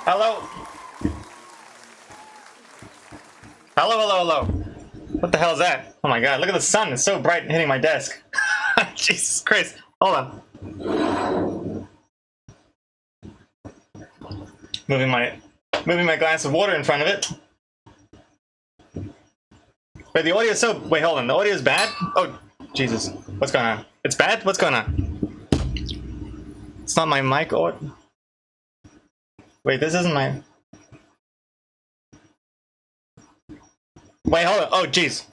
Hello? Hello, hello, hello. What the hell is that? Oh my god, look at the sun. It's so bright and hitting my desk. Jesus Christ. Hold on. Moving my glass of water in front of it. Wait, the audio is so... Wait, hold on. The audio is bad? Oh, Jesus. What's going on? It's bad? What's going on? It's not my mic or... Wait, this isn't my... Wait, hold on. Oh, jeez.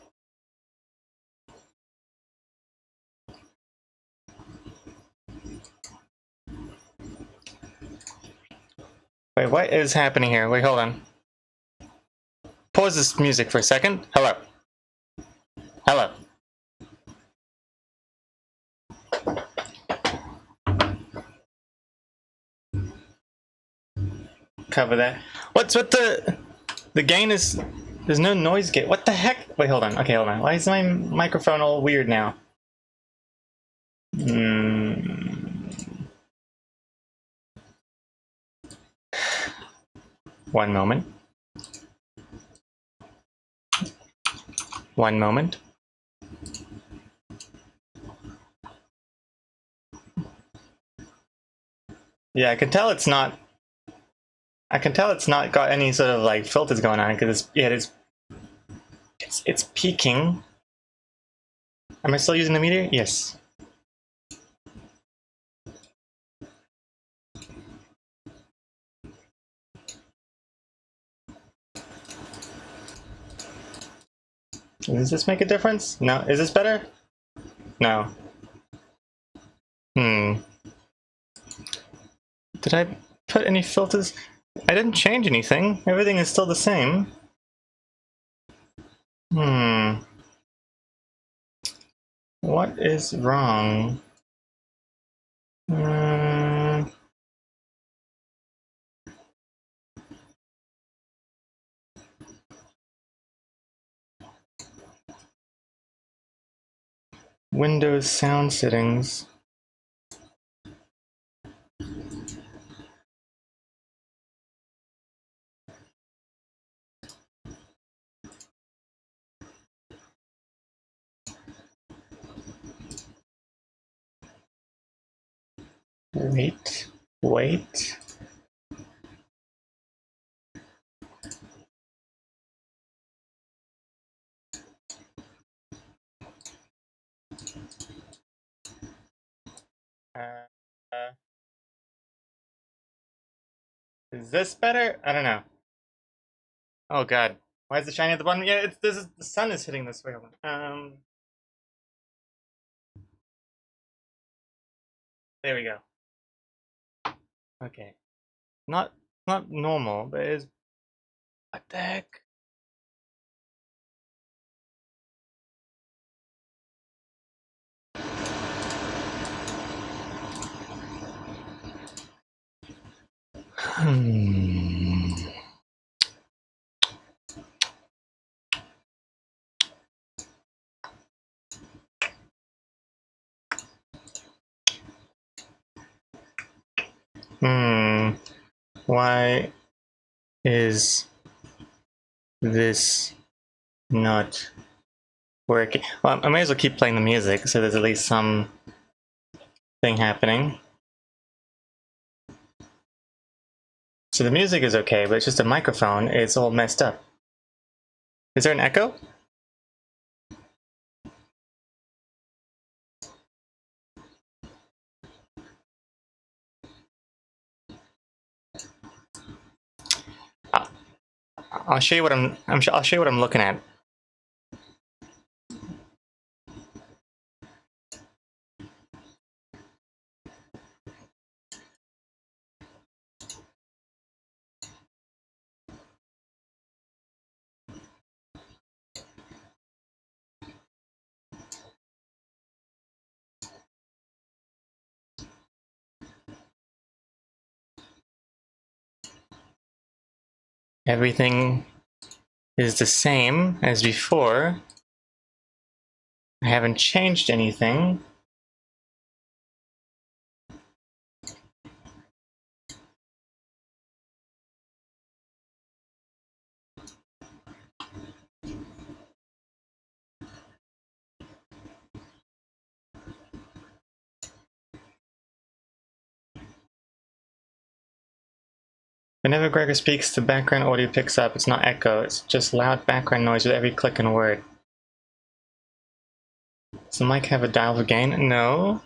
Wait, what is happening here? Wait, hold on. Pause this music for a second. Hello. Hello. Cover that. What the gain is... There's no noise gate. What the heck? Wait, hold on. Okay, hold on. Why is my microphone all weird now? One moment. One moment. Yeah, I can tell it's not got any sort of like filters going on because it's peaking. Am I still using the meter? Yes. Does this make a difference? No. Is this better? No. Did I put any filters? I didn't change anything. Everything is still the same. What is wrong? Windows sound settings. Wait. Is this better? I don't know. Oh god. Why is it shining at the bottom? Yeah, the sun is hitting this way. There we go. Okay. Not normal, but it's... What the heck? Why is this not working? Well, I may as well keep playing the music so there's at least some thing happening. So the music is okay, but it's just a microphone. It's all messed up. Is there an echo? I'll show you what I'll show you what I'm looking at. Everything is the same as before. I haven't changed anything. Whenever Gregor speaks, the background audio picks up. It's not echo, it's just loud background noise with every click and word. Does the mic have a dial for gain? No.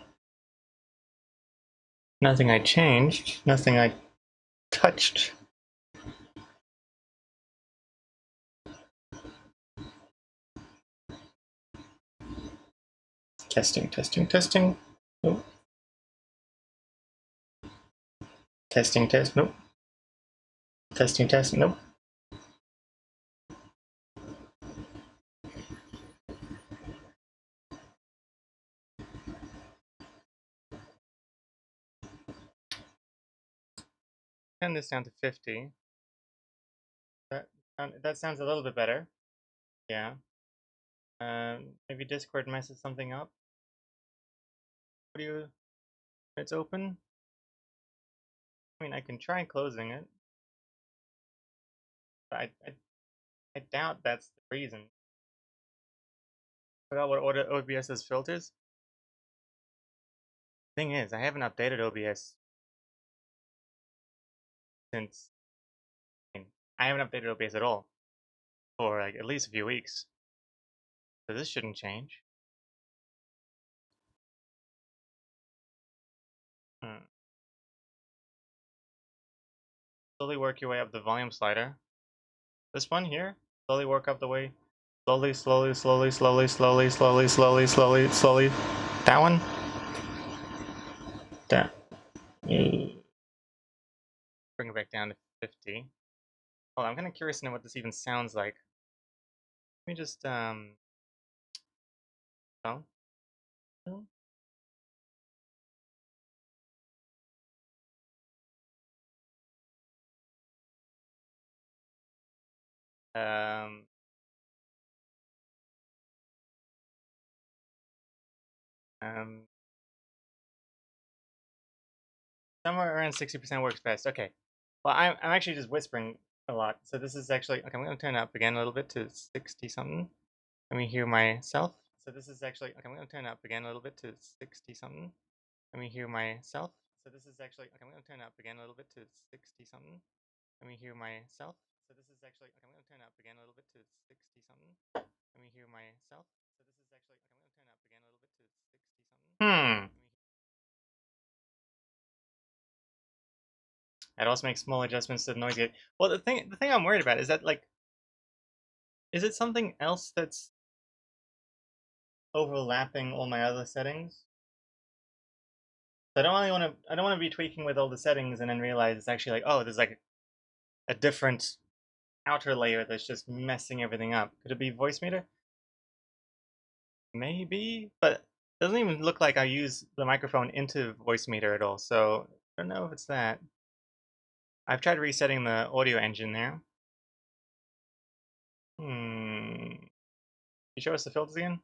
Nothing I changed. Nothing I touched. Testing, testing, testing. Nope. Testing, test. Nope. Testing, test. Nope. Turn this down to 50. That sounds a little bit better. Yeah. Maybe Discord messes something up. Audio, it's open. I mean, I can try closing it, but I doubt that's the reason. Forgot what order OBS has filters. Thing is, I haven't updated OBS since. I haven't updated OBS at all for like at least a few weeks. So this shouldn't change. Slowly work your way up the volume slider. This one here. Slowly work up the way. Slowly, slowly, slowly, slowly, slowly, slowly, slowly, slowly, slowly. That one. That. Bring it back down to 50. Oh, I'm kind of curious to know what this even sounds like. Let me just oh. Um. Somewhere around 60% works best. Okay. Well, I'm actually just whispering a lot. So this is actually okay. I'm going to turn it up again a little bit to 60 something. Let me hear myself. So this is actually okay. I'm going to turn it up again a little bit to 60 something. Let me hear myself. So this is actually okay. I'm going to turn it up again a little bit to 60 something. Let me hear myself. So this is actually okay. I'm going to turn it up again a little bit to 60 something. Let me hear myself. So this is actually okay. I'm going to turn it up again a little bit to 60 something. I'd also make small adjustments to the noise gate. Well, the thing I'm worried about is that, like, is it something else that's overlapping all my other settings? So I don't want to be tweaking with all the settings and then realize it's actually like, oh, there's like a different outer layer that's just messing everything up. Could it be voice meter? Maybe, but it doesn't even look like I use the microphone into voice meter at all. So I don't know if it's that. I've tried resetting the audio engine there. You show us the filters again?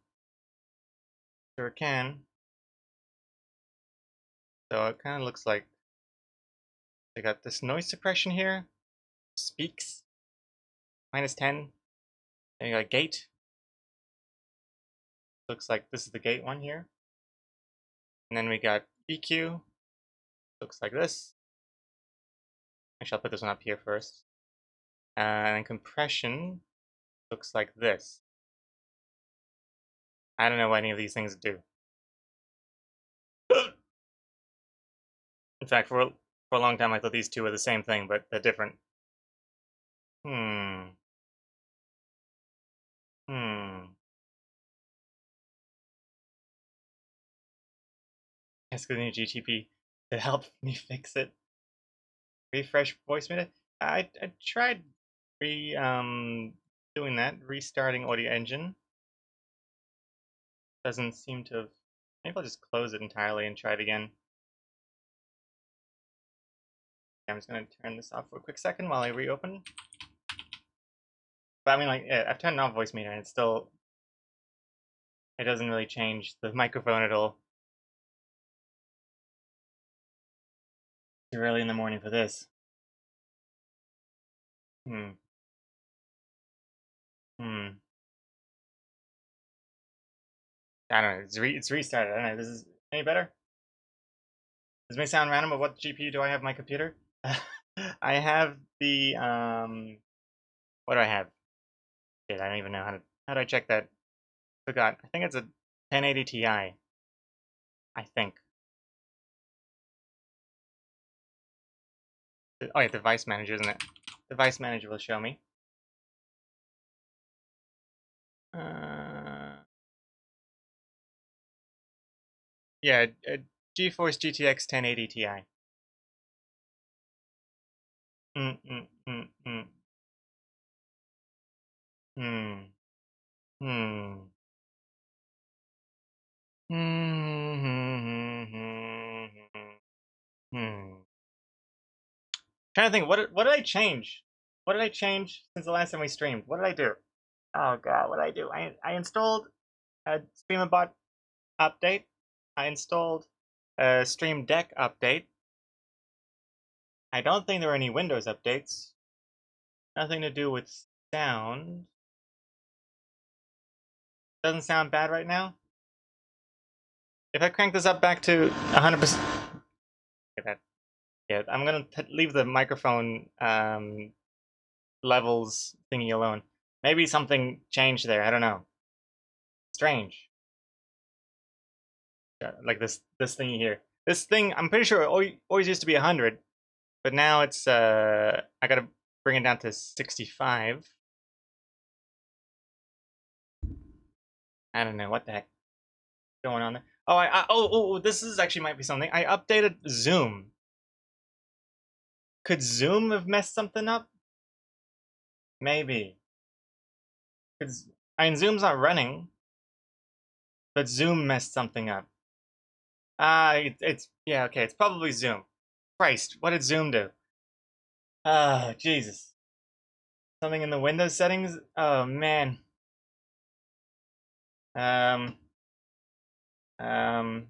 Sure can. So it kind of looks like they got this noise suppression here, speaks, -10, and you got gate. Looks like this is the gate one here. And then we got EQ, looks like this. Actually, I'll put this one up here first. And compression looks like this. I don't know what any of these things do. In fact, for a long time I thought these two were the same thing, but they're different. Hmm. Ask the new GTP to help me fix it. Refresh voice meter. I tried doing that, restarting audio engine. Doesn't seem to have. Maybe I'll just close it entirely and try it again. I'm just gonna turn this off for a quick second while I reopen. But I mean, like, yeah, I've turned off voice meter and it's still, it doesn't really change the microphone at all. Too early in the morning for this. I don't know. It's restarted. I don't know. This is any better? This may sound random, but what GPU do I have on my computer? I have the what do I have? Shit, I don't even know how do I check that? Forgot. I think it's a 1080 Ti. I think. Oh yeah, device manager, isn't it? Device manager will show me. Yeah, GeForce GTX 1080 Ti. Mm, mm, mm, mm. Hmm. Hmm. Hmm. Hmm. Hmm. Hmm. Trying to think, what did I change? What did I change since the last time we streamed? What did I do? Oh god, what did I do? I installed a StreamAbot update. I installed a Stream Deck update. I don't think there are any Windows updates. Nothing to do with sound. Doesn't sound bad right now. If I crank this up back to 100%, yeah, I'm gonna leave the microphone levels thingy alone. Maybe something changed there. I don't know. Strange. Like this thingy here. This thing, I'm pretty sure it always used to be 100, but now it's I gotta bring it down to 65. I don't know what the heck going on there. Oh, this is actually might be something. I updated Zoom. Could Zoom have messed something up? Maybe. Cause I mean Zoom's not running, but Zoom messed something up. It's yeah, okay, it's probably Zoom. Christ, what did Zoom do? Ah, Jesus. Something in the Windows settings? Oh man. Um, um,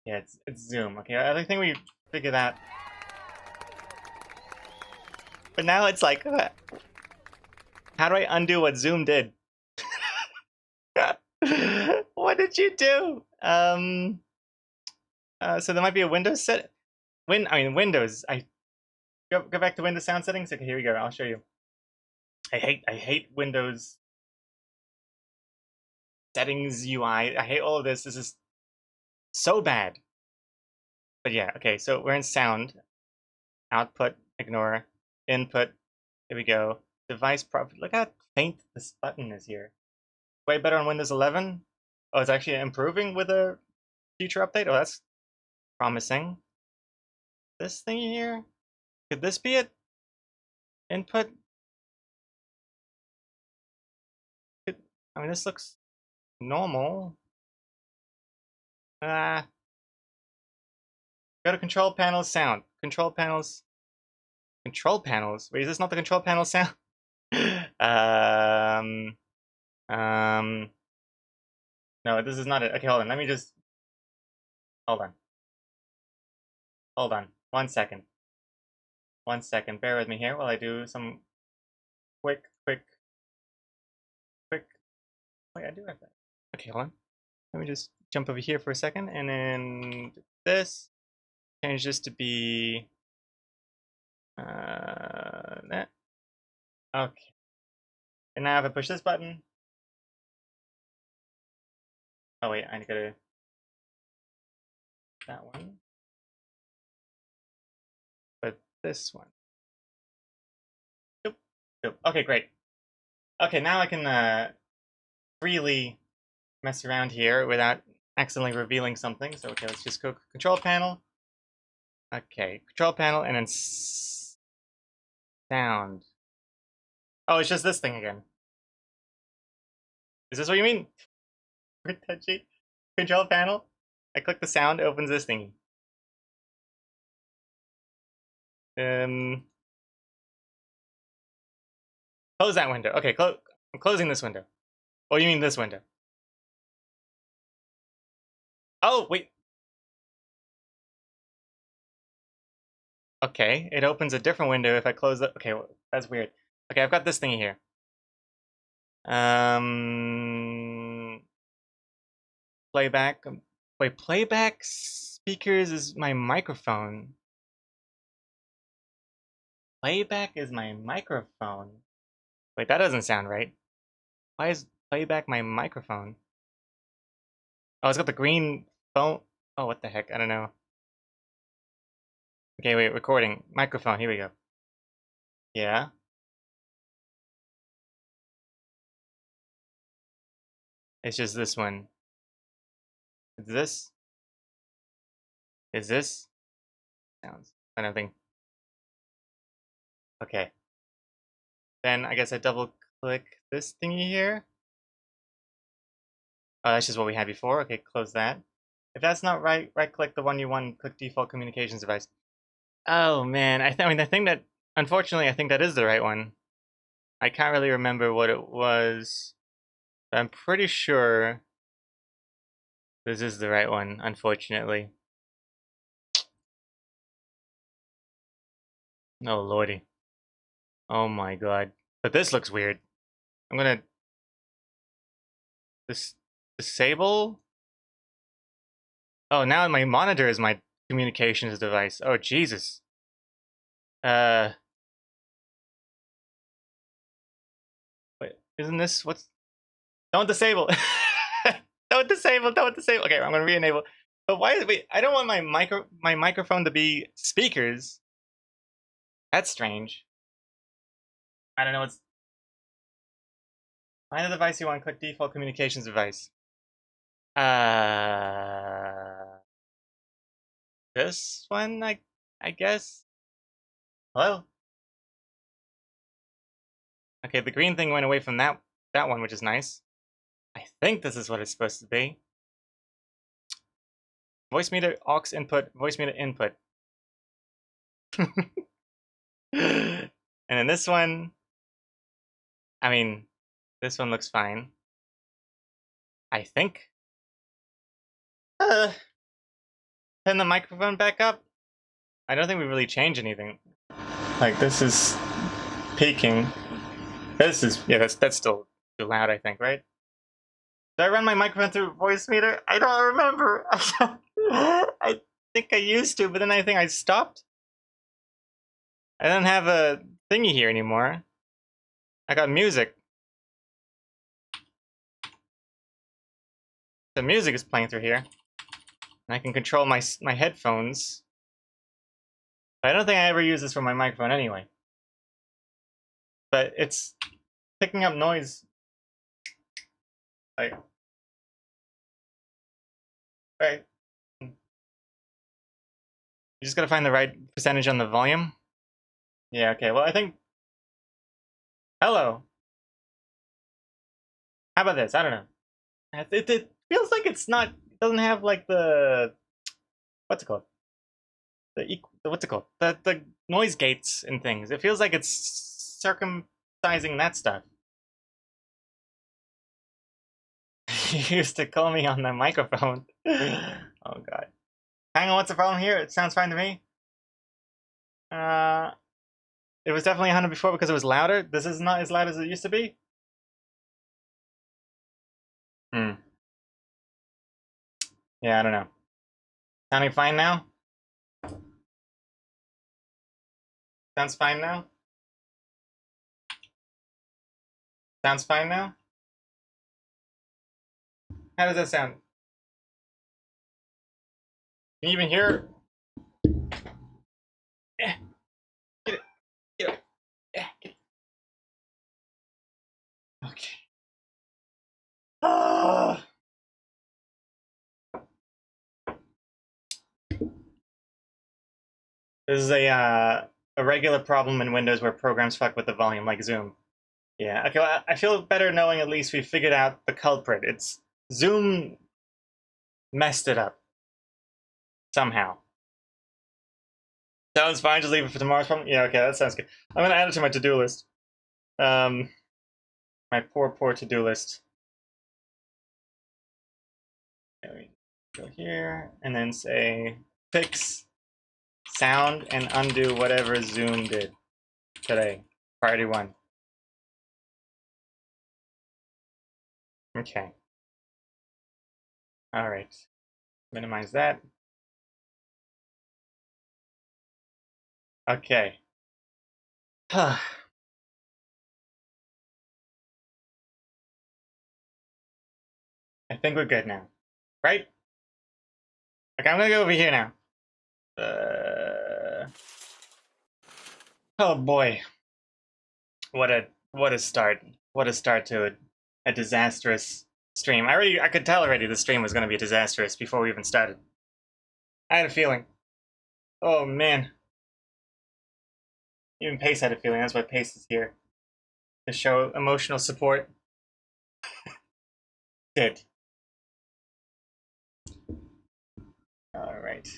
yeah, it's Zoom. Okay, I think we figured that. But now it's like, how do I undo what Zoom did? What did you do? So there might be a Windows set. Windows. I go back to Windows sound settings. Okay, here we go. I'll show you. I hate Windows settings UI. I hate all of this. This is so bad. But yeah, okay. So we're in sound. Output. Ignore. Input. Here we go. Device property. Look how faint this button is here. Way better on Windows 11. Oh, it's actually improving with a future update. Oh, that's promising. This thing here. Could this be it? Input. I mean, this looks normal. Ah. Go to control panels, sound. Control panels. Control panels? Wait, is this not the control panel sound? um, um, no, this is not it. Okay, hold on. Let me just, hold on. Hold on. 1 second. 1 second. Bear with me here while I do some quick. Wait, I do have that. Okay, hold on. Let me just jump over here for a second and then do this. Change this to be, that. Okay. And now if I push this button, oh wait, I need to go to that one. But this one. Yep. Yep. Okay, great. Okay, now I can freely mess around here without accidentally revealing something. So okay, let's just go control panel. Okay, control panel and then sound. Oh, it's just this thing again. Is this what you mean? Touchy. Control panel. I click the sound, opens this thingy. Close that window. Okay, I'm closing this window. Oh, you mean this window? Oh, wait. Okay, it opens a different window if I close it. Okay, well, that's weird. Okay, I've got this thingy here. Playback. Wait, playback speakers is my microphone. Playback is my microphone. Wait, that doesn't sound right. Why is playback my microphone? Oh, it's got the green phone. Oh, what the heck? I don't know. Okay, wait, recording. Microphone, here we go. Yeah. It's just this one. Is this? Is this? Sounds. I don't think. Okay. Then I guess I double click this thingy here. Oh, that's just what we had before. Okay, close that. If that's not right, right click the one you want, click default communications device. Oh man, I mean, I think that, unfortunately, I think that is the right one. I can't really remember what it was, but I'm pretty sure this is the right one, unfortunately. Oh lordy. Oh my god. But this looks weird. I'm gonna disable. Oh, now my monitor is my communications device. Oh Jesus. Uh, wait, isn't this what's? Don't disable. Don't disable. Don't disable. Okay, I'm gonna re-enable. But why? Wait, I don't want my microphone to be speakers. That's strange. I don't know what's. Find the device you want. Click default communications device. Uh, this one, I guess. Hello. Okay, the green thing went away from that one, which is nice. I think this is what it's supposed to be. Voice meter aux input, voice meter input. And then this one, I mean, this one looks fine. I think. Turn the microphone back up. I don't think we really changed anything. Like this is peaking. This is, yeah, that's still too loud, I think, right? Did I run my microphone through voice meter? I don't remember. I think I used to, but then I think I stopped. I don't have a thingy here anymore. I got music. The music is playing through here. And I can control my headphones. But I don't think I ever use this for my microphone anyway. But it's picking up noise. Like, right. You just gotta find the right percentage on the volume. Yeah, okay. Well, I think. Hello. How about this? I don't know. It feels like it's not. It doesn't have like the. What's it called? What's it called? The noise gates and things. It feels like it's circumcising that stuff. You used to call me on the microphone. Oh god. Hang on, what's the problem here? It sounds fine to me. It was definitely 100 before because it was louder. This is not as loud as it used to be. Hmm. Yeah, I don't know. Sounding fine now? Sounds fine now? Sounds fine now? How does that sound? Can you even hear? Eh, get it. Get it. Get it. Okay. Ah. This is a regular problem in Windows where programs fuck with the volume, like Zoom. Yeah. Okay. Well, I feel better knowing at least we figured out the culprit. It's Zoom messed it up somehow. Sounds fine. Just leave it for tomorrow's problem. Yeah. Okay. That sounds good. I'm gonna add it to my to-do list. My poor to-do list. There we go here, and then say fix sound and undo whatever Zoom did today. Priority 1. Okay. All right. Minimize that. Okay. I think we're good now, right? Okay, I'm gonna go over here now. Oh boy, what a start! What a start to a disastrous stream. I could tell already the stream was gonna be disastrous before we even started. I had a feeling. Oh man, even Pace had a feeling. That's why Pace is here to show emotional support. Did. All right.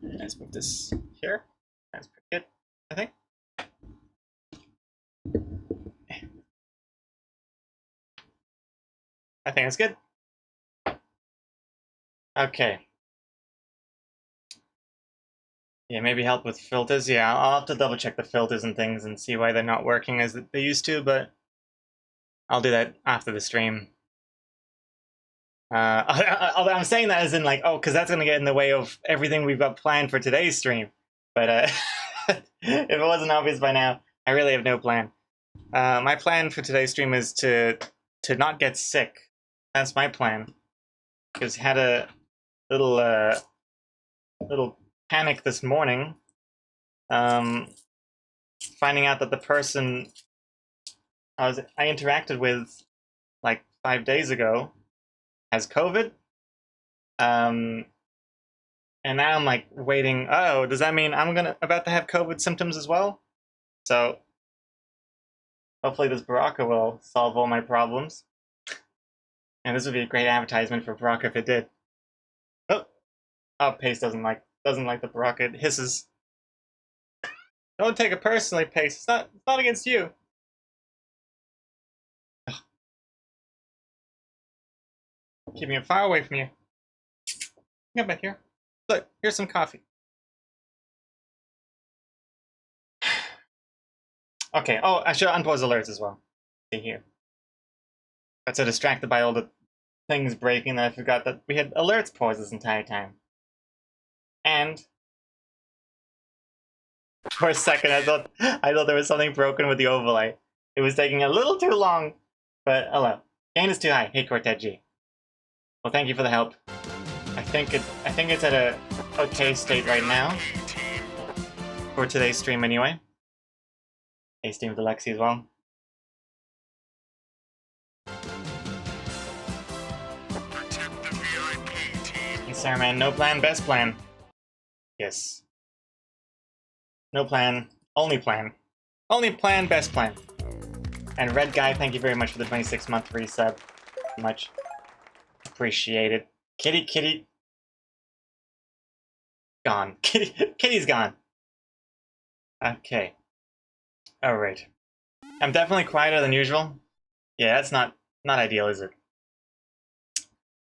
Let's move this here. That's pretty good, I think. I think it's good. Okay. Yeah, maybe help with filters. Yeah, I'll have to double check the filters and things and see why they're not working as they used to, but I'll do that after the stream. I'm saying that as in like, oh, because that's going to get in the way of everything we've got planned for today's stream. But if it wasn't obvious by now, I really have no plan. My plan for today's stream is to not get sick. That's my plan. Because had a little little panic this morning, finding out that the person I interacted with like 5 days ago has COVID. And now I'm like waiting. Oh, does that mean I'm about to have COVID symptoms as well? So hopefully this Baraka will solve all my problems. And this would be a great advertisement for Baraka if it did. Oh, Pace doesn't like the Baraka. It hisses. Don't take it personally, Pace. It's not against you. Keeping it far away from you. Come back here. Look, here's some coffee. Okay. Oh, I should unpause alerts as well. See here. Got so distracted by all the things breaking that I forgot that we had alerts paused this entire time. And for a second, I thought there was something broken with the overlay. It was taking a little too long, but hello. Gain is too high. Hey, Quartet G. Well, thank you for the help. I think it's at a okay state right now for today's stream anyway. Hey, stream with Alexi as well. Hey, Sarahman, no plan, best plan. Yes. No plan, only plan. Only plan, best plan. And Red Guy, thank you very much for the 26-month resub. Much appreciated. Kitty. Gone. Kitty's gone. Okay. Alright. I'm definitely quieter than usual. Yeah, that's not ideal, is it?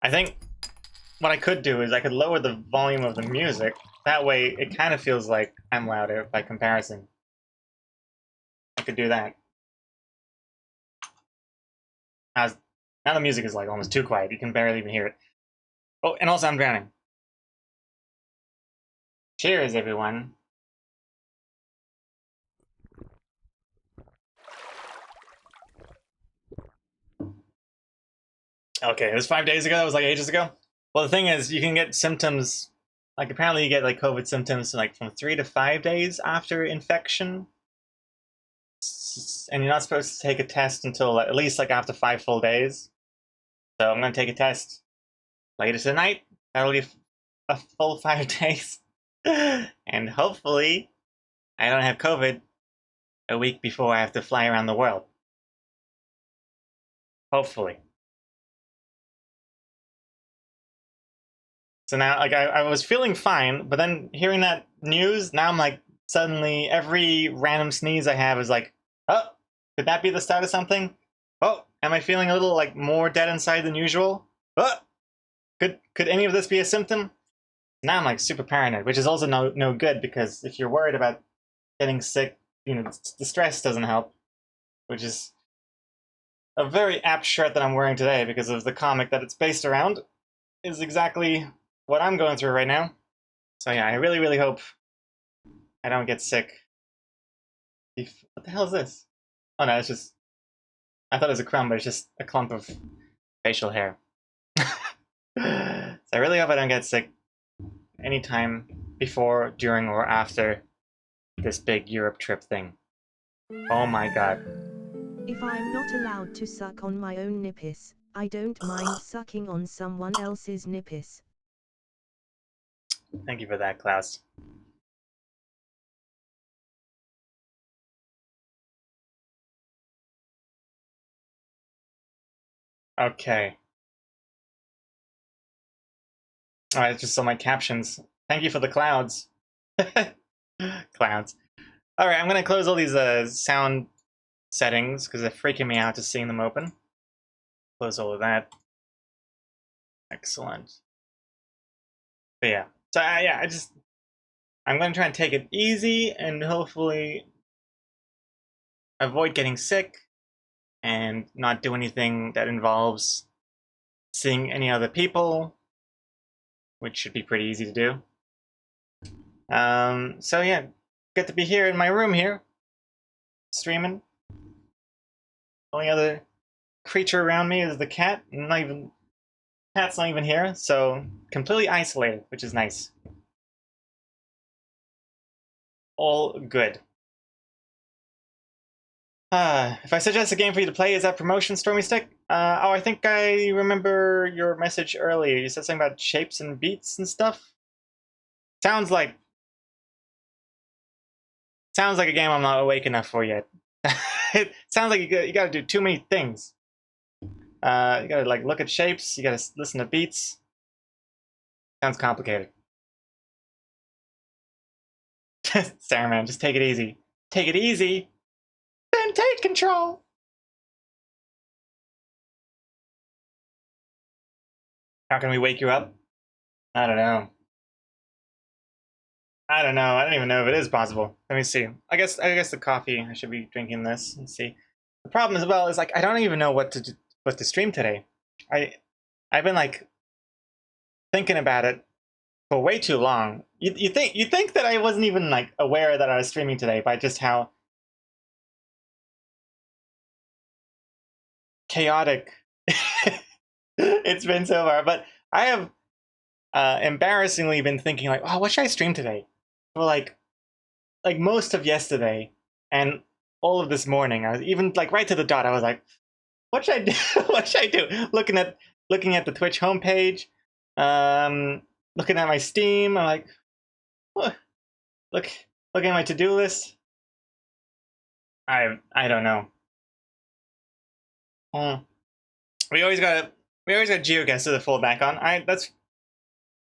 I think what I could do is I could lower the volume of the music. That way it kind of feels like I'm louder by comparison. I could do that. Now the music is like almost too quiet. You can barely even hear it. Oh, and also I'm drowning. Cheers, everyone. Okay, it was 5 days ago. That was like ages ago. Well, the thing is, you can get symptoms. Like apparently, you get like COVID symptoms like from 3 to 5 days after infection, and you're not supposed to take a test until at least like after 5 full days. So I'm gonna take a test later tonight. That'll be a full 5 days, and hopefully, I don't have COVID a week before I have to fly around the world. Hopefully. So now, like, I was feeling fine, but then hearing that news, now I'm like, suddenly every random sneeze I have is like, oh, could that be the start of something? Oh, am I feeling a little like more dead inside than usual? Oh, could any of this be a symptom? Now I'm like super paranoid, which is also no good because if you're worried about getting sick, you know, the stress doesn't help, which is a very apt shirt that I'm wearing today because of the comic that it's based around is exactly what I'm going through right now. So yeah, I really hope I don't get sick What the hell is this? Oh no, it's just... I thought it was a crown, but it's just a clump of facial hair. So I really hope I don't get sick anytime before, during, or after this big Europe trip thing. Oh my god. If I'm not allowed to suck on my own nippis, I don't mind sucking on someone else's nippis. Thank you for that, Klaus. Okay. I just saw my captions. Thank you for the clouds. Clouds. Alright, I'm gonna close all these sound settings because they're freaking me out just seeing them open. Close all of that. Excellent. But yeah. So yeah, I'm gonna try and take it easy and hopefully avoid getting sick and not do anything that involves seeing any other people, which should be pretty easy to do. So yeah, get to be here in my room here, streaming. Only other creature around me is the cat. Cat's not even here, so completely isolated, which is nice. All good. If I suggest a game for you to play, is that Promotion Stormy Stick? Oh, I think I remember your message earlier. You said something about shapes and beats and stuff. Sounds like a game I'm not awake enough for yet. It sounds like you gotta do too many things. You gotta like look at shapes. You gotta listen to beats. Sounds complicated. Sarah, man, just take it easy. Take it easy. Then take control. How can we wake you up? I don't know. I don't know. I don't even know if it is possible. Let me see. I guess the coffee. I should be drinking this. Let's see. The problem as well is like I don't even know what to stream today. I've been like thinking about it for way too long. You think that I wasn't even like aware that I was streaming today by just how chaotic it's been so far. But I have embarrassingly been thinking like, oh, what should I stream today? For like most of yesterday and all of this morning. I was even like right to the dot. I was like, what should I do? What should I do? Looking at the Twitch homepage, looking at my Steam. I'm like, what? Looking at my to-do list. I don't know. We always got GeoGuessr to fall back on.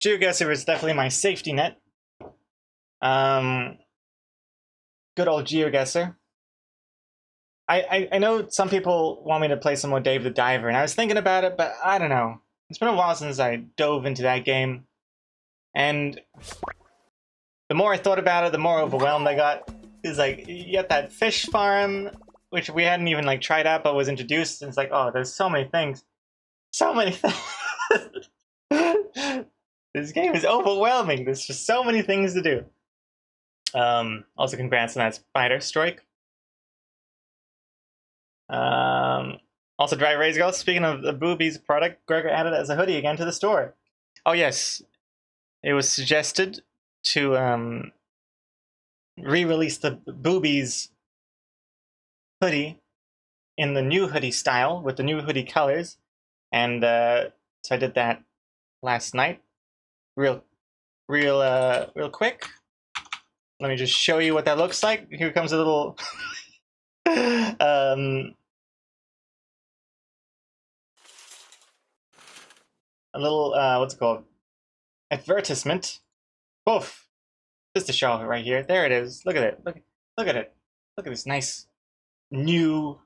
GeoGuessr is definitely my safety net. Good old GeoGuessr. I know some people want me to play some more Dave the Diver, and I was thinking about it, but I don't know. It's been a while since I dove into that game, and the more I thought about it, the more overwhelmed I got. It's like, you got that fish farm, which we hadn't even like tried out, but was introduced, and it's like, oh, there's so many things. So many things. This game is overwhelming. There's just so many things to do. Also, congrats on that spider strike. Also, Dry Rays Girl. Speaking of the Boobies product, Gregor added it as a hoodie again to the store. Oh yes, it was suggested to re-release the Boobies hoodie in the new hoodie style with the new hoodie colors, and so I did that last night. Real quick. Let me just show you what that looks like. Here comes a little what's it called? Advertisement. Poof. Just to show it right here. There it is. Look at it. Look at it. Look at this nice new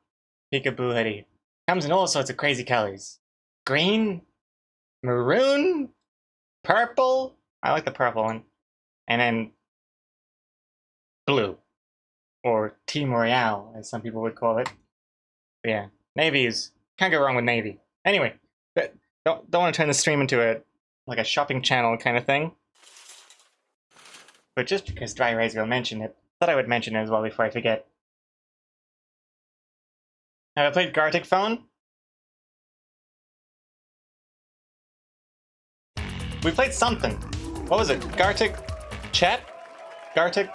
peekaboo hoodie. Comes in all sorts of crazy colors. Green, maroon, purple. I like the purple one. And then blue. Or Team Royale, as some people would call it. But yeah, navy is... Can't go wrong with navy. Anyway, don't want to turn the stream into a shopping channel kind of thing. But just because Dry Rays will mention it, thought I would mention it as well before I forget. Have I played Gartic Phone? We played something. What was it? Gartic Chat? Gartic?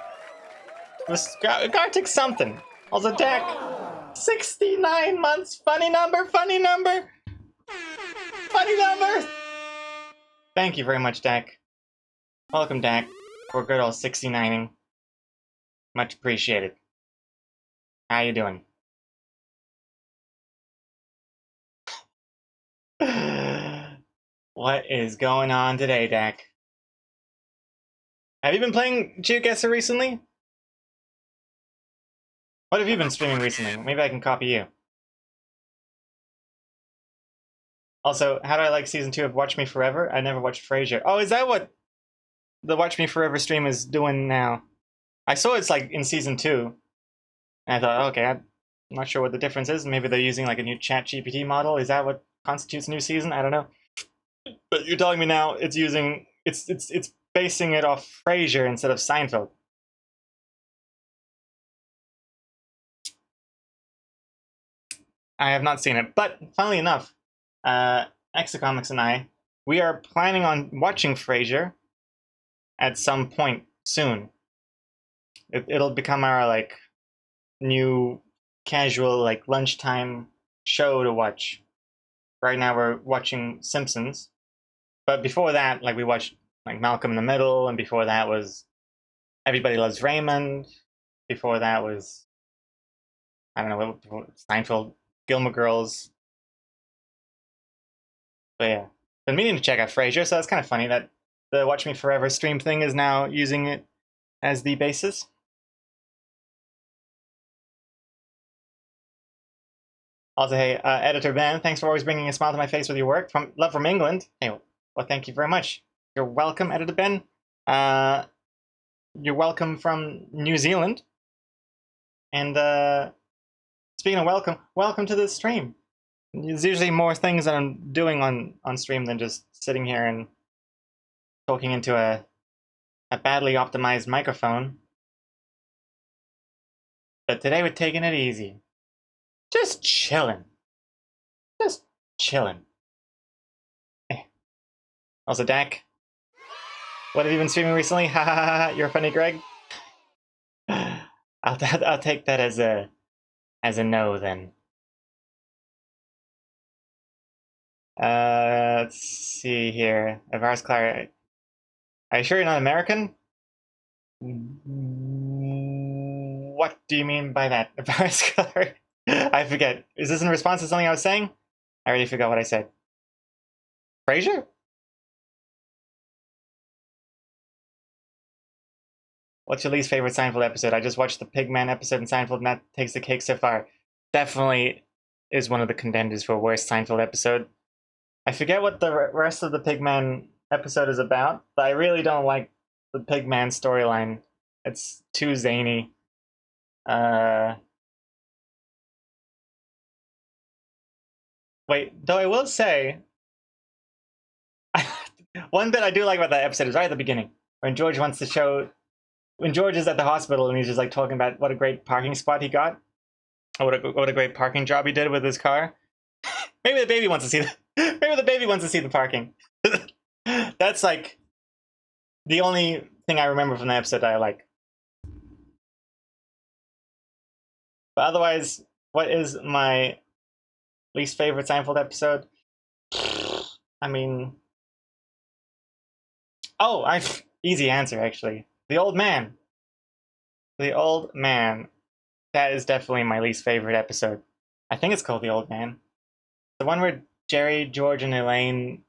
It was Gartic something. Also, Dak. 69 months. Funny number, funny number. Funny number. Thank you very much, Dak. Welcome, Dak. For good old 69ing. Much appreciated. How you doing? What is going on today, Dak? Have you been playing GeoGuessr recently? What have you been streaming recently? Maybe I can copy you. Also, how do I like season 2 of Watch Me Forever? I never watched Frasier. Oh, is that what the Watch Me Forever stream is doing now? I saw it's like in season 2. And I thought, okay, I'm not sure what the difference is. Maybe they're using like a new chat GPT model. Is that what constitutes a new season? I don't know. But you're telling me now it's using it's basing it off Frasier instead of Seinfeld. I have not seen it, but funnily enough, Exacomics and I, we are planning on watching Frasier at some point soon. It'll become our like new casual like lunchtime show to watch. Right now we're watching Simpsons, but before that, like we watched like Malcolm in the Middle, and before that was Everybody Loves Raymond. Before that was I don't know what Seinfeld, Gilmore Girls. But yeah, been meaning to check out Frasier, so it's kind of funny that the Watch Me Forever stream thing is now using it as the basis. Also, hey, Editor Ben, thanks for always bringing a smile to my face with your work. From love from England. Hey, well, thank you very much. You're welcome, Editor Ben. You're welcome from New Zealand. And speaking of welcome to this stream. There's usually more things that I'm doing on stream than just sitting here and talking into a badly optimized microphone. But today we're taking it easy. Just chilling. Just chilling. Also, Dak, what have you been streaming recently? Ha ha ha! You're funny, Greg. I'll take that as a no then. Let's see here. Avaris Clara, are you sure you're not American? What do you mean by that, Avaris Clara? I forget. Is this in response to something I was saying? I already forgot what I said. Frasier? What's your least favorite Seinfeld episode? I just watched the Pigman episode in Seinfeld, and that takes the cake so far. Definitely is one of the contenders for worst Seinfeld episode. I forget what the rest of the Pigman episode is about, but I really don't like the Pigman storyline. It's too zany. Wait, though I will say, one bit I do like about that episode is right at the beginning, when George wants to show, when George is at the hospital and he's just like talking about what a great parking spot he got, or what a great parking job he did with his car. Maybe the baby wants to see maybe the baby wants to see the parking. That's like the only thing I remember from the episode that I like. But otherwise, what is my least favorite Seinfeld episode? I mean, easy answer actually. The Old Man. The Old Man. That is definitely my least favorite episode. I think it's called The Old Man. The one where Jerry, George, and Elaine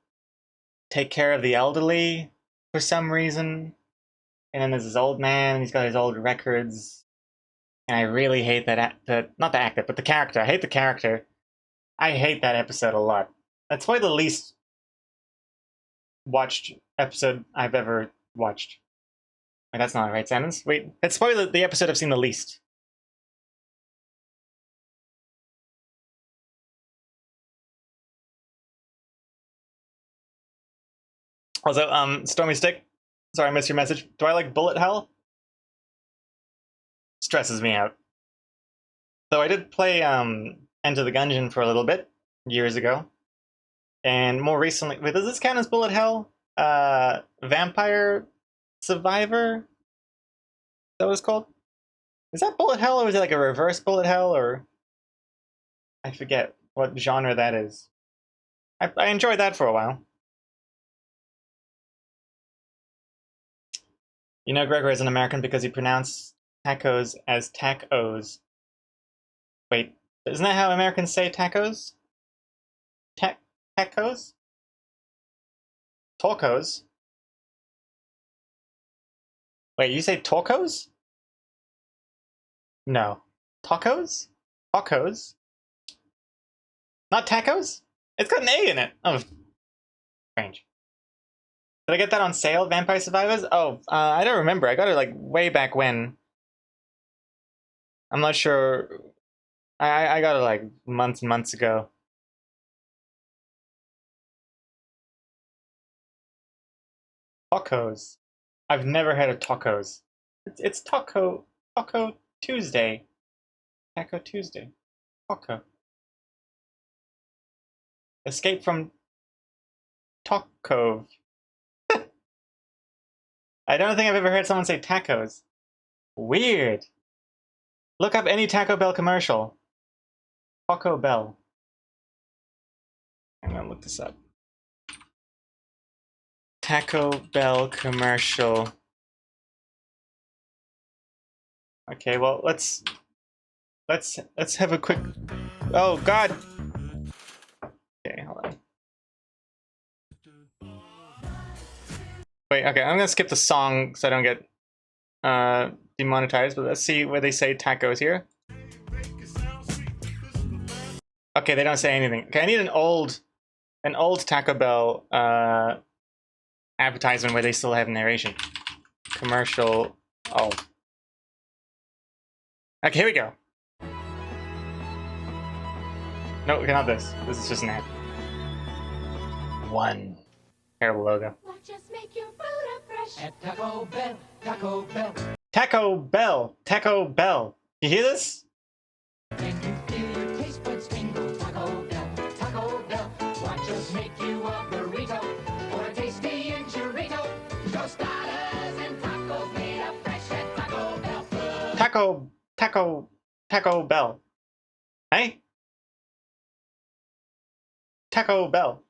take care of the elderly for some reason. And then there's this old man, and he's got his old records. And I really hate that, not the actor, but the character. I hate the character. I hate that episode a lot. That's probably the least watched episode I've ever watched. Wait, that's not the right sentence. Wait, that's probably the episode I've seen the least. Also, Stormy Stick, sorry I missed your message. Do I like Bullet Hell? Stresses me out. Though I did play Enter the Gungeon for a little bit, years ago. And more recently, wait, does this count as Bullet Hell? Vampire Survivor? Is that what it's called? Is that Bullet Hell, or is it like a reverse Bullet Hell, or I forget what genre that is. I enjoyed that for a while. You know Gregor is an American because he pronounced tacos as tacos. Wait, isn't that how Americans say tacos? Tacos? Tacos? Wait, you say tacos? No. Tacos? Tacos? Not tacos? It's got an A in it. Oh, strange. Did I get that on sale, Vampire Survivors? Oh, I don't remember. I got it like way back when. I'm not sure. I got it like months and months ago. Tacos. I've never heard of tacos. It's Taco Tuesday. Taco Tuesday. Taco. Escape from Taco. I don't think I've ever heard someone say tacos. Weird. Look up any Taco Bell commercial. Taco Bell. I'm gonna look this up. Taco Bell commercial. Okay, well let's have a quick. Oh God. Okay, hold on. Wait, okay, I'm gonna skip the song so I don't get demonetized, but let's see where they say tacos here. Okay, they don't say anything. Okay, I need an old Taco Bell advertisement where they still have narration. Commercial. Oh. Okay, here we go. No, not this. This is just an ad. One. Terrible logo. Just make your food fresh at Taco Bell. Taco Bell. Taco Bell. Taco Bell. You hear this? When you feel your taste buds tingle, Taco Bell. Taco Bell. Watch us make you a burrito or a tasty enchilada. Tostadas and tacos made up fresh at Taco Bell. Taco Bell. Hey? Taco Bell.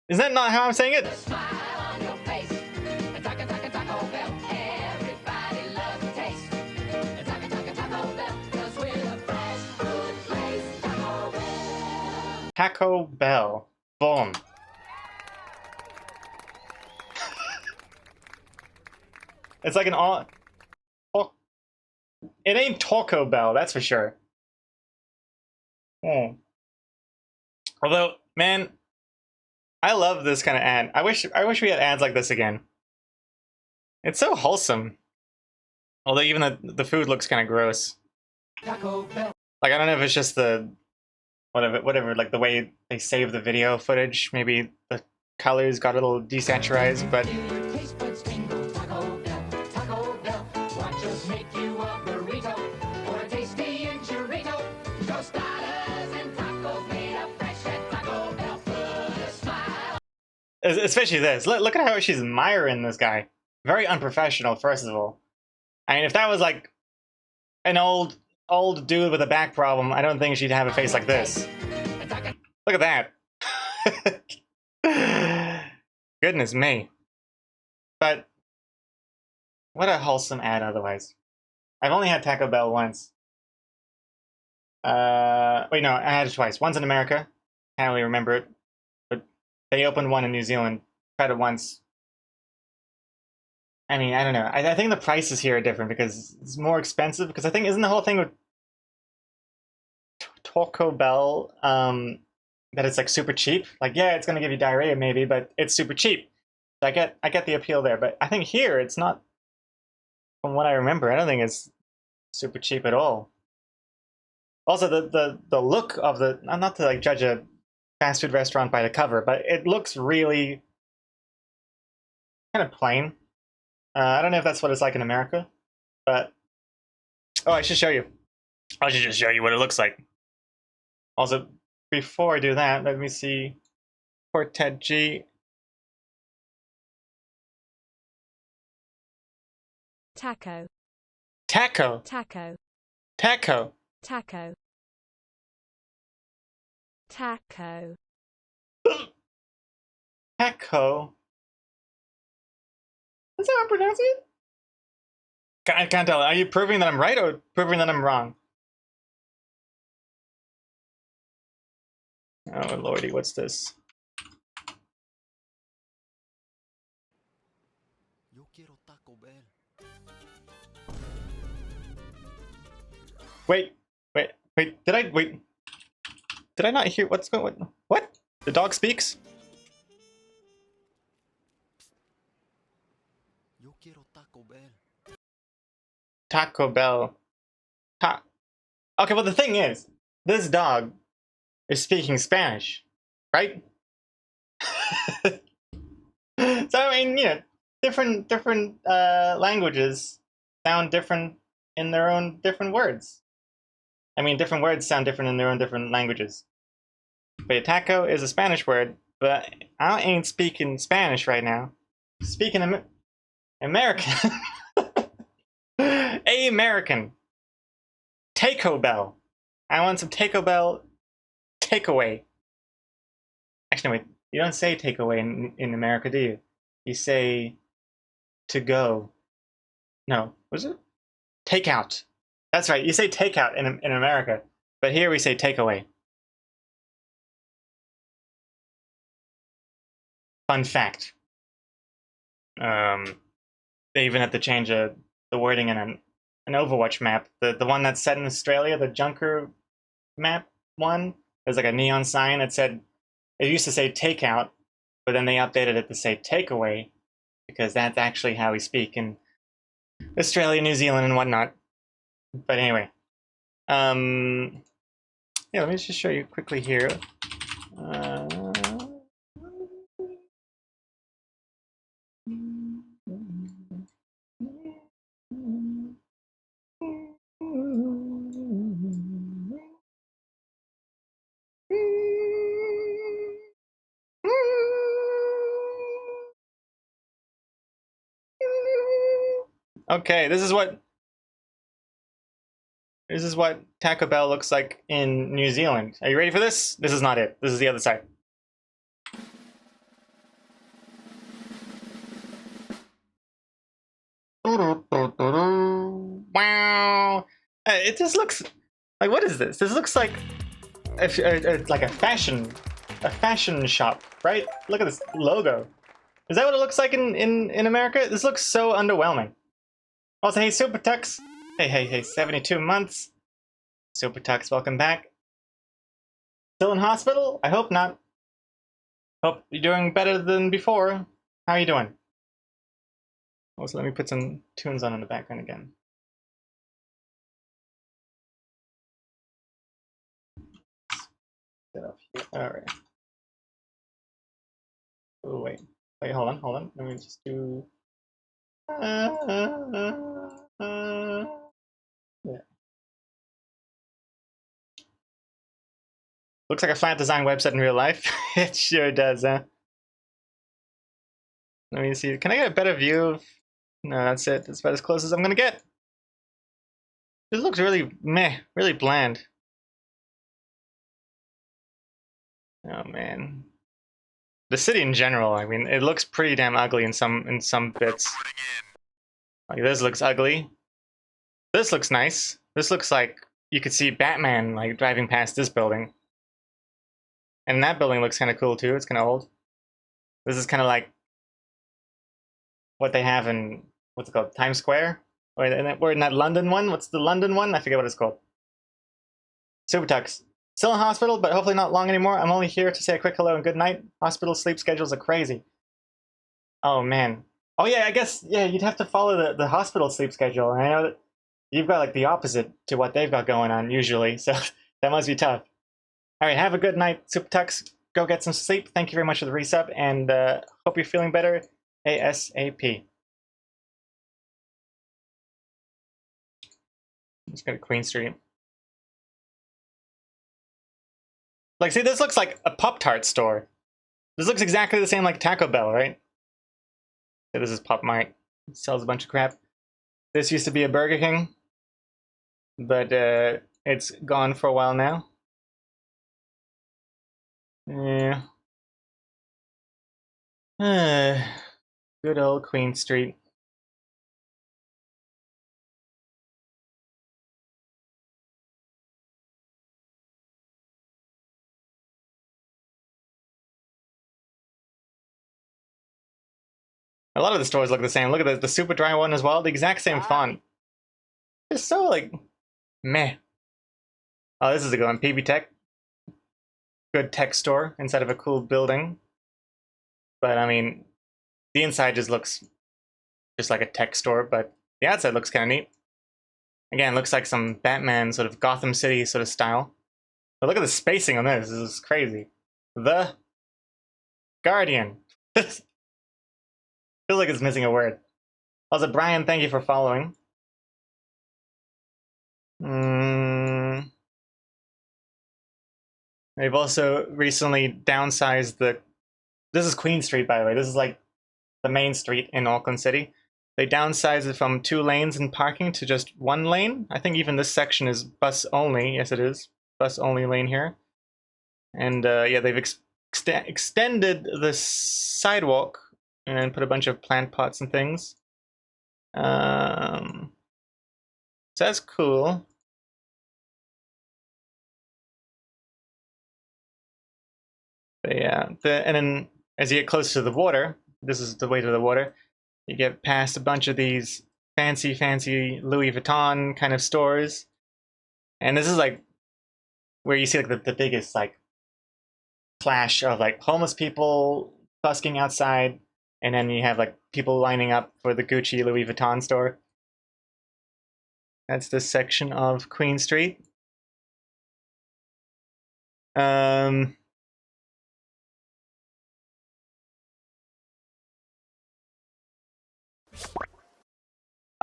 Is that not how I'm saying it? Smile on your face. Taco Bell. Everybody loves the taste. Taco Bell. 'Cause we're the fresh food place. Taco Bell. Taco Bell. Boom. It's like an all. It ain't Taco Bell, that's for sure. Although, man, I love this kind of ad. I wish we had ads like this again. It's so wholesome. Although even the food looks kind of gross. Taco Bell. Like, I don't know if it's just the whatever, like the way they save the video footage. Maybe the colors got a little desaturized, but especially this. Look at how she's admiring this guy. Very unprofessional, first of all. I mean, if that was like an old dude with a back problem, I don't think she'd have a face like this. Look at that. Goodness me. But what a wholesome ad otherwise. I've only had Taco Bell once. Wait, no, I had it twice. Once in America. Can't really remember it. But they opened one in New Zealand. Tried it once. I mean, I don't know. I think the prices here are different because it's more expensive. Because I think, isn't the whole thing with Taco Bell that it's like super cheap? Like, yeah, it's gonna give you diarrhea maybe, but it's super cheap. So I get the appeal there. But I think here it's not. From what I remember, I don't think it's super cheap at all. Also, the look of the, not to like judge a fast food restaurant by the cover, but it looks really kind of plain. I don't know if that's what it's like in America, but oh, I should show you. I should just show you what it looks like. Also, before I do that, let me see. Quartet G. Taco. Taco. Taco. Taco. Taco. Taco. Taco. Is that how I pronounce it? I can't tell. Are you proving that I'm right or proving that I'm wrong? Oh lordy, what's this? Yo quiero Taco Bell. Wait. Did I not hear what's going on? What? The dog speaks? Yo quiero Taco Bell. Taco Bell. Okay, well the thing is, this dog is speaking Spanish, right? So I mean, you know, different languages sound different in their own different words. I mean, different words sound different in their own different languages. But taco is a Spanish word, but I ain't speaking Spanish right now. Speaking American. American. Taco Bell. I want some Taco Bell takeaway. Actually, wait. You don't say takeaway in America, do you? You say to go. No, was it? Takeout. That's right. You say takeout in America, but here we say takeaway. Fun fact. They even had to change the wording in an Overwatch map. The one that's set in Australia, the Junker map one. There's like a neon sign that said it used to say takeout, but then they updated it to say takeaway because that's actually how we speak in Australia, New Zealand, and whatnot. But anyway, yeah, let me just show you quickly here. Okay, this is what Taco Bell looks like in New Zealand. Are you ready for this? This is not it. This is the other side. Wow! It just looks like, what is this? This looks like a fashion shop, right? Look at this logo. Is that what it looks like in America? This looks so underwhelming. Also, hey, Super Tux. Hey, 72 months. Super Tux, welcome back. Still in hospital? I hope not. Hope you're doing better than before. How are you doing? Also, let me put some tunes on in the background again. Alright. Oh, wait, hold on. Let me just do... Yeah. Looks like a flat design website in real life. It sure does, huh? Let me see. Can I get a better view of... No, that's it. That's about as close as I'm gonna get. This looks really meh, really bland. Oh man. The city in general, I mean, it looks pretty damn ugly in some bits. Like this looks ugly. This looks nice. This looks like you could see Batman like driving past this building. And that building looks kind of cool too. It's kind of old. This is kind of like what they have in, what's it called, Times Square? Or in that London one. What's the London one? I forget what it's called. Super Tux. Still in hospital, but hopefully not long anymore. I'm only here to say a quick hello and good night. Hospital sleep schedules are crazy. Oh man. Oh yeah, I guess, yeah, you'd have to follow the hospital sleep schedule. And I know that you've got like the opposite to what they've got going on usually, so that must be tough. All right, have a good night, Super Tux. Go get some sleep. Thank you very much for the resub, and hope you're feeling better ASAP. Let's go to Queen Street. Like, see, this looks like a Pop-Tart store. This looks exactly the same like Taco Bell, right? So this is Pop Mart. It sells a bunch of crap. This used to be a Burger King, but it's gone for a while now. Yeah. Good old Queen Street. A lot of the stores look the same. Look at the super dry one as well. The exact same font. It's so like meh. Oh, this is a good one. PB Tech. Good tech store inside of a cool building. But I mean, the inside just looks just like a tech store, but the outside looks kind of neat. Again, looks like some Batman sort of Gotham City sort of style. But look at the spacing on this. This is crazy. The Guardian. Feels like it's missing a word. Also, Brian, thank you for following. They've also recently downsized the... This is Queen Street, by the way. This is like the main street in Auckland City. They downsized it from 2 lanes in parking to just 1 lane. I think even this section is bus only. Yes, it is. Bus only lane here. And yeah, they've extended the sidewalk and put a bunch of plant pots and things. So that's cool. But yeah, and then as you get closer to the water, this is the way to the water, you get past a bunch of these fancy Louis Vuitton kind of stores. And this is like where you see like the biggest like clash of like homeless people busking outside, and then you have like people lining up for the Gucci Louis Vuitton store. That's this section of Queen Street.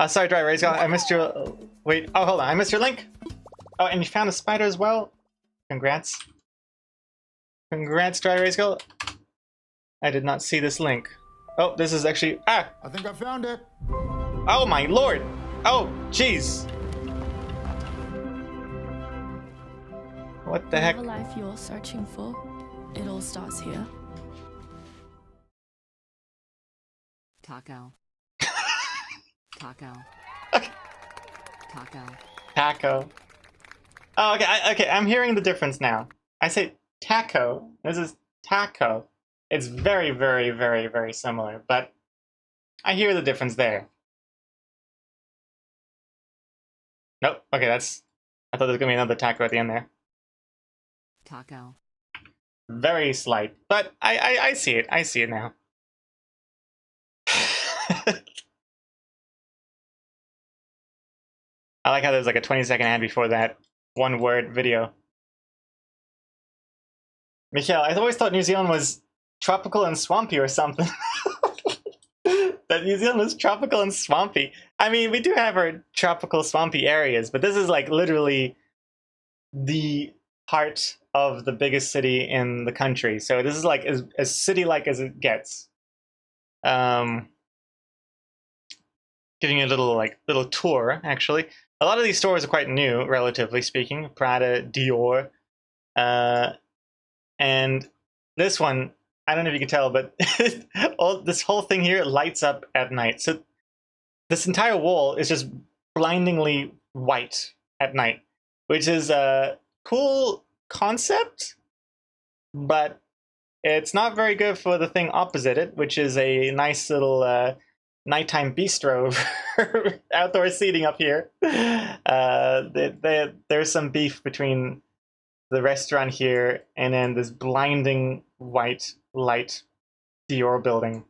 Sorry, Dry Race. I missed your... Wait, oh, hold on. I missed your link. Oh, and you found a spider as well? Congrats. Congrats, Dry Race Girl. I did not see this link. Oh, this is actually... Ah! I think I found it. Oh, my lord! Oh, jeez! What the heck? Whatever life you're searching for, it all starts here. Taco. Taco. Okay. Taco. Taco. Oh, okay, okay, I'm hearing the difference now. I say taco. This is taco. It's very similar, but I hear the difference there. Nope. Okay, that's... I thought there was gonna be another taco at the end there. Taco. Very slight, but I see it. I see it now. I like how there's like a 20-second ad before that one-word video. Michael, I always thought New Zealand was tropical and swampy or something. That New Zealand was tropical and swampy. I mean, we do have our tropical swampy areas, but this is like literally the heart of the biggest city in the country. So this is like as city-like as it gets. Giving you a little tour, actually. A lot of these stores are quite new, relatively speaking. Prada, Dior, and this one, I don't know if you can tell, but this whole thing here lights up at night. So this entire wall is just blindingly white at night, which is a cool concept, but it's not very good for the thing opposite it, which is a nice little nighttime bistro for outdoor seating up here. There's some beef between the restaurant here and then this blinding white light Dior building,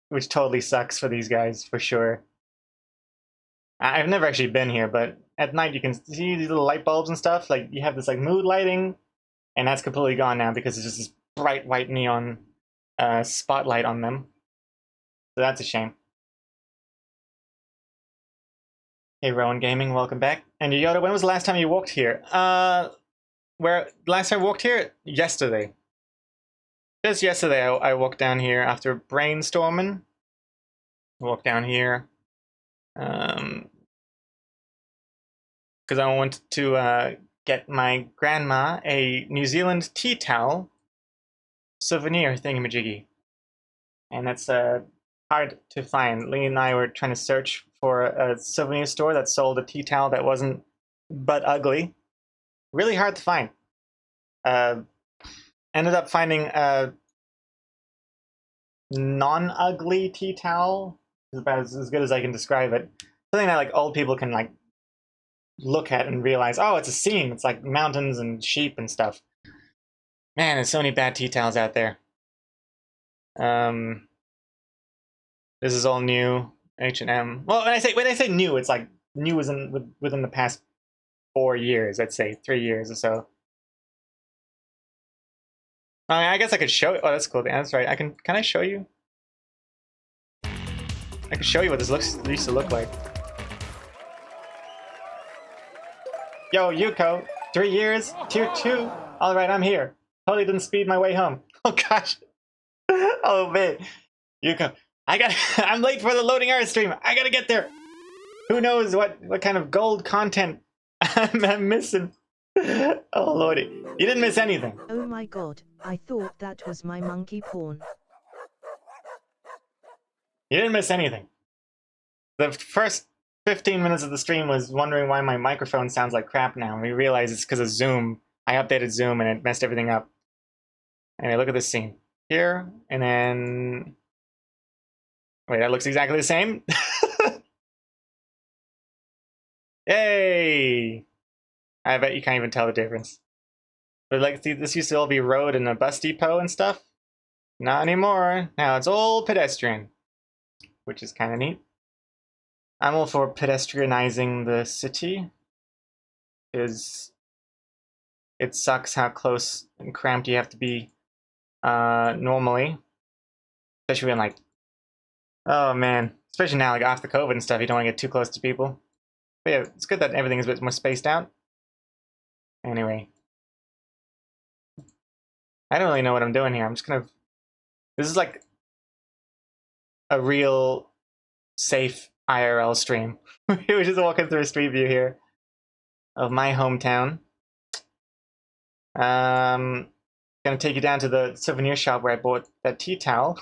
which totally sucks for these guys, for sure. I've never actually been here, but at night you can see these little light bulbs and stuff. Like, you have this like mood lighting, and that's completely gone now because it's just this bright white neon spotlight on them. So that's a shame. Hey Rowan Gaming, welcome back. And Yoda, when was the last time you walked here? where last time I walked here? Yesterday. Just yesterday, I walked down here after brainstorming. Walked down here. Because I wanted to get my grandma a New Zealand tea towel souvenir thingamajiggy. And that's hard to find. Lee and I were trying to search for a souvenir store that sold a tea towel that wasn't but ugly. Really hard to find. Ended up finding a non-ugly tea towel. Is about as good as I can describe it. Something that like old people can like look at and realize, oh, it's a scene. It's like mountains and sheep and stuff. Man, there's so many bad tea towels out there. This is all new. H&M. Well, when I say new, it's like new within the past 4 years. I'd say 3 years or so. I mean, I guess I could show you. Oh, that's cool. That's right. Can I show you? I can show you what this used to look like. Yo, Yuko, 3 years, tier 2. All right, I'm here. Totally didn't speed my way home. Oh gosh. Oh man, Yuko, I'm late for the loading art stream. I gotta get there. Who knows what kind of gold content I'm missing. Oh lordy, you didn't miss anything. Oh my god, I thought that was my monkey pawn. You didn't miss anything. The first 15 minutes of the stream was wondering why my microphone sounds like crap now. And we realized it's because of Zoom. I updated Zoom and it messed everything up. Anyway, look at this scene. Here, and then... Wait, that looks exactly the same? Yay! I bet you can't even tell the difference. But like, see, this used to all be road and a bus depot and stuff. Not anymore. Now it's all pedestrian. Which is kind of neat. I'm all for pedestrianizing the city. Because it sucks how close and cramped you have to be normally. Especially when like, oh man. Especially now, like after COVID and stuff, you don't want to get too close to people. But yeah, it's good that everything is a bit more spaced out. Anyway. I don't really know what I'm doing here. I'm just gonna... This is like a real safe IRL stream. We're just walking through a street view here of my hometown. Gonna take you down to the souvenir shop where I bought that tea towel.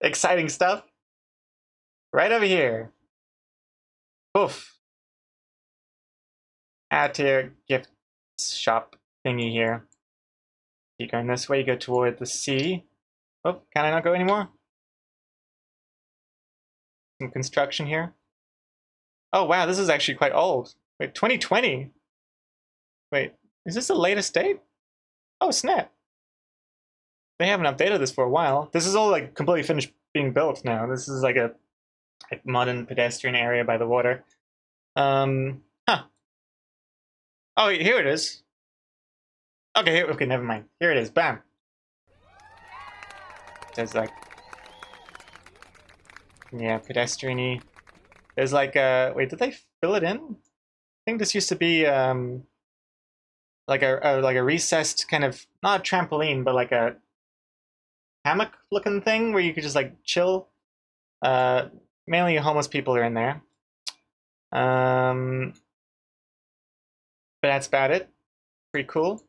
Exciting stuff. Right over here. Poof. Out to your gift shop thingy here. Keep going this way, you go toward the sea. Oh, can I not go anymore? Some construction here. Oh wow, this is actually quite old. Wait, 2020? Wait, is this the latest date? Oh snap. They haven't updated this for a while. This is all like completely finished being built now. This is like a modern pedestrian area by the water. Huh. Oh, here it is. Okay, okay, never mind. Here it is. Bam. There's like, yeah, pedestrian-y. There's like wait, did they fill it in? I think this used to be like a recessed kind of, not a trampoline, but like a hammock-looking thing where you could just like chill. Mainly homeless people are in there. But that's about it. Pretty cool.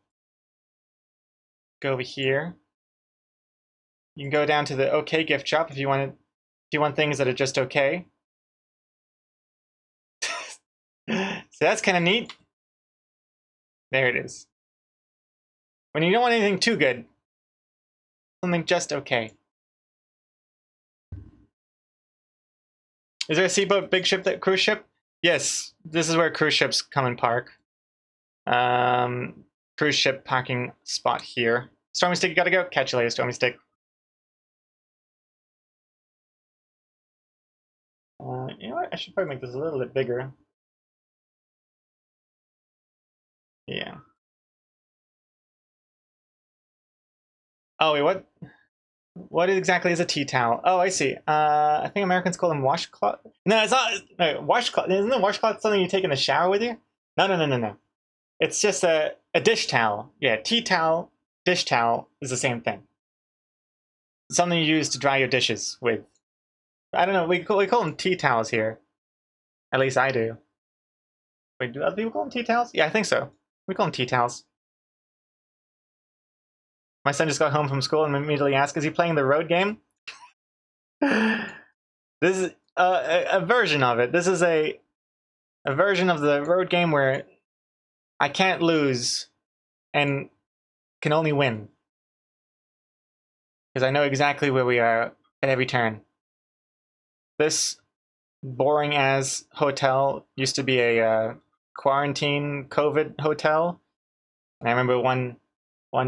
Go over here. You can go down to the OK gift shop if you want things that are just okay. So that's kind of neat. There it is. When you don't want anything too good, something just okay. Is there a seaboat, big ship, that cruise ship? Yes, this is where cruise ships come and park. Cruise ship parking spot here. Stormy Stick, you gotta go. Catch you later, Stormy Stick. You know what? I should probably make this a little bit bigger. Yeah. Oh wait, what? What exactly is a tea towel? Oh, I see. I think Americans call them washcloth. No, it's not. No, washcloth. Isn't a washcloth something you take in the shower with you? No. It's just a A dish towel. Yeah, tea towel, dish towel is the same thing. Something you use to dry your dishes with. I don't know, we call them tea towels here. At least I do. Wait, do other people call them tea towels? Yeah, I think so. We call them tea towels. My son just got home from school and immediately asked, is he playing the road game? This is a version of it. This is a version of the road game where I can't lose and can only win. Because I know exactly where we are at every turn. This boring ass hotel used to be a quarantine COVID hotel. And I remember one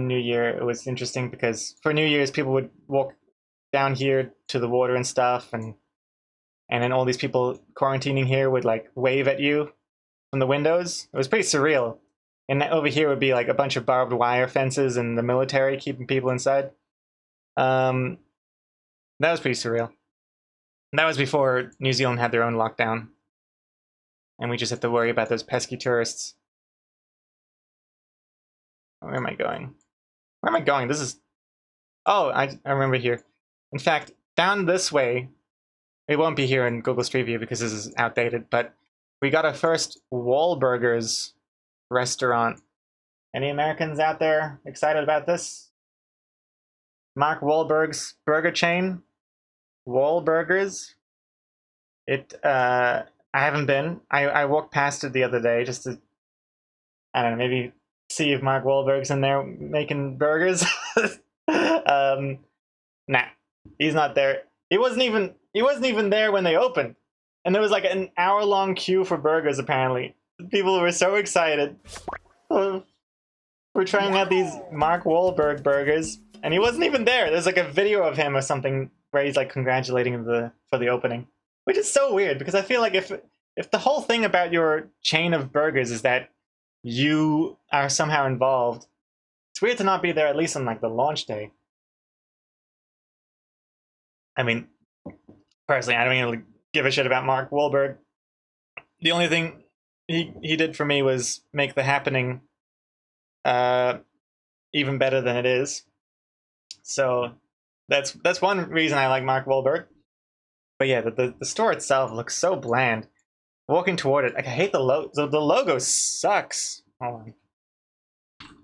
New Year it was interesting because for New Year's people would walk down here to the water and stuff, and then all these people quarantining here would like wave at you from the windows. It was pretty surreal. And over here would be like a bunch of barbed wire fences and the military keeping people inside. That was pretty surreal. And that was before New Zealand had their own lockdown. And we just had to worry about those pesky tourists. Where am I going? Where am I going? This is... Oh, I remember here. In fact, down this way, it won't be here in Google Street View because this is outdated, but we got our first Wahlburgers restaurant. Any Americans out there excited about this? Mark Wahlberg's burger chain? Wahlburgers? I haven't been. I walked past it the other day just to, I don't know, maybe see if Mark Wahlberg's in there making burgers. Nah, he's not there. He wasn't even there when they opened. And there was like an hour-long queue for burgers, apparently. People were so excited. We're trying out these Mark Wahlberg burgers, and he wasn't even there. There's like a video of him or something where he's like congratulating him for the opening. Which is so weird, because I feel like if the whole thing about your chain of burgers is that you are somehow involved, it's weird to not be there at least on like the launch day. I mean, personally, I don't even give a shit about Mark Wahlberg. The only thing he did for me was make The Happening even better than it is. So that's one reason I like Mark Wahlberg. But yeah, the store itself looks so bland. Walking toward it, like I hate the logo. The logo sucks. Hold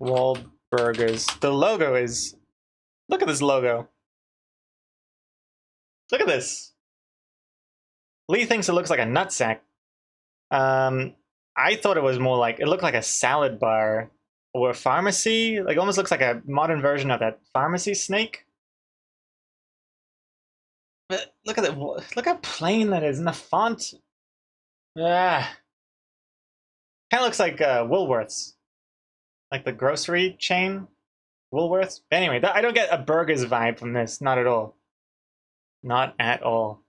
on. Wahlburgers. The logo is... Look at this logo. Look at this. Lee thinks it looks like a nutsack. I thought it was more like... It looked like a salad bar or a pharmacy. Like, almost looks like a modern version of that pharmacy snake. But look at that. Look how plain that is. And the font. Ah. Kind of looks like Woolworths. Like the grocery chain. Woolworths. But anyway, I don't get a burgers vibe from this. Not at all. Not at all.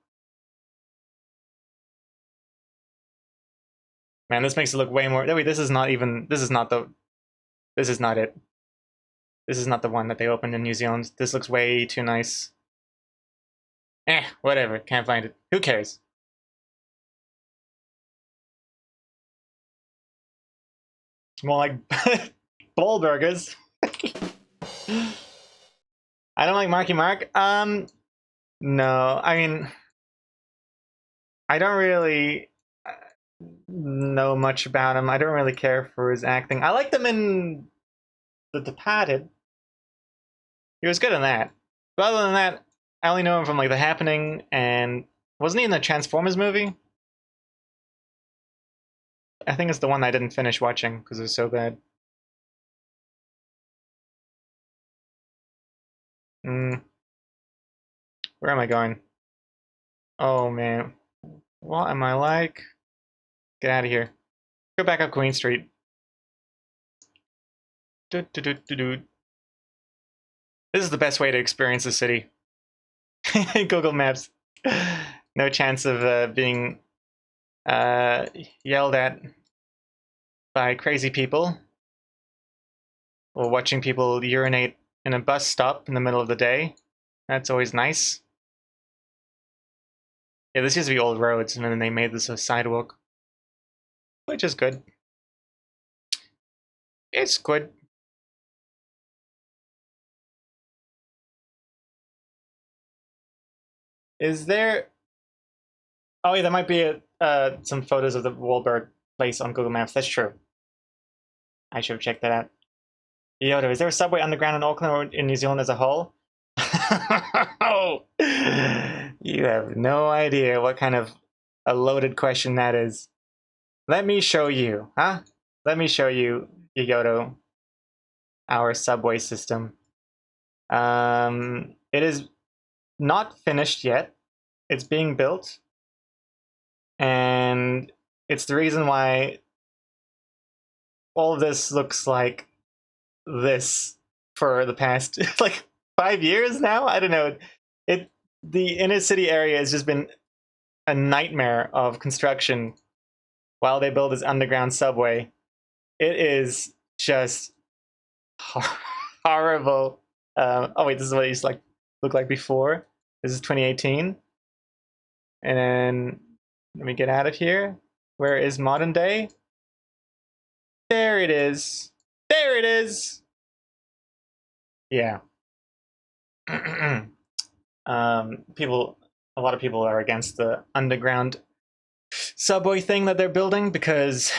Man, this makes it look way more... Wait, this is not even... This is not the... This is not it. This is not the one that they opened in New Zealand. This looks way too nice. Whatever. Can't find it. Who cares? More like bowl burgers. I don't like Marky Mark. No. I mean, I don't really know much about him. I don't really care for his acting. I liked him in The Departed. He was good in that. But other than that, I only know him from like The Happening, and wasn't he in the Transformers movie? I think it's the one I didn't finish watching because it was so bad. Where am I going? Oh man, what am I like? Get out of here. Go back up Queen Street. This is the best way to experience the city. Google Maps. No chance of being yelled at by crazy people or watching people urinate in a bus stop in the middle of the day. That's always nice. Yeah, this used to be old roads, and then they made this a sidewalk, which is good. It's good. Is there? Oh yeah, there might be some photos of the Wahlberg place on Google Maps. That's true. I should have checked that out. Yoda, is there a subway underground in Auckland or in New Zealand as a whole? Oh, you have no idea what kind of a loaded question that is. Let me show you, huh? Let me show you, Yodo, our subway system. It is not finished yet. It's being built. And it's the reason why all of this looks like this for the past like 5 years now. I don't know. The inner city area has just been a nightmare of construction while they build this underground subway. It is just horrible. Oh wait, this is what it used to look like before. This is 2018. And then let me get out of here. Where is modern day? There it is. There it is. Yeah. A lot of people are against the underground subway thing that they're building because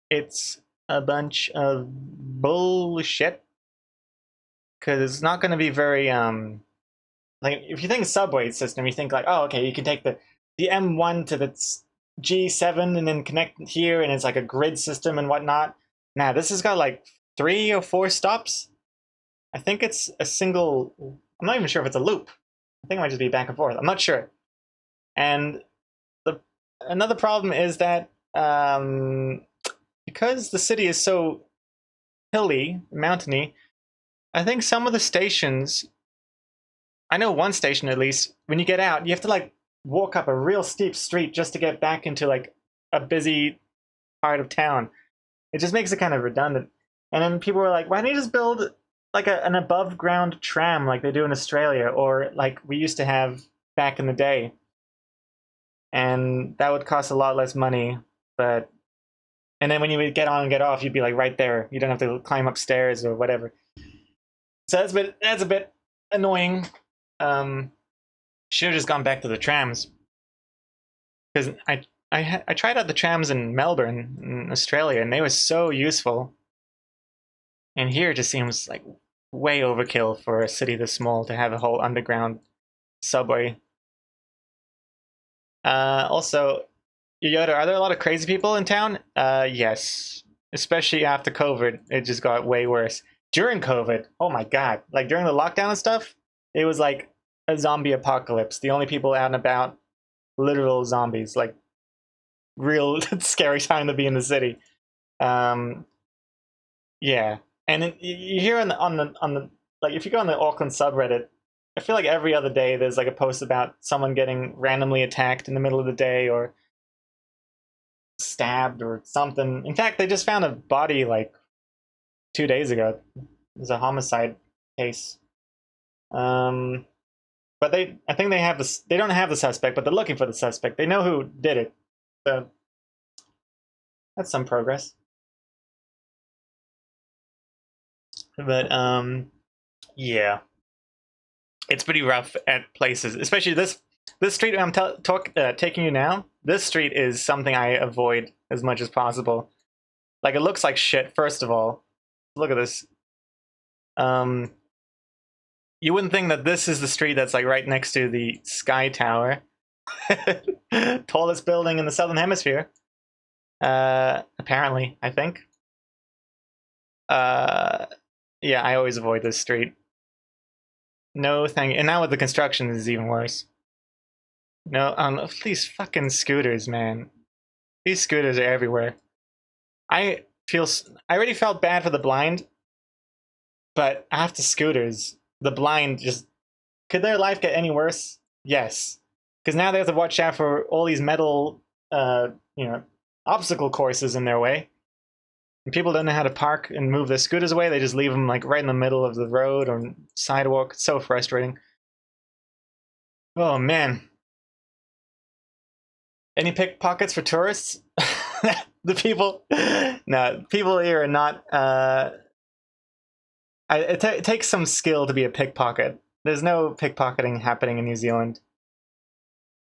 it's a bunch of bullshit. Because it's not going to be very like if you think subway system, you think like, oh, okay, you can take the M1 to the G7 and then connect here, and it's like a grid system and whatnot. Nah, this has got like 3 or 4 stops. I think it's a single. I'm not even sure if it's a loop. I think it might just be back and forth. I'm not sure. And another problem is that because the city is so hilly, mountainy, I think some of the stations, I know one station at least, when you get out, you have to like walk up a real steep street just to get back into like a busy part of town. It just makes it kind of redundant. And then people were like, why don't you just build like an above ground tram like they do in Australia, or like we used to have back in the day? And that would cost a lot less money, but and then when you would get on and get off, you'd be like right there. You don't have to climb upstairs or whatever. So that's a bit annoying. Should have just gone back to the trams, because I tried out the trams in Melbourne, in Australia, and they were so useful. And here it just seems like way overkill for a city this small to have a whole underground subway. Also, Yoda, are there a lot of crazy people in town? Yes, especially after COVID, it just got way worse. During COVID, oh my god, like during the lockdown and stuff, it was like a zombie apocalypse. The only people out and about, literal zombies, like real scary time to be in the city. Yeah, and then you hear on the like if you go on the Auckland subreddit, I feel like every other day there's like a post about someone getting randomly attacked in the middle of the day or stabbed or something. In fact, they just found a body like 2 days ago. It was a homicide case. But I think they have this. They don't have the suspect, but they're looking for the suspect. They know who did it, so that's some progress. But yeah, it's pretty rough at places, especially this street I'm taking you now. This street is something I avoid as much as possible. Like it looks like shit. First of all, look at this. You wouldn't think that this is the street that's like right next to the Sky Tower, tallest building in the Southern Hemisphere. Apparently, I think. Yeah, I always avoid this street. No thank you. And now with the construction, this is even worse. No, these fucking scooters, man. These scooters are everywhere. I already felt bad for the blind, but after scooters, the blind just, could their life get any worse? Yes, because now they have to watch out for all these metal, obstacle courses in their way. And people don't know how to park and move their scooters away. They just leave them like right in the middle of the road or sidewalk. It's so frustrating. Oh man. Any pickpockets for tourists? The people, no, people here are not. It takes some skill to be a pickpocket. There's no pickpocketing happening in New Zealand.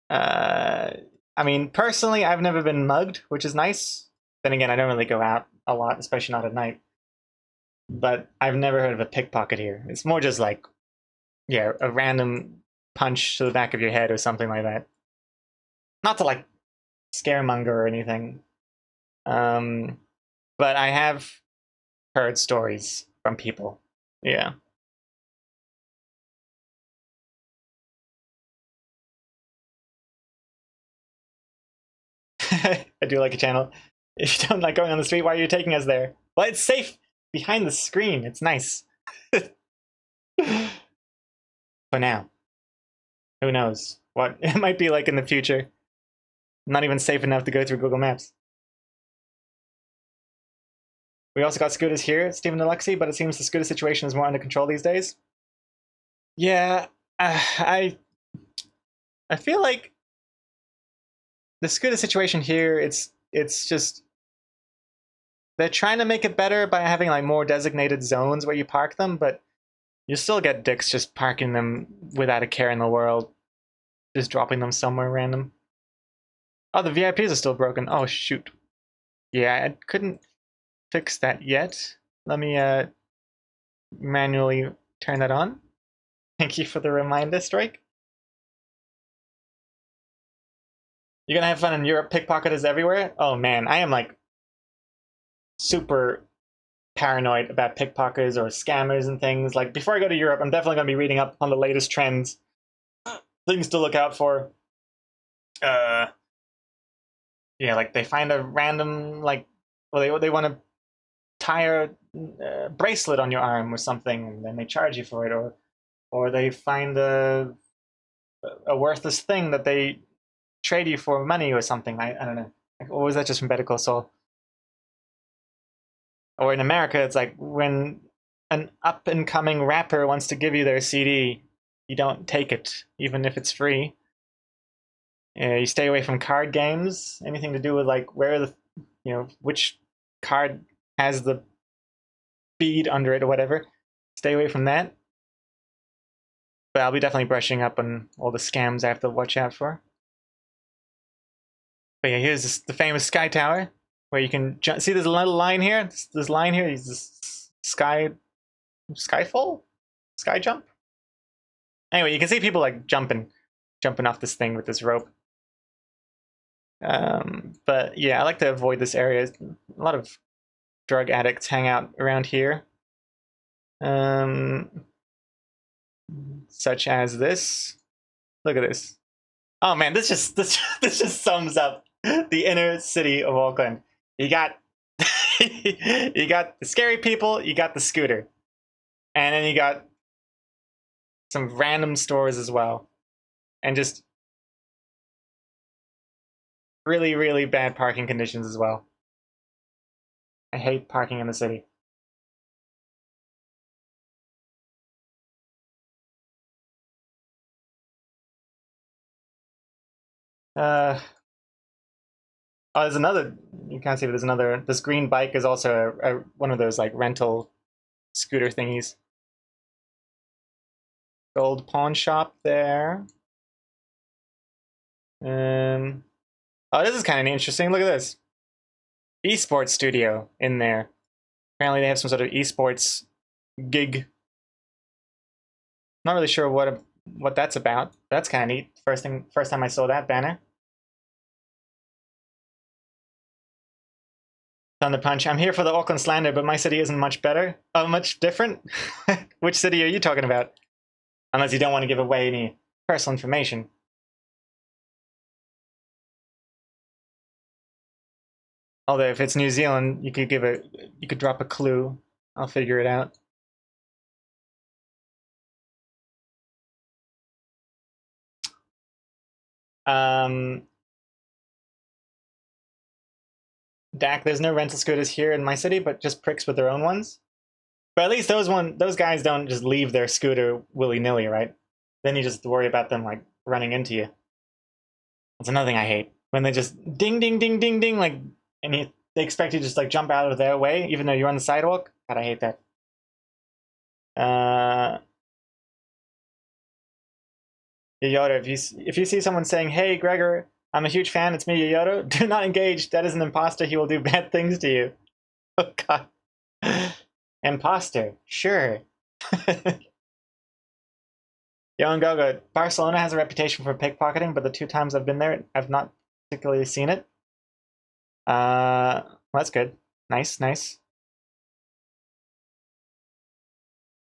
I mean, personally, I've never been mugged, which is nice. Then again, I don't really go out a lot, especially not at night. But I've never heard of a pickpocket here. It's more just like, yeah, a random punch to the back of your head or something like that. Not to like scaremonger or anything. But I have heard stories from people. Yeah. I do like a channel. If you don't like going on the street, why are you taking us there? Well, it's safe behind the screen. It's nice. For now. Who knows what it might be like in the future. Not even safe enough to go through Google Maps. We also got scooters here, Stephen Deluxy, but it seems the scooter situation is more under control these days. Yeah, I feel like the scooter situation here, it's just they're trying to make it better by having like more designated zones where you park them, but you still get dicks just parking them without a care in the world, just dropping them somewhere random. Oh, the VIPs are still broken. Oh shoot. Yeah, I couldn't fix that yet. Let me manually turn that on. Thank you for the reminder, Strike. You're gonna have fun in Europe. Pickpocketers everywhere. Oh man, I am like super paranoid about pickpockets or scammers and things. Like before I go to Europe, I'm definitely gonna be reading up on the latest trends, things to look out for. Yeah, like they find a random like, well, they want to tie a bracelet on your arm or something, and then they charge you for it, or they find a worthless thing that they trade you for money or something. I don't know. Or was that just from Better Call Saul? Or in America, it's like when an up and coming rapper wants to give you their CD, you don't take it, even if it's free. You stay away from card games. Anything to do with like where the, which card has the bead under it or whatever. Stay away from that. But I'll be definitely brushing up on all the scams I have to watch out for. But yeah, here's the famous Sky Tower, where you can jump. See, there's a little line here. This line here is this skyfall, sky jump. Anyway, you can see people like jumping off this thing with this rope. But yeah, I like to avoid this area. A lot of drug addicts hang out around here. Such as this. Look at this. Oh man, this just sums up the inner city of Auckland. You got you got the scary people, you got the scooter, and then you got some random stores as well, and just really, really bad parking conditions as well. I hate parking in the city. Oh, there's another. You can't see, but there's another. This green bike is also one of those like rental scooter thingies. Gold pawn shop there. Oh, this is kind of interesting. Look at this. Esports studio in there. Apparently they have some sort of esports gig. Not really sure what that's about. That's kind of neat. First time I saw that banner. Thunder Punch. I'm here for the Auckland slander, but my city isn't much better. Oh, much different? Which city are you talking about? Unless you don't want to give away any personal information. Although if it's New Zealand, you could drop a clue. I'll figure it out. Dak, there's no rental scooters here in my city, but just pricks with their own ones. But at least those guys don't just leave their scooter willy-nilly, right? Then you just worry about them like running into you. That's another thing I hate. When they just ding ding ding ding ding, like and they expect you to just like jump out of their way, even though you're on the sidewalk. God, I hate that. Yoyoto, if you see someone saying, "Hey, Gregor, I'm a huge fan. It's me, Yoyoto," do not engage. That is an imposter. He will do bad things to you. Oh God. Imposter, sure. Yo and Gogo, Barcelona has a reputation for pickpocketing, but the 2 times I've been there, I've not particularly seen it. Well, that's good. Nice, nice.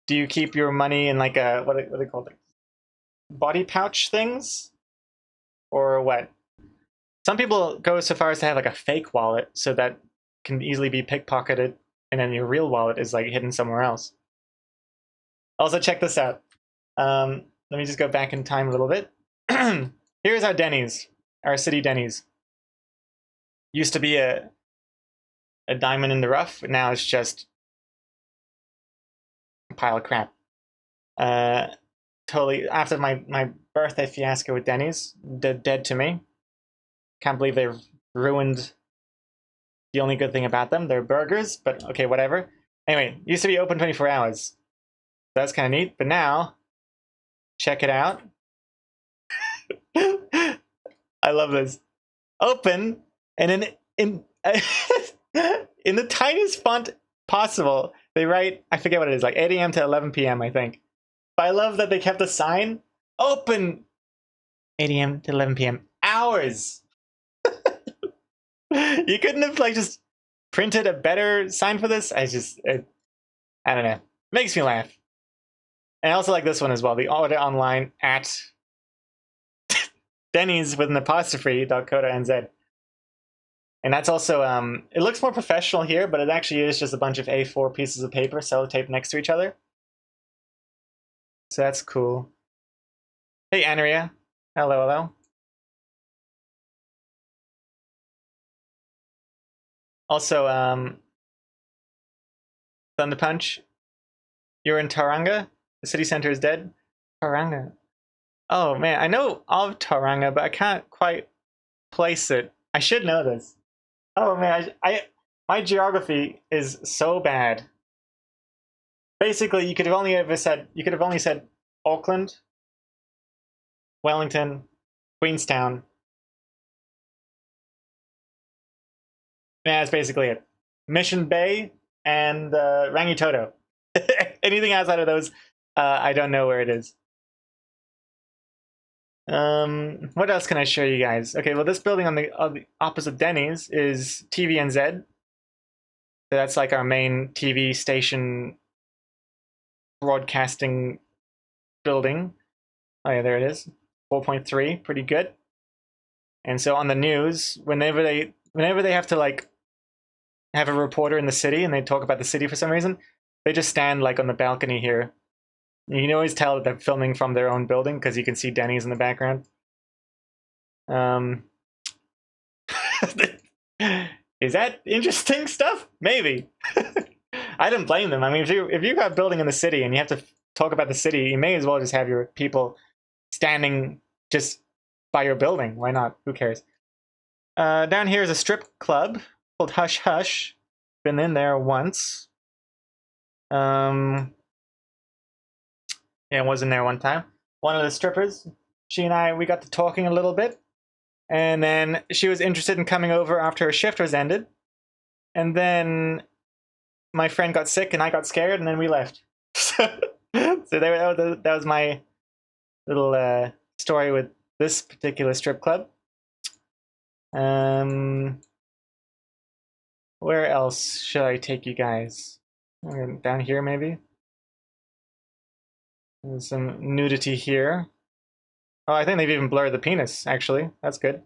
Do you keep your money in like a what are they called? Like body pouch things, or what? Some people go so far as to have like a fake wallet, so that can easily be pickpocketed, and then your real wallet is like hidden somewhere else. Also, check this out. Let me just go back in time a little bit. Here's our Denny's, our city Denny's. Used to be a diamond in the rough. Now it's just a pile of crap. Totally, after my birthday fiasco with Denny's, dead to me. Can't believe they've ruined the only good thing about them, their burgers, but okay, whatever. Anyway, used to be open 24 hours. That's kind of neat, but now, check it out. I love this. Open, and in in the tiniest font possible, they write, I forget what it is, like 8 a.m. to 11 p.m., I think. But I love that they kept a sign, open 8 a.m. to 11 p.m. hours. You couldn't have like just printed a better sign for this? I don't know. It makes me laugh. And I also like this one as well, the order online at Denny's with an apostrophe.co.nz. And that's also, it looks more professional here, but it actually is just a bunch of A4 pieces of paper sellotaped next to each other. So that's cool. Hey, Andrea. Hello, hello. Also, Thunder Punch. You're in Tauranga? The city center is dead? Tauranga. Oh man, I know of Tauranga, but I can't quite place it. I should know this. Oh man, my geography is so bad. Basically, you could have only said Auckland, Wellington, Queenstown. Yeah, that's basically it. Mission Bay and Rangitoto. Anything outside of those, I don't know where it is. What else can I show you guys? Okay, well, this building on the opposite Denny's is TVNZ. So that's like our main TV station broadcasting building. Oh yeah, there it is. 4.3, pretty good. And so on the news, whenever they have to like have a reporter in the city and they talk about the city for some reason, they just stand like on the balcony here. You can always tell that they're filming from their own building because you can see Denny's in the background. Is that interesting stuff? Maybe. I don't blame them. I mean, if you've got a building in the city and you have to talk about the city, you may as well just have your people standing just by your building. Why not? Who cares? Down here is a strip club called Hush Hush. Been in there once. Yeah, was in there one time. One of the strippers, she and I, we got to talking a little bit. And then she was interested in coming over after her shift was ended. And then my friend got sick and I got scared and then we left. So that was my little story with this particular strip club. Where else should I take you guys? Down here, maybe? There's some nudity here. Oh, I think they've even blurred the penis, actually. That's good.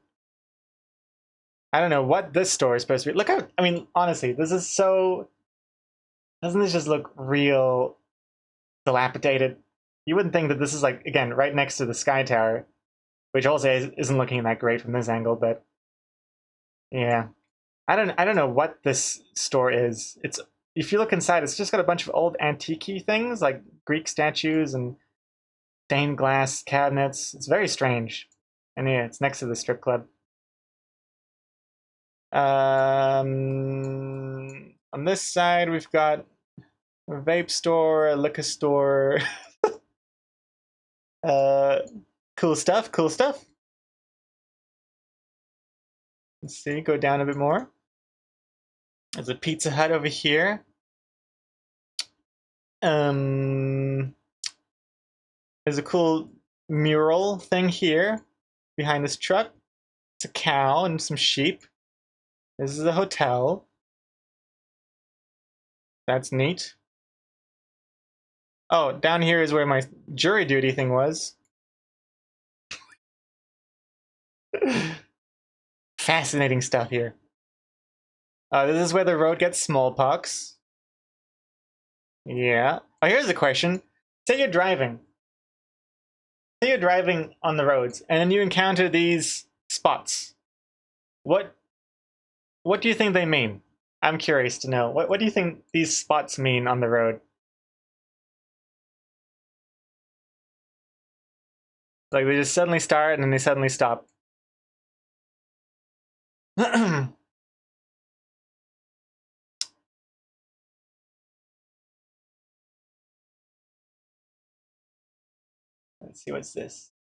I don't know what this store is supposed to be. Look how, I mean, honestly, this is so... Doesn't this just look real dilapidated? You wouldn't think that this is like, again, right next to the Sky Tower, which also isn't looking that great from this angle, but yeah. I don't know what this store is. It's, if you look inside, it's just got a bunch of old antique things like Greek statues and stained glass cabinets. It's very strange. And yeah, it's next to the strip club. On this side, we've got a vape store, a liquor store. Cool stuff, cool stuff. Let's see, go down a bit more. There's a Pizza Hut over here. There's a cool mural thing here behind this truck. It's a cow and some sheep. This is a hotel. That's neat. Oh, down here is where my jury duty thing was. Fascinating stuff here. This is where the road gets smallpox. Yeah. Oh, here's a question. Say you're driving. Say you're driving on the roads, and then you encounter these spots. What do you think they mean? I'm curious to know. What do you think these spots mean on the road? Like they just suddenly start and then they suddenly stop. Let's see, what's this?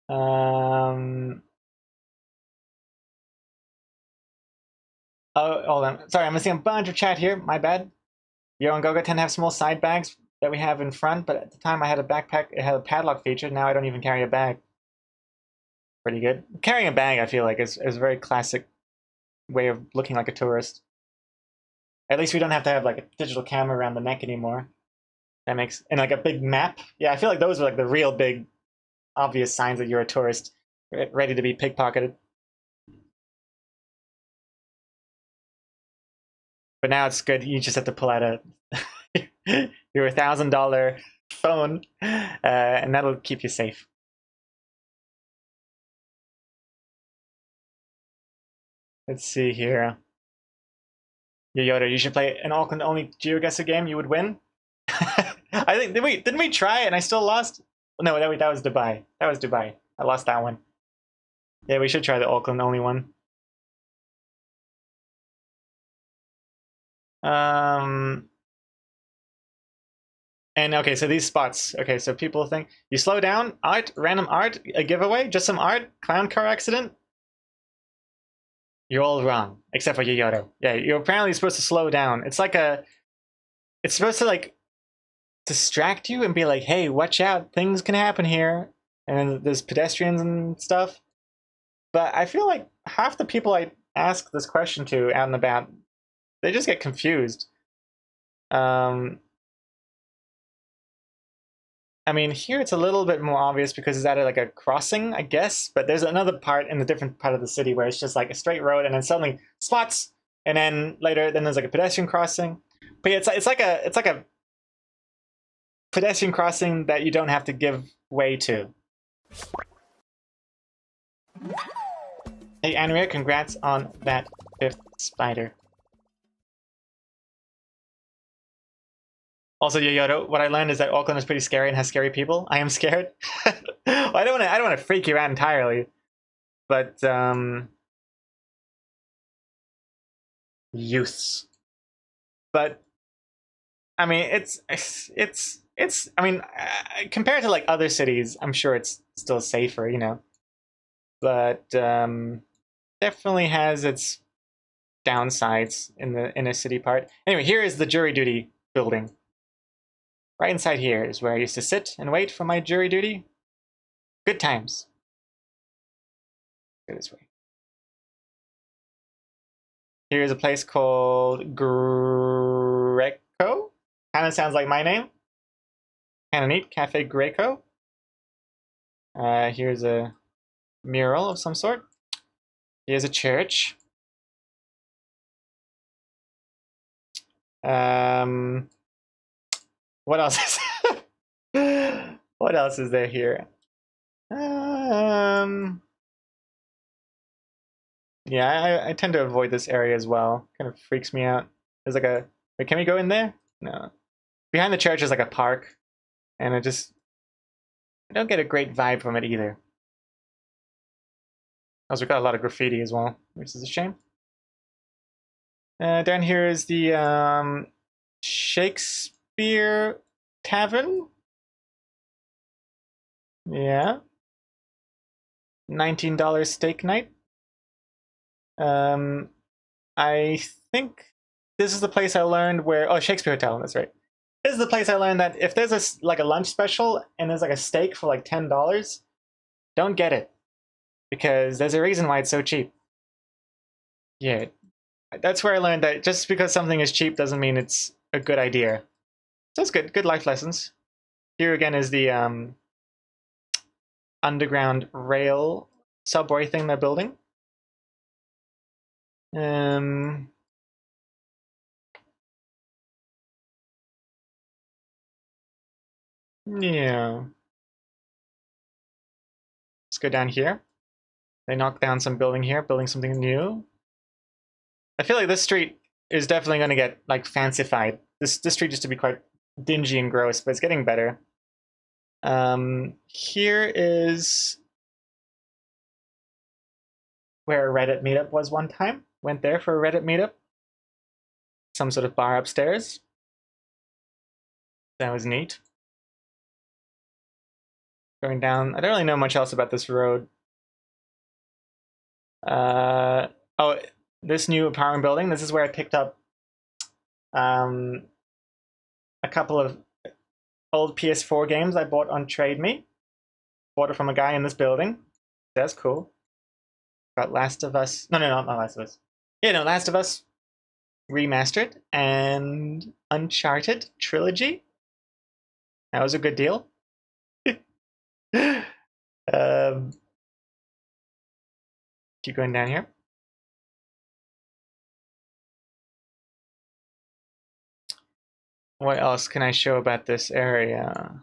Oh, hold on. Sorry, I'm missing a bunch of chat here. My bad. Yo and Gogo tend to have small side bags that we have in front, but at the time I had a backpack. It had a padlock feature. Now I don't even carry a bag. Pretty good. Carrying a bag, I feel like, is a very classic way of looking like a tourist. At least we don't have to have like a digital camera around the neck anymore. That makes, and like a big map. Yeah, I feel like those are like the real big, obvious signs that you're a tourist, ready to be pickpocketed. But now it's good. You just have to pull out your $1,000 phone, and that'll keep you safe. Let's see here. Yoda, you should play an Auckland-only GeoGuessr game. You would win. I think didn't we try it and I still lost? No, that was Dubai. That was Dubai. I lost that one. Yeah, we should try the Auckland-only one. And okay, so these spots. Okay, so people think you slow down, art, random art, a giveaway, just some art, clown car accident. You're all wrong, except for Yoyoto. Yeah, you're apparently supposed to slow down. It's like it's supposed to like distract you and be like, hey, watch out, things can happen here. And then there's pedestrians and stuff. But I feel like half the people I ask this question to out and about, they just get confused. I mean, here it's a little bit more obvious because it's at like a crossing, I guess. But there's another part in a different part of the city where it's just like a straight road, and then suddenly spots, and then later, then there's like a pedestrian crossing. But yeah, it's like a pedestrian crossing that you don't have to give way to. Hey, Andrea, congrats on that 5th spider. Also, Yoyoto, what I learned is that Auckland is pretty scary and has scary people. I am scared. Well, I don't want to freak you out entirely, but youths. But I mean, it's. I mean, compared to like other cities, I'm sure it's still safer, you know. But definitely has its downsides in the inner city part. Anyway, here is the jury duty building. Right inside here is where I used to sit and wait for my jury duty. Good times. Go this way. Here's a place called Greco. Kind of sounds like my name. Kind of neat. Cafe Greco. Here's a mural of some sort. Here's a church. What else is what else is there here? Yeah, I tend to avoid this area as well. Kind of freaks me out. There's like a wait, can we go in there? No. Behind the church is like a park, and I don't get a great vibe from it either. Also, got a lot of graffiti as well, which is a shame. Down here is the Shakespeare Tavern. Yeah. $19 steak night. I think this is the place I learned where... Oh, Shakespeare Hotel, that's right. This is the place I learned that if there's a lunch special and there's like a steak for like $10, don't get it. Because there's a reason why it's so cheap. Yeah. That's where I learned that just because something is cheap doesn't mean it's a good idea. So it's good. Good life lessons. Here again is the underground rail subway thing they're building. Yeah. Let's go down here. They knocked down some building here, building something new. I feel like this street is definitely going to get like fancified. This street used to be quite dingy and gross, but it's getting better. Here is where a Reddit meetup was one time. Went there for a Reddit meetup. Some sort of bar upstairs. That was neat. Going down, I don't really know much else about this road. Oh, this new apartment building. This is where I picked up a couple of old PS4 games I bought on Trade Me. Bought it from a guy in this building. That's cool. Got Last of Us. No, not Last of Us. Yeah, no, Last of Us Remastered and Uncharted Trilogy. That was a good deal. Keep going down here. What else can I show about this area?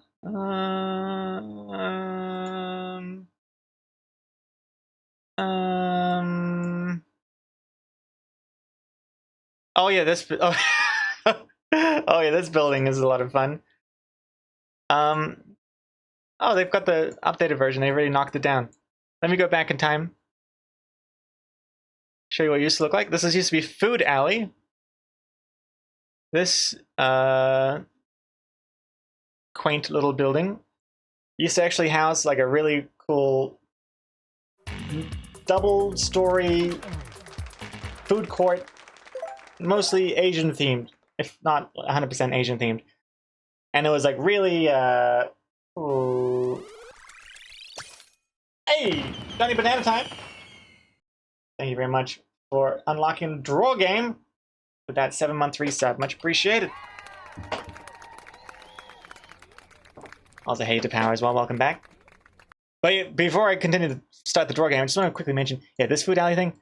Oh yeah, this. Oh, oh yeah, this building is a lot of fun. Oh, they've got the updated version. They already knocked it down. Let me go back in time. Show you what it used to look like. This used to be Food Alley. This quaint little building used to actually house like a really cool double-story food court, mostly Asian themed, if not 100% Asian themed. And it was like really ooh. Hey, Johnny Banana Time! Thank you very much for unlocking the draw game with that 7-month resub. Much appreciated. Also, hey to Power as well. Welcome back. But yeah, before I continue to start the draw game, I just want to quickly mention, yeah, this Food Alley thing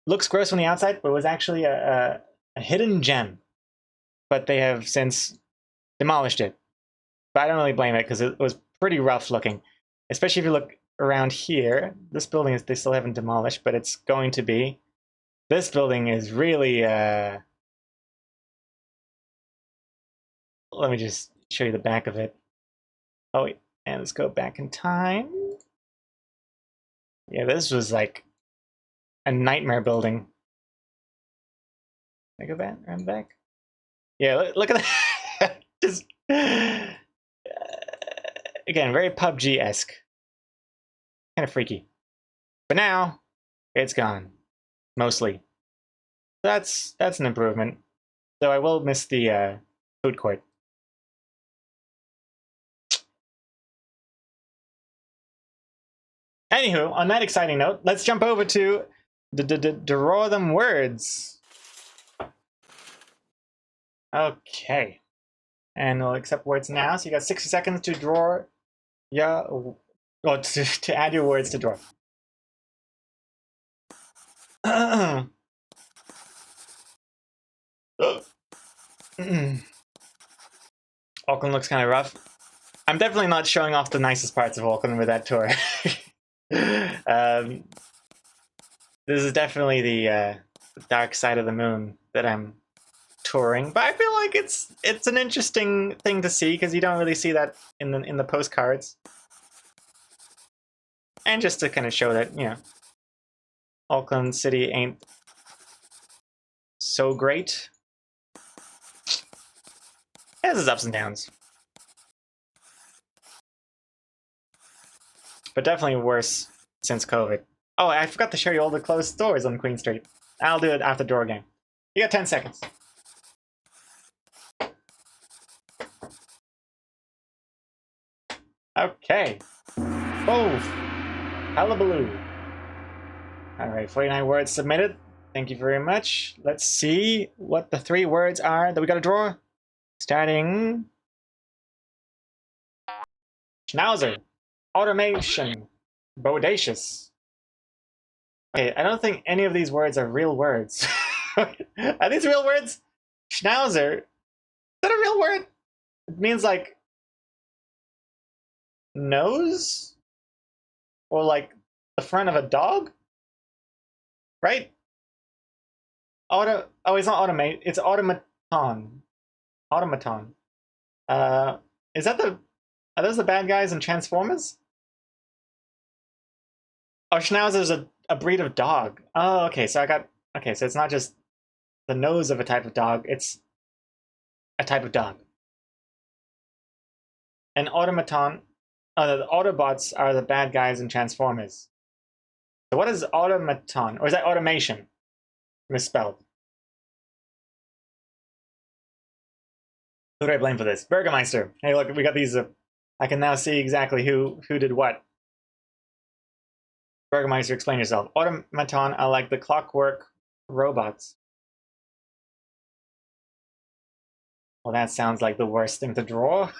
looks gross from the outside, but it was actually a hidden gem. But they have since demolished it. But I don't really blame it because it was pretty rough looking. Especially if you look around here. This building they still haven't demolished, but it's going to be. This building is really let me just show you the back of it. Oh wait, and let's go back in time. Yeah, this was like a nightmare building. Can I go back? Around back? Yeah, look at that. Just again, very PUBG-esque. Kind of freaky. But now, it's gone. Mostly. That's an improvement. Though I will miss the food court. Anywho, on that exciting note, let's jump over to draw them words. Okay. And we'll accept words now. So you got 60 seconds to draw your... Well, to add your words to draw. Auckland looks kind of rough. I'm definitely not showing off the nicest parts of Auckland with that tour. This is definitely the dark side of the moon that I'm touring, but I feel like it's an interesting thing to see because you don't really see that in the postcards. And just to kind of show that, you know, Auckland City ain't so great. It has its ups and downs. But definitely worse since COVID. Oh, I forgot to show you all the closed stores on Queen Street. I'll do it after draw game. You got 10 seconds. Okay. Oh, hullabaloo. Alright, 49 words submitted. Thank you very much. Let's see what the 3 words are that we gotta draw. Starting. Schnauzer. Automation. Bodacious. Okay, I don't think any of these words are real words. Are these real words? Schnauzer. Is that a real word? It means like nose? Or like the front of a dog? Right? Oh, it's not automate, it's automaton. Automaton. Is that are those the bad guys in Transformers? Oh, Schnauzer's a breed of dog. Oh, okay, so so it's not just the nose of a type of dog, it's a type of dog. An automaton, the Autobots are the bad guys in Transformers. So what is automaton? Or is that automation? Misspelled. Who do I blame for this? Burgermeister. Hey, look, we got these. I can now see exactly who did what. Burgermeister, explain yourself. Automaton are like the clockwork robots. Well, that sounds like the worst thing to draw.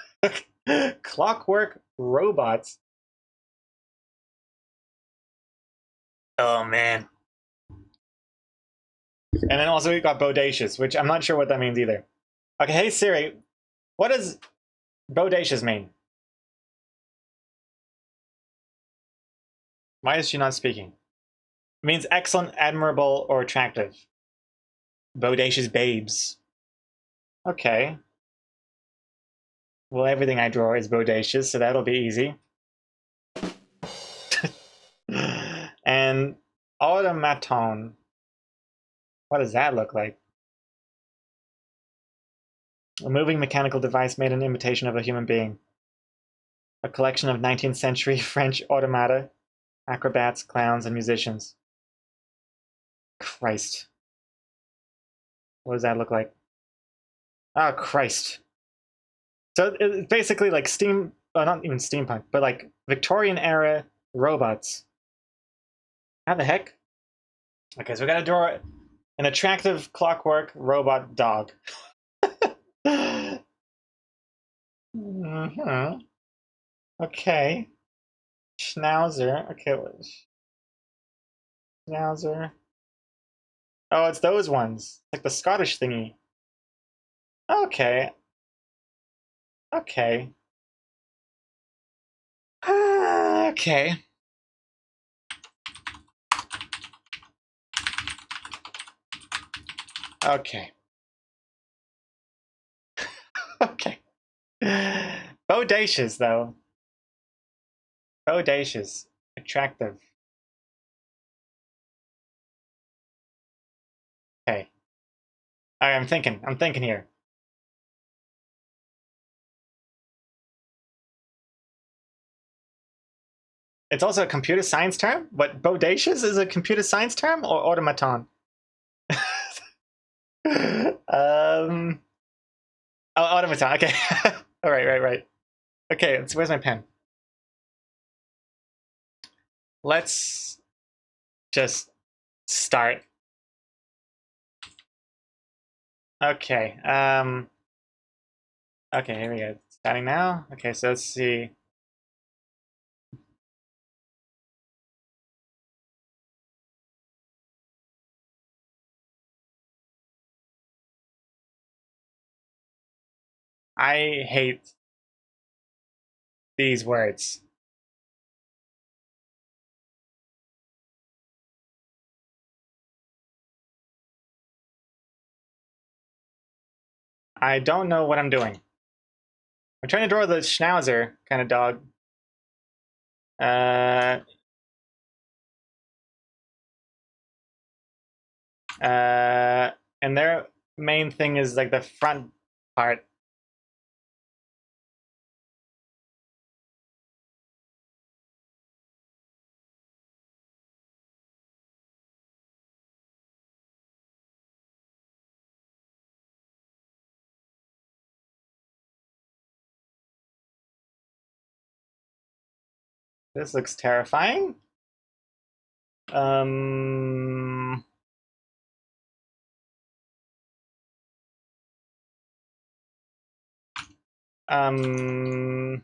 Clockwork robots. Oh, man. And then also we got bodacious, which I'm not sure what that means either. Okay, hey Siri, what does bodacious mean? Why is she not speaking? It means excellent, admirable, or attractive. Bodacious babes. Okay. Well, everything I draw is bodacious, so that'll be easy. And automaton. What does that look like? A moving mechanical device made in imitation of a human being. A collection of 19th century French automata, acrobats, clowns, and musicians. Christ. What does that look like? Oh, Christ. So it's basically like not even steampunk, but like Victorian era robots. How the heck? Okay, so we gotta draw an attractive clockwork robot dog. Mm-hmm. Okay. Schnauzer. Okay. Schnauzer. Oh, it's those ones. Like the Scottish thingy. Okay. Okay. Okay. Okay. Okay. Bodacious, though. Bodacious. Attractive. Okay. Alright, I'm thinking here. It's also a computer science term? But bodacious is a computer science term or automaton? Oh, automaton, okay. All right. Okay, where's my pen? Let's just start. Okay, okay, here we go. Starting now. Okay, so let's see. I hate these words. I don't know what I'm doing. I'm trying to draw the Schnauzer kind of dog. And their main thing is like the front part. This looks terrifying. Um, um,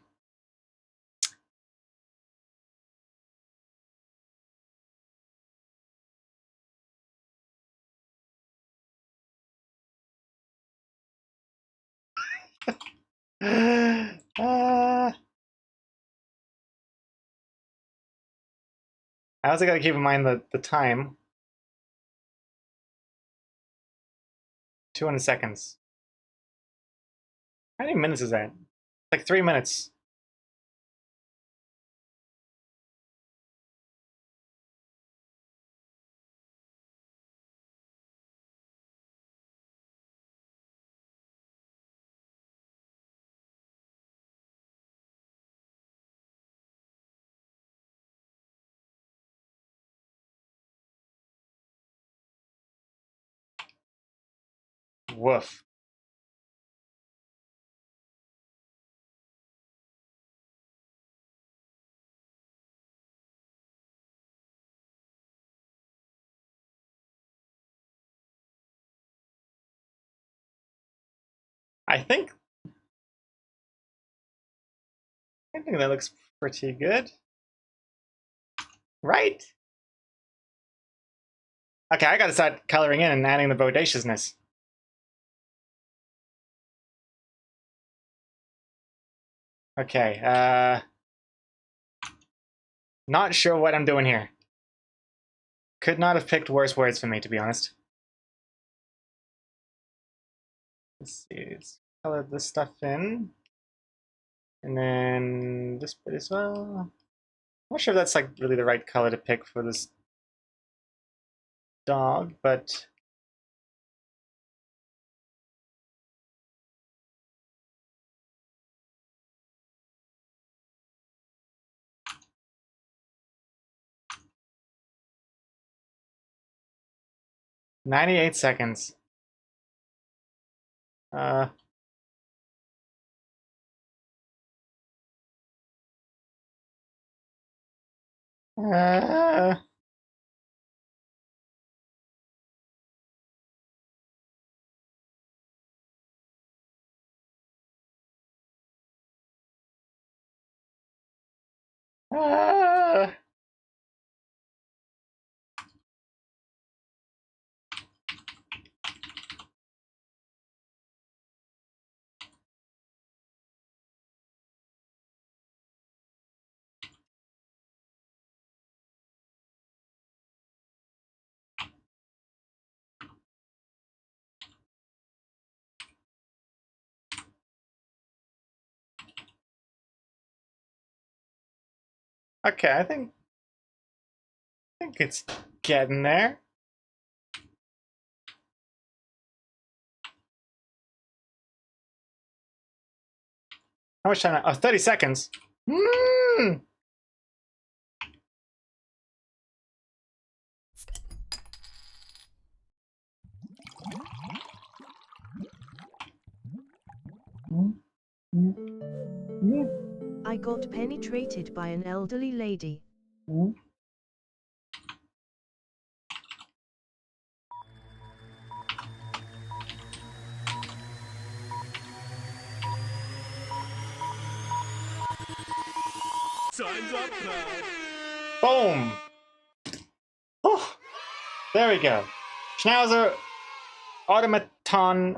uh, I also got to keep in mind the time. 200 seconds. How many minutes is that? Like 3 minutes. Woof. I think that looks pretty good. Right? Okay, I gotta start coloring in and adding the bodaciousness. Okay, not sure what I'm doing here. Could not have picked worse words for me, to be honest. Let's see, let's color this stuff in. And then this bit as well. I'm not sure if that's like really the right color to pick for this dog, but 98 seconds. Uh, uh, uh, okay, I think it's getting there. How much time? Oh, 30 seconds. Mm. I got penetrated by an elderly lady. Time's up, pal. Boom. Oh, there we go. Schnauzer automaton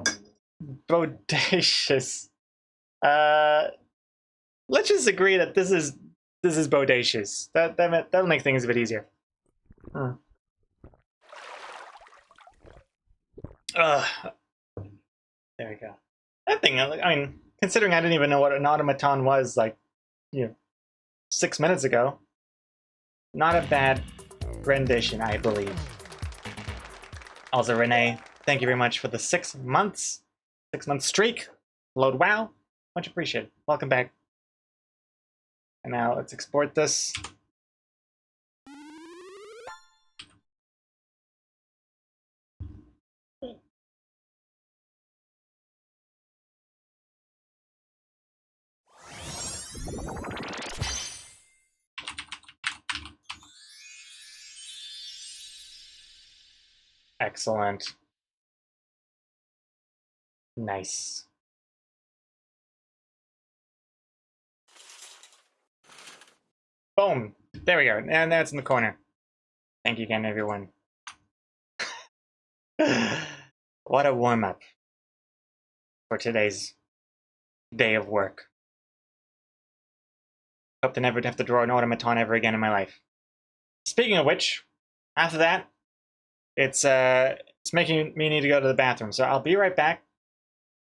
bodacious. Let's just agree that this is bodacious. That'll make things a bit easier. There we go. That thing, I mean, considering I didn't even know what an automaton was, like, 6 minutes ago, not a bad rendition, I believe. Also, Renee, thank you very much for the 6 months. 6-month streak. Load WoW. Much appreciated. Welcome back. And now let's export this. Excellent. Nice. Boom. There we go. And that's in the corner. Thank you again, everyone. What a warm-up for today's day of work. Hope to never have to draw an automaton ever again in my life. Speaking of which, after that, it's making me need to go to the bathroom. So I'll be right back,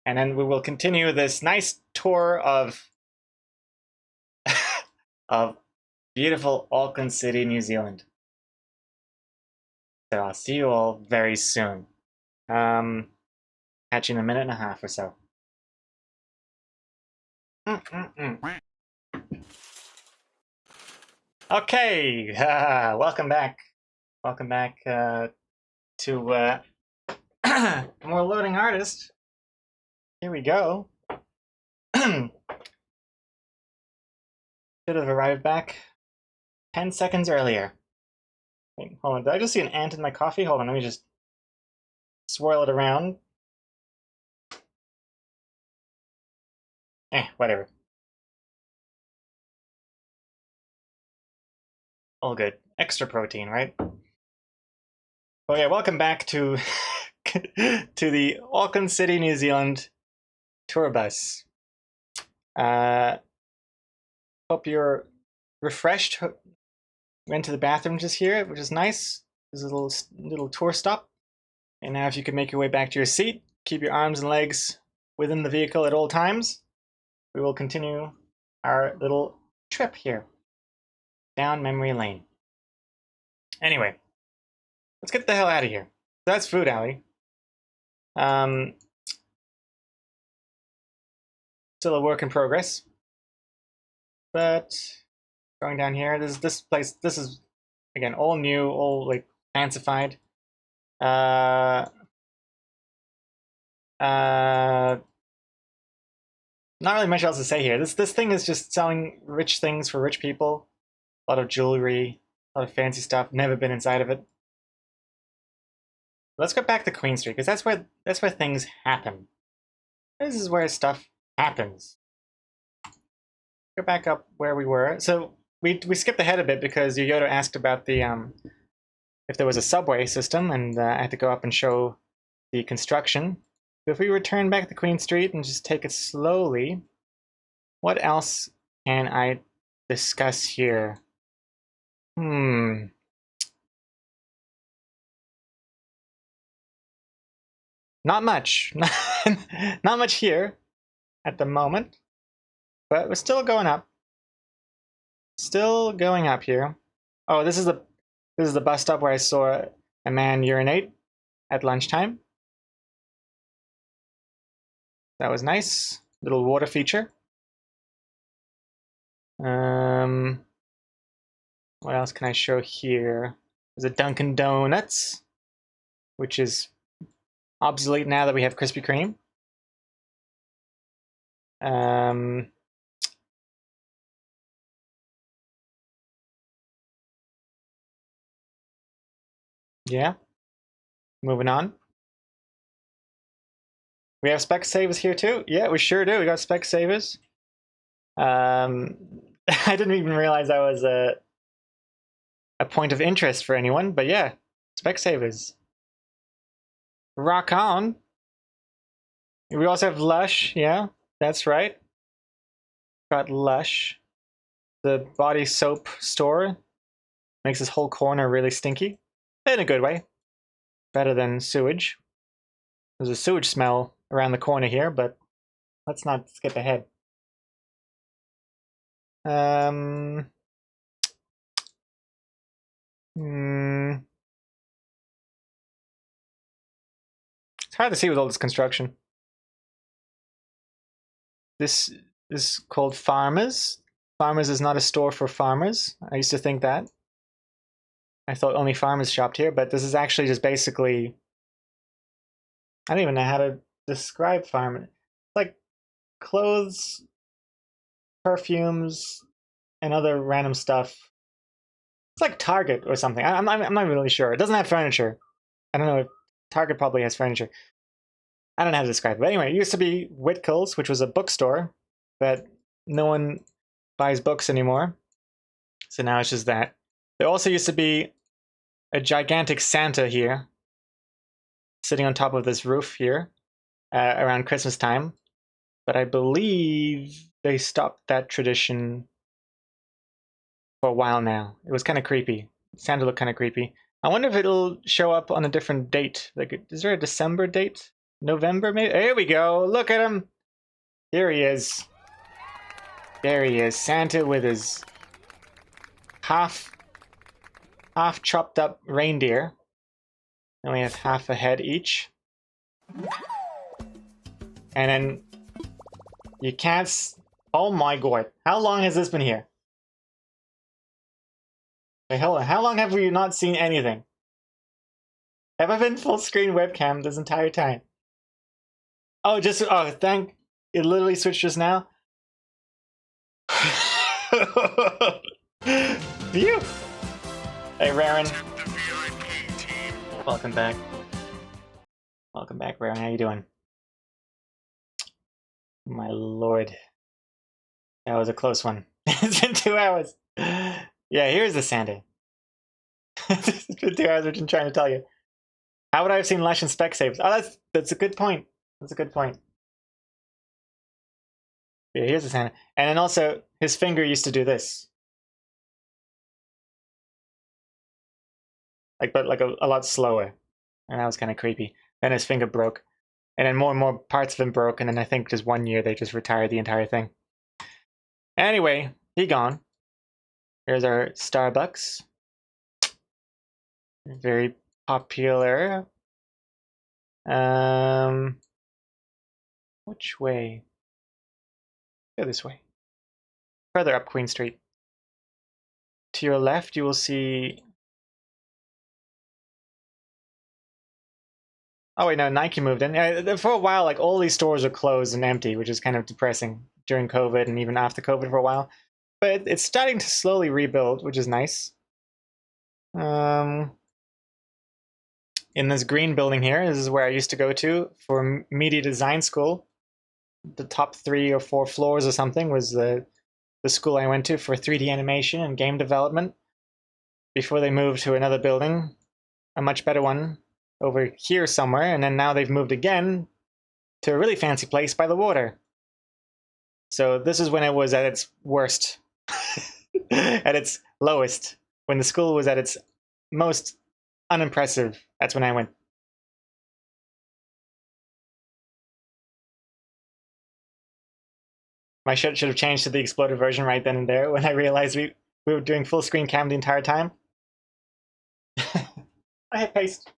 and then we will continue this nice tour of of beautiful Auckland City, New Zealand. So I'll see you all very soon. Catch you in a minute and a half or so. Okay, welcome back. Welcome back to more loading artist. Here we go. Should have arrived back 10 seconds earlier. Wait, hold on, did I just see an ant in my coffee? Hold on, let me just swirl it around. Whatever. All good. Extra protein, right? Oh yeah, welcome back to to the Auckland City, New Zealand tour bus. Hope you're refreshed. Went to the bathroom just here, which is nice. There's a little tour stop. And now if you could make your way back to your seat, keep your arms and legs within the vehicle at all times, we will continue our little trip here down memory lane. Anyway, let's get the hell out of here. That's Food Alley. Still a work in progress. But going down here, this place, this is again all new, all like fancified. Not really much else to say here. This thing is just selling rich things for rich people. A lot of jewelry, a lot of fancy stuff. Never been inside of it. Let's go back to Queen Street because that's where things happen. This is where stuff happens. Go back up where we were. So we skipped ahead a bit because Yoyoto asked about the if there was a subway system, and I had to go up and show the construction. But if we return back to Queen Street and just take it slowly, what else can I discuss here? Not much. Not much here at the moment, but we're still going up. Still going up here. Oh, this is the bus stop where I saw a man urinate at lunchtime. That was nice. Little water feature. What else can I show here? There's a Dunkin' Donuts, which is obsolete now that we have Krispy Kreme. Yeah. Moving on. We have Specsavers here too. Yeah, we sure do. We got Specsavers. I didn't even realize that was a point of interest for anyone, but yeah, Specsavers. Rock on. We also have Lush. Yeah, that's right. Got Lush. The body soap store makes this whole corner really stinky. In a good way. Better than sewage. There's a sewage smell around the corner here, but let's not skip ahead. It's hard to see with all this construction. This is called Farmers. Farmers is not a store for farmers. I used to think that. I thought only farmers shopped here, but this is actually just basically... I don't even know how to describe farm. It's like clothes, perfumes, and other random stuff. It's like Target or something. I'm not really sure. It doesn't have furniture. I don't know if Target probably has furniture. I don't know how to describe it. But anyway, it used to be Whitcoul's, which was a bookstore, but no one buys books anymore. So now it's just that. There also used to be a gigantic Santa here, sitting on top of this roof here around Christmas time. But I believe they stopped that tradition for a while now. It was kind of creepy. Santa looked kind of creepy. I wonder if it'll show up on a different date. Like, is there a December date? November, maybe? Here we go. Look at him. Here he is. There he is. Santa with his half chopped up reindeer. And we have half a head each. And then you can't... Oh my god. How long has this been here? Wait, hold on. How long have we not seen anything? Have I been full screen webcam this entire time? Oh, just... Oh, thank... It literally switched just now? View! Hey, Raren. Welcome back. Welcome back, Raren. How you doing? My lord. That was a close one. It's been 2 hours. Yeah, here's the Santa. It's been 2 hours, which I'm trying to tell you. How would I have seen Lush and Specsavers? Oh, that's a good point. That's a good point. Yeah, here's the Santa. And then also, his finger used to do this. But a lot slower. And that was kind of creepy. Then his finger broke. And then more and more parts of him broke. And then I think just 1 year they just retired the entire thing. Anyway, he gone. Here's our Starbucks. Very popular. Which way? Go this way. Further up Queen Street. To your left, you will see... Oh wait, no, Nike moved in. For a while, like, all these stores are closed and empty, which is kind of depressing during COVID and even after COVID for a while. But it's starting to slowly rebuild, which is nice. In this green building here, this is where I used to go to for media design school. The top 3 or 4 floors or something was the school I went to for 3D animation and game development. Before they moved to another building, a much better one, over here somewhere, and then now they've moved again to a really fancy place by the water. So this is when it was at its worst, at its lowest, when the school was at its most unimpressive. That's when I went. My shirt should have changed to the exploded version right then and there when I realized we were doing full screen cam the entire time. I hit paste.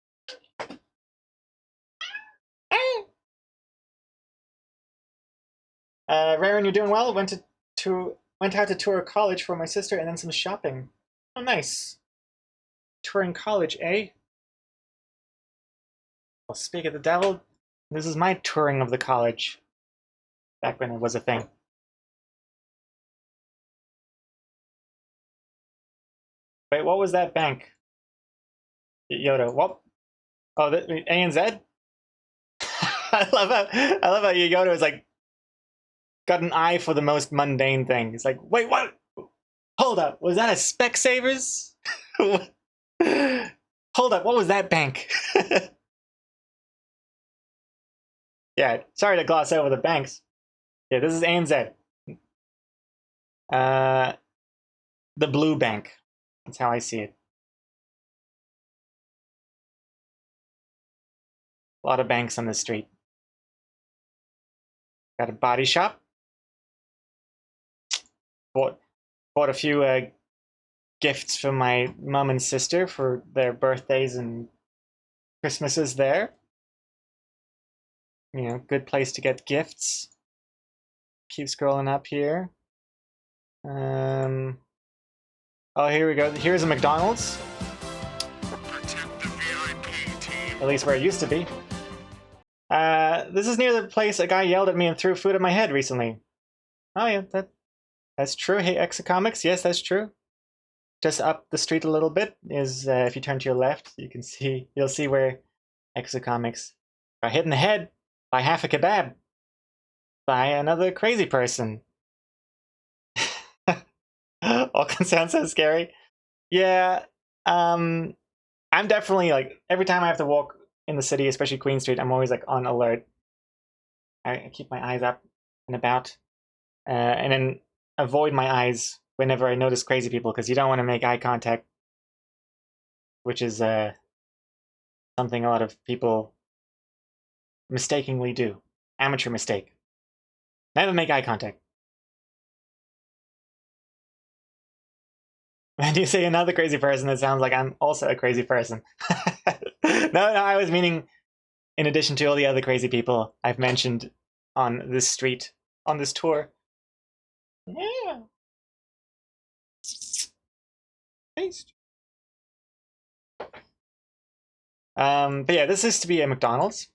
Raren, you're doing well. Went out to tour college for my sister and then some shopping. Oh, nice. Touring college, eh? Well, speak of the devil, this is my touring of the college. Back when it was a thing. Wait, what was that bank? Yoda, what? Oh, ANZ? I love how Yoda is like, got an eye for the most mundane thing. It's like, wait, what? Hold up, was that a Specsavers? Hold up, what was that bank? Yeah, sorry to gloss over the banks. Yeah, this is ANZ. The blue bank. That's how I see it. A lot of banks on the street. Got a body shop. Bought a few gifts for my mum and sister for their birthdays and Christmases there. You know, good place to get gifts. Keep scrolling up here. Oh, here we go. Here's a McDonald's. At least where it used to be. This is near the place a guy yelled at me and threw food at my head recently. Oh yeah, that's true. Hey, Exacomics, yes, that's true. Just up the street a little bit is if you turn to your left, you'll see where Exacomics got hit in the head by half a kebab by another crazy person. All concerned so scary. Yeah, I'm definitely like every time I have to walk in the city, especially Queen Street, I'm always like on alert. I keep my eyes up and about, and then avoid my eyes whenever I notice crazy people because you don't want to make eye contact, which is something a lot of people mistakenly do. Amateur mistake. Never make eye contact. When you say another crazy person, it sounds like I'm also a crazy person. No, I was meaning in addition to all the other crazy people I've mentioned on this street, on this tour. Yeah. Taste. But yeah, this used to be a McDonald's.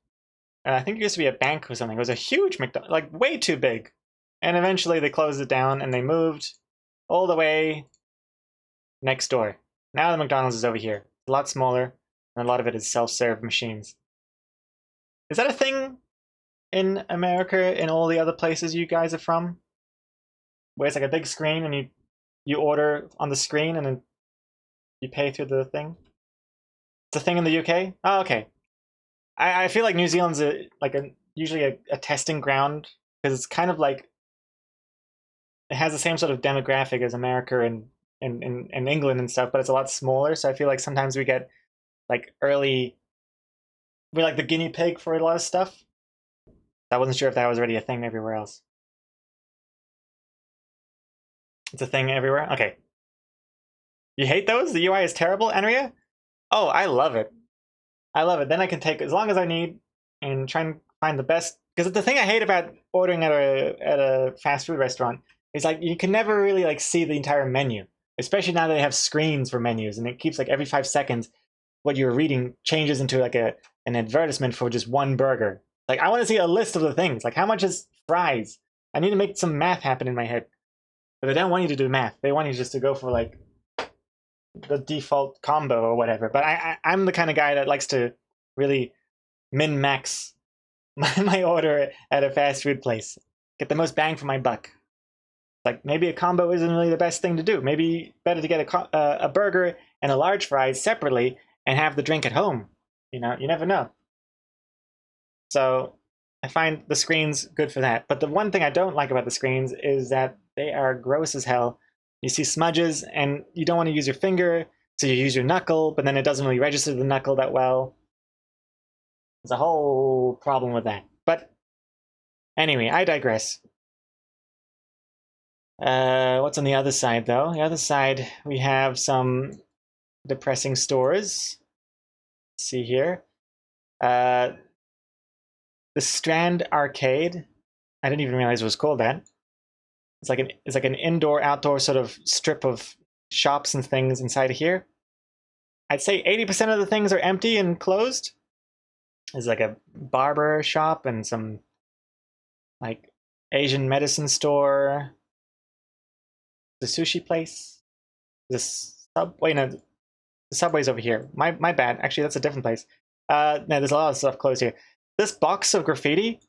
I think it used to be a bank or something. It was a huge McDonald's, like way too big. And eventually they closed it down and they moved all the way next door. Now the McDonald's is over here. A lot smaller, and a lot of it is self-serve machines. Is that a thing in America, in all the other places you guys are from? Where it's like a big screen and you order on the screen and then you pay through the thing? It's a thing in the UK? Oh, okay. I feel like New Zealand's usually a testing ground because it's kind of like it has the same sort of demographic as America and England and stuff, but it's a lot smaller. So I feel like sometimes we get like we're like the guinea pig for a lot of stuff. I wasn't sure if that was already a thing everywhere else. It's a thing everywhere? Okay. You hate those? The UI is terrible, Andrea? Oh, I love it. I love it. Then I can take as long as I need and try and find the best. Because the thing I hate about ordering at a fast food restaurant is like you can never really like see the entire menu, especially now that they have screens for menus, and it keeps like every 5 seconds what you're reading changes into like an advertisement for just one burger. Like I want to see a list of the things. Like how much is fries? I need to make some math happen in my head. But they don't want you to do math. They want you just to go for like the default combo or whatever. But I'm the kind of guy that likes to really min-max my order at a fast food place. Get the most bang for my buck. Like maybe a combo isn't really the best thing to do. Maybe better to get a burger and a large fries separately and have the drink at home. You know, you never know. So I find the screens good for that. But the one thing I don't like about the screens is that they are gross as hell. You see smudges and you don't want to use your finger, so you use your knuckle, but then it doesn't really register the knuckle that well. There's a whole problem with that. But anyway, I digress. What's on the other side, though? The other side, we have some depressing stores. Let's see here. The Strand Arcade. I didn't even realize it was called that. It's like an indoor-outdoor sort of strip of shops and things inside of here. I'd say 80% of the things are empty and closed. There's like a barber shop and some like Asian medicine store. The sushi place. The Subway's over here. My bad. Actually, that's a different place. No, there's a lot of stuff closed here. This box of graffiti.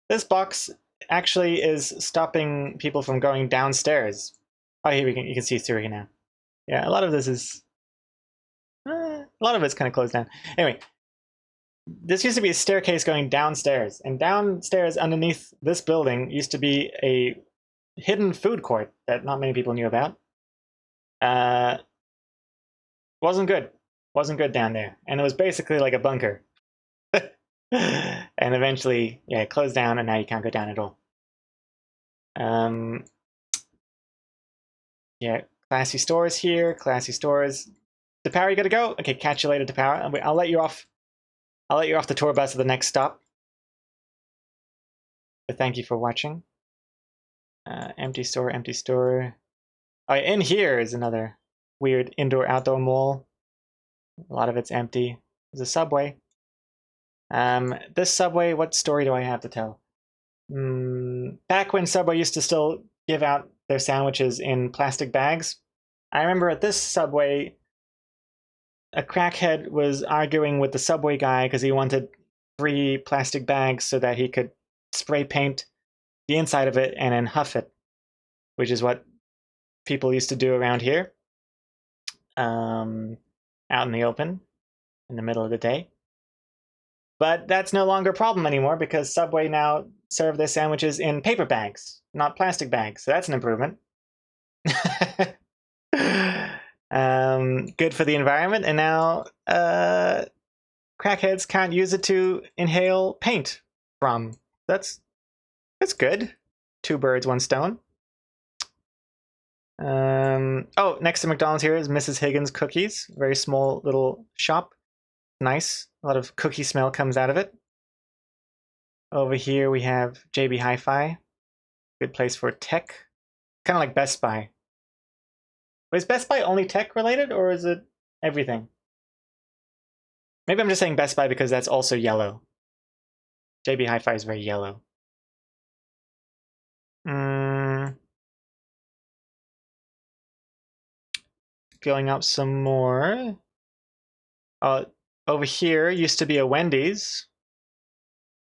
This box actually is stopping people from going downstairs. Oh, here you can see through here now. Yeah, a lot of this is a lot of it's kind of closed down. Anyway, this used to be a staircase going downstairs, and downstairs underneath this building used to be a hidden food court that not many people knew about. Wasn't good down there, and it was basically like a bunker. And eventually, yeah, it closed down, and now you can't go down at all. Yeah, classy stores here, classy stores. DePower, you gotta go? Okay, catch you later, DePower. I'll let you off. I'll let you off the tour bus at the next stop. But thank you for watching. Empty store, empty store. Oh, in here is another weird indoor-outdoor mall. A lot of it's empty. There's a subway. This subway, what story do I have to tell? Back when Subway used to still give out their sandwiches in plastic bags, I remember at this Subway, a crackhead was arguing with the Subway guy because he wanted free plastic bags so that he could spray paint the inside of it and then huff it, which is what people used to do around here, out in the open, in the middle of the day. But that's no longer a problem anymore because Subway now serve their sandwiches in paper bags, not plastic bags. So that's an improvement. Good for the environment. And now crackheads can't use it to inhale paint from. That's good. 2 birds, 1 stone. Oh, next to McDonald's here is Mrs. Higgins Cookies. Very small little shop. Nice. A lot of cookie smell comes out of it. Over here we have JB Hi-Fi. Good place for tech. Kind of like Best Buy. But is Best Buy only tech related or is it everything? Maybe I'm just saying Best Buy because that's also yellow. JB Hi-Fi is very yellow. Going up some more. Over here used to be a Wendy's,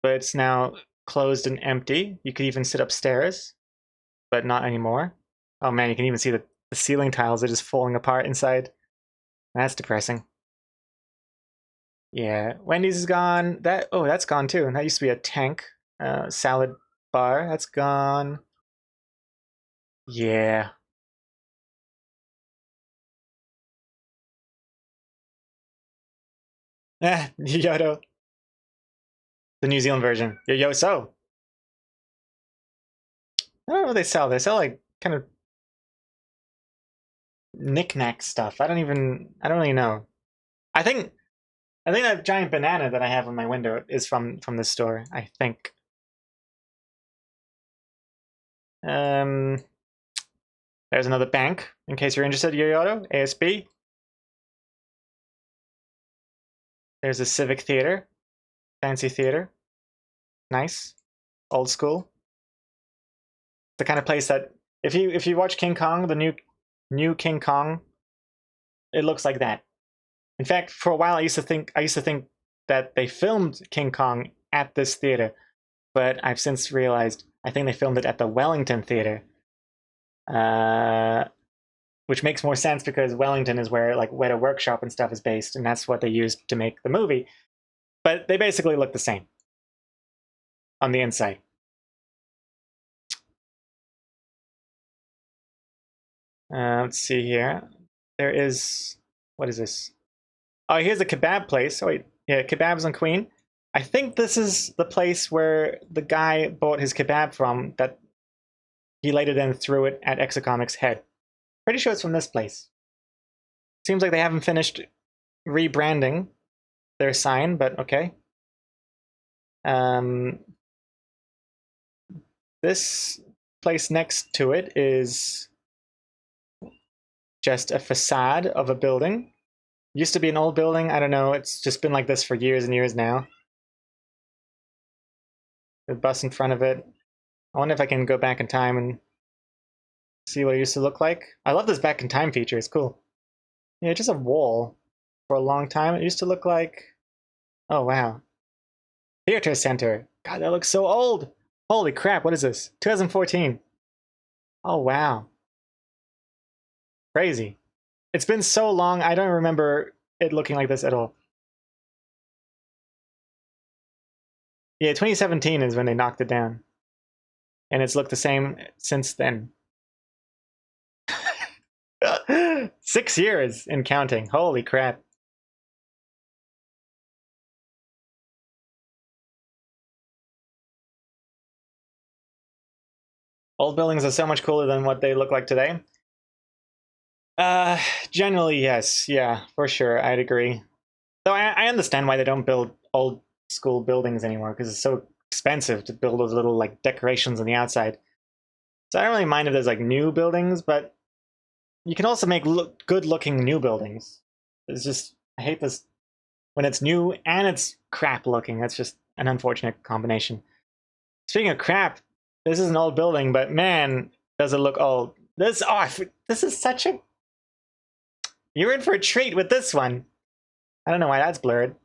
but it's now closed and empty. You could even sit upstairs, but not anymore. Oh man, you can even see the ceiling tiles are just falling apart inside. That's depressing. Yeah, Wendy's is gone. That's gone too. That used to be a Tank salad bar. That's gone. Yeah. Yodo. The New Zealand version. Yo-so. I don't know what they sell. They sell like kind of knick-knack stuff. I don't really know. I think that giant banana that I have on my window is from this store, I think. There's another bank, in case you're interested, Yoyoto. ASB. There's a Civic Theater. Fancy theater. Nice. Old school. The kind of place that if you watch King Kong, the new King Kong, it looks like that. In fact, for a while I used to think that they filmed King Kong at this theater, but I've since realized I think they filmed it at the Wellington Theater. Which makes more sense because Wellington is where like Weta Workshop and stuff is based, and that's what they used to make the movie. But they basically look the same on the inside. Let's see here. There is, what is this? Oh, here's a kebab place. Oh wait, yeah, Kebabs on Queen. I think this is the place where the guy bought his kebab from that he later then threw it at Exocomic's head. Pretty sure it's from this place. Seems like they haven't finished rebranding their sign, but okay. This place next to it is just a facade of a building. Used to be an old building. I don't know. It's just been like this for years and years now. The bus in front of it. I wonder if I can go back in time and see what it used to look like. I love this back in time feature. It's cool. Yeah, just a wall for a long time. It used to look like... Oh, wow. Theater Center. God, that looks so old. Holy crap, what is this? 2014. Oh, wow. Crazy. It's been so long, I don't remember it looking like this at all. Yeah, 2017 is when they knocked it down. And it's looked the same since then. 6 years and counting. Holy crap. Old buildings are so much cooler than what they look like today. Generally, yes. Yeah, for sure. I'd agree. Though I understand why they don't build old school buildings anymore, because it's so expensive to build those little like decorations on the outside. So I don't really mind if there's like new buildings, but you can also make good looking new buildings. It's just, I hate this when it's new and it's crap looking. That's just an unfortunate combination. Speaking of crap, this is an old building, but man, does it look old. This is such a... You're in for a treat with this one. I don't know why that's blurred.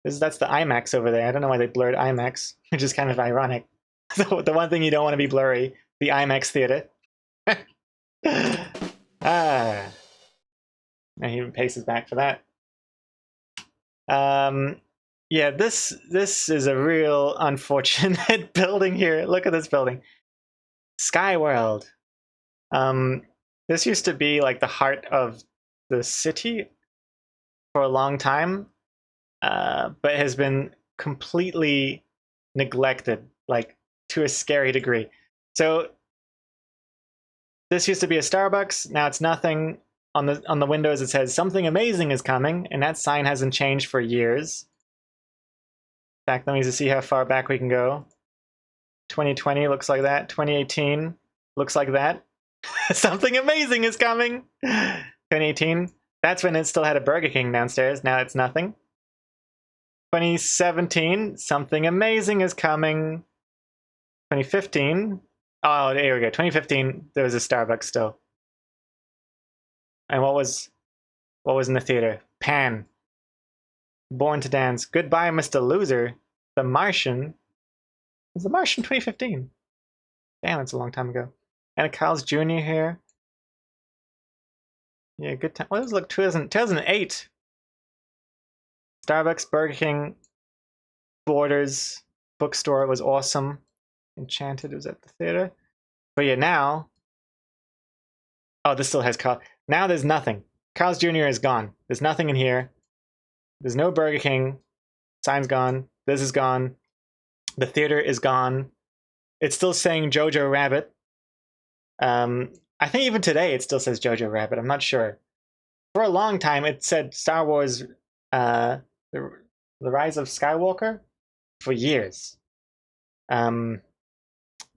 That's the IMAX over there. I don't know why they blurred IMAX, which is kind of ironic. So the one thing you don't want to be blurry, the IMAX theater. And he even paces back for that. Yeah, this is a real unfortunate building here. Look at this building. Sky World. This used to be like the heart of the city for a long time, but has been completely neglected, like to a scary degree. So this used to be a Starbucks. Now it's nothing. On the windows it says something amazing is coming, and that sign hasn't changed for years. In fact, let me just see how far back we can go. 2020 looks like that. 2018 looks like that. Something amazing is coming. 2018. That's when it still had a Burger King downstairs. Now it's nothing. 2017. Something amazing is coming. 2015. Oh, there we go. 2015. There was a Starbucks still. And what was in the theater? Pan. Born to Dance. Goodbye, Mr. Loser. The Martian. Was The Martian 2015? Damn, that's a long time ago. And Kyle's Jr. here. Yeah, good time. What does it look? 2008. Starbucks, Burger King, Borders, bookstore was awesome. Enchanted was at the theater. But yeah, now. Oh, this still has Kyle. Now there's nothing. Carl's Jr. is gone. There's nothing in here. There's no Burger King. Sign's gone. This is gone. The theater is gone. It's still saying Jojo Rabbit. I think even today it still says Jojo Rabbit. I'm not sure. For a long time it said Star Wars, the Rise of Skywalker, for years. I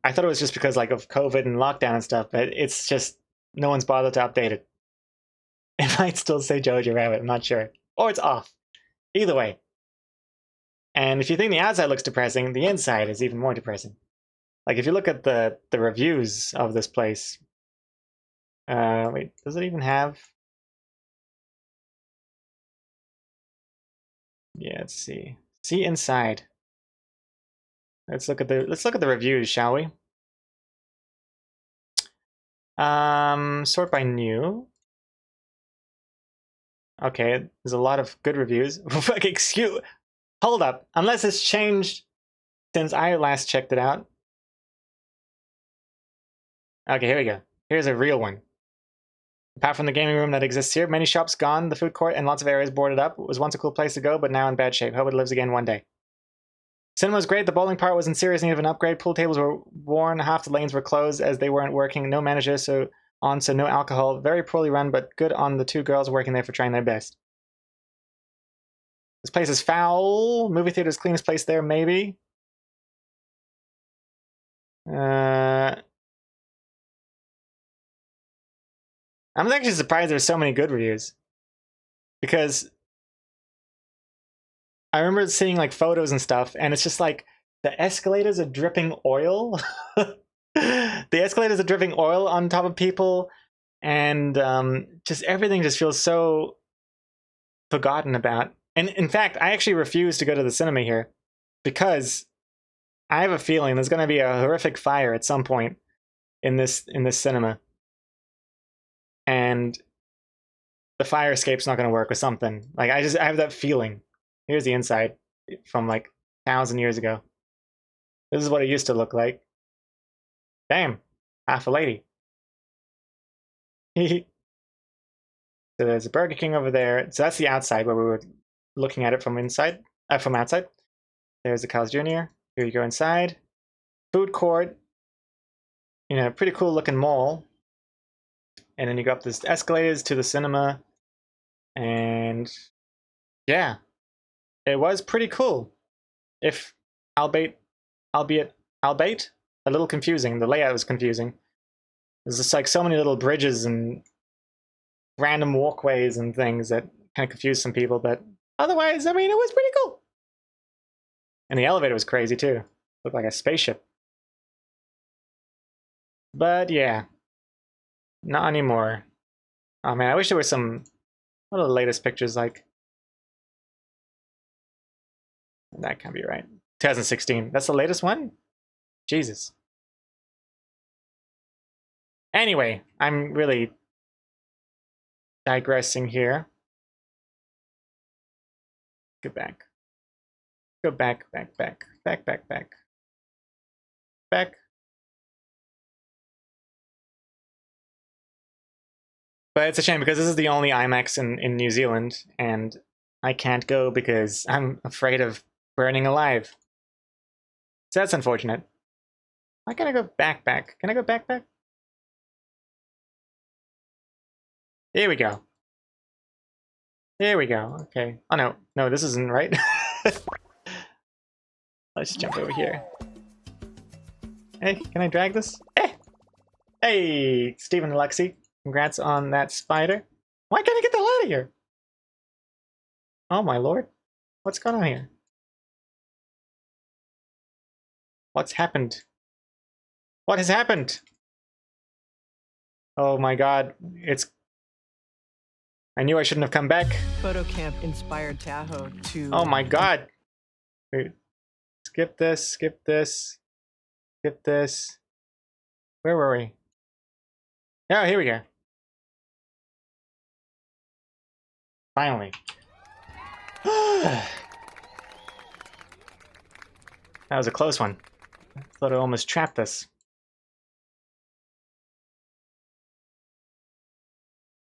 thought it was just because like of COVID and lockdown and stuff, but it's just no one's bothered to update it. It might still say Jojo Rabbit, I'm not sure. Or it's off. Either way. And if you think the outside looks depressing, the inside is even more depressing. Like if you look at the reviews of this place. Wait, does it even have? Yeah, let's see. See inside. Let's look at the reviews, shall we? Sort by new. Okay, there's a lot of good reviews. Hold up. Unless it's changed since I last checked it out. Okay, here we go. Here's a real one. Apart from the gaming room that exists here, many shops gone, the food court, and lots of areas boarded up. It was once a cool place to go, but now in bad shape. Hope it lives again one day. Cinema was great. The bowling part was in serious need of an upgrade. Pool tables were worn. Half the lanes were closed as they weren't working. No manager, so no alcohol. Very poorly run, but good on the two girls working there for trying their best. This place is foul. Movie theater's cleanest place there, maybe. I'm actually surprised there's so many good reviews. Because I remember seeing like photos and stuff, and it's just like the escalators are dripping oil. The escalators are dripping oil on top of people, and just everything just feels so forgotten about. And in fact, I actually refuse to go to the cinema here because I have a feeling there's going to be a horrific fire at some point in this cinema, and the fire escape's not going to work or something. Like I have that feeling. Here's the inside from like 1,000 years ago. This is what it used to look like. Damn, half a lady. So there's a Burger King over there. So that's the outside where we were looking at it from inside, from outside. There's the Carl's Jr. Here you go inside. Food court. You know, pretty cool looking mall. And then you go up this escalators to the cinema. And yeah, it was pretty cool. If albeit albeit a little confusing. The layout was confusing. There's just like so many little bridges and random walkways and things that kind of confused some people, but otherwise, I mean, it was pretty cool. And the elevator was crazy too. Looked like a spaceship. But yeah, not anymore. Oh man, I wish there were some. What are the latest pictures like? That can't be right. 2016. That's the latest one? Jesus. Anyway, I'm really digressing here. Go back. Go back. Back. But it's a shame because this is the only IMAX in New Zealand, and I can't go because I'm afraid of burning alive. So that's unfortunate. Why can't I go back? Can I go back? Here we go. Okay. Oh no, this isn't right. Let's jump over here. Hey, can I drag this? Hey, Stephen and Lexi. Congrats on that spider. Why can't I get the hell out of here? Oh my lord. What's going on here? What's happened? What has happened? Oh my god. I knew I shouldn't have come back. PhotoCamp inspired Tahoe to... Oh my god. Wait. Skip this. Where were we? Oh, here we go. Finally. That was a close one. I thought it almost trapped us.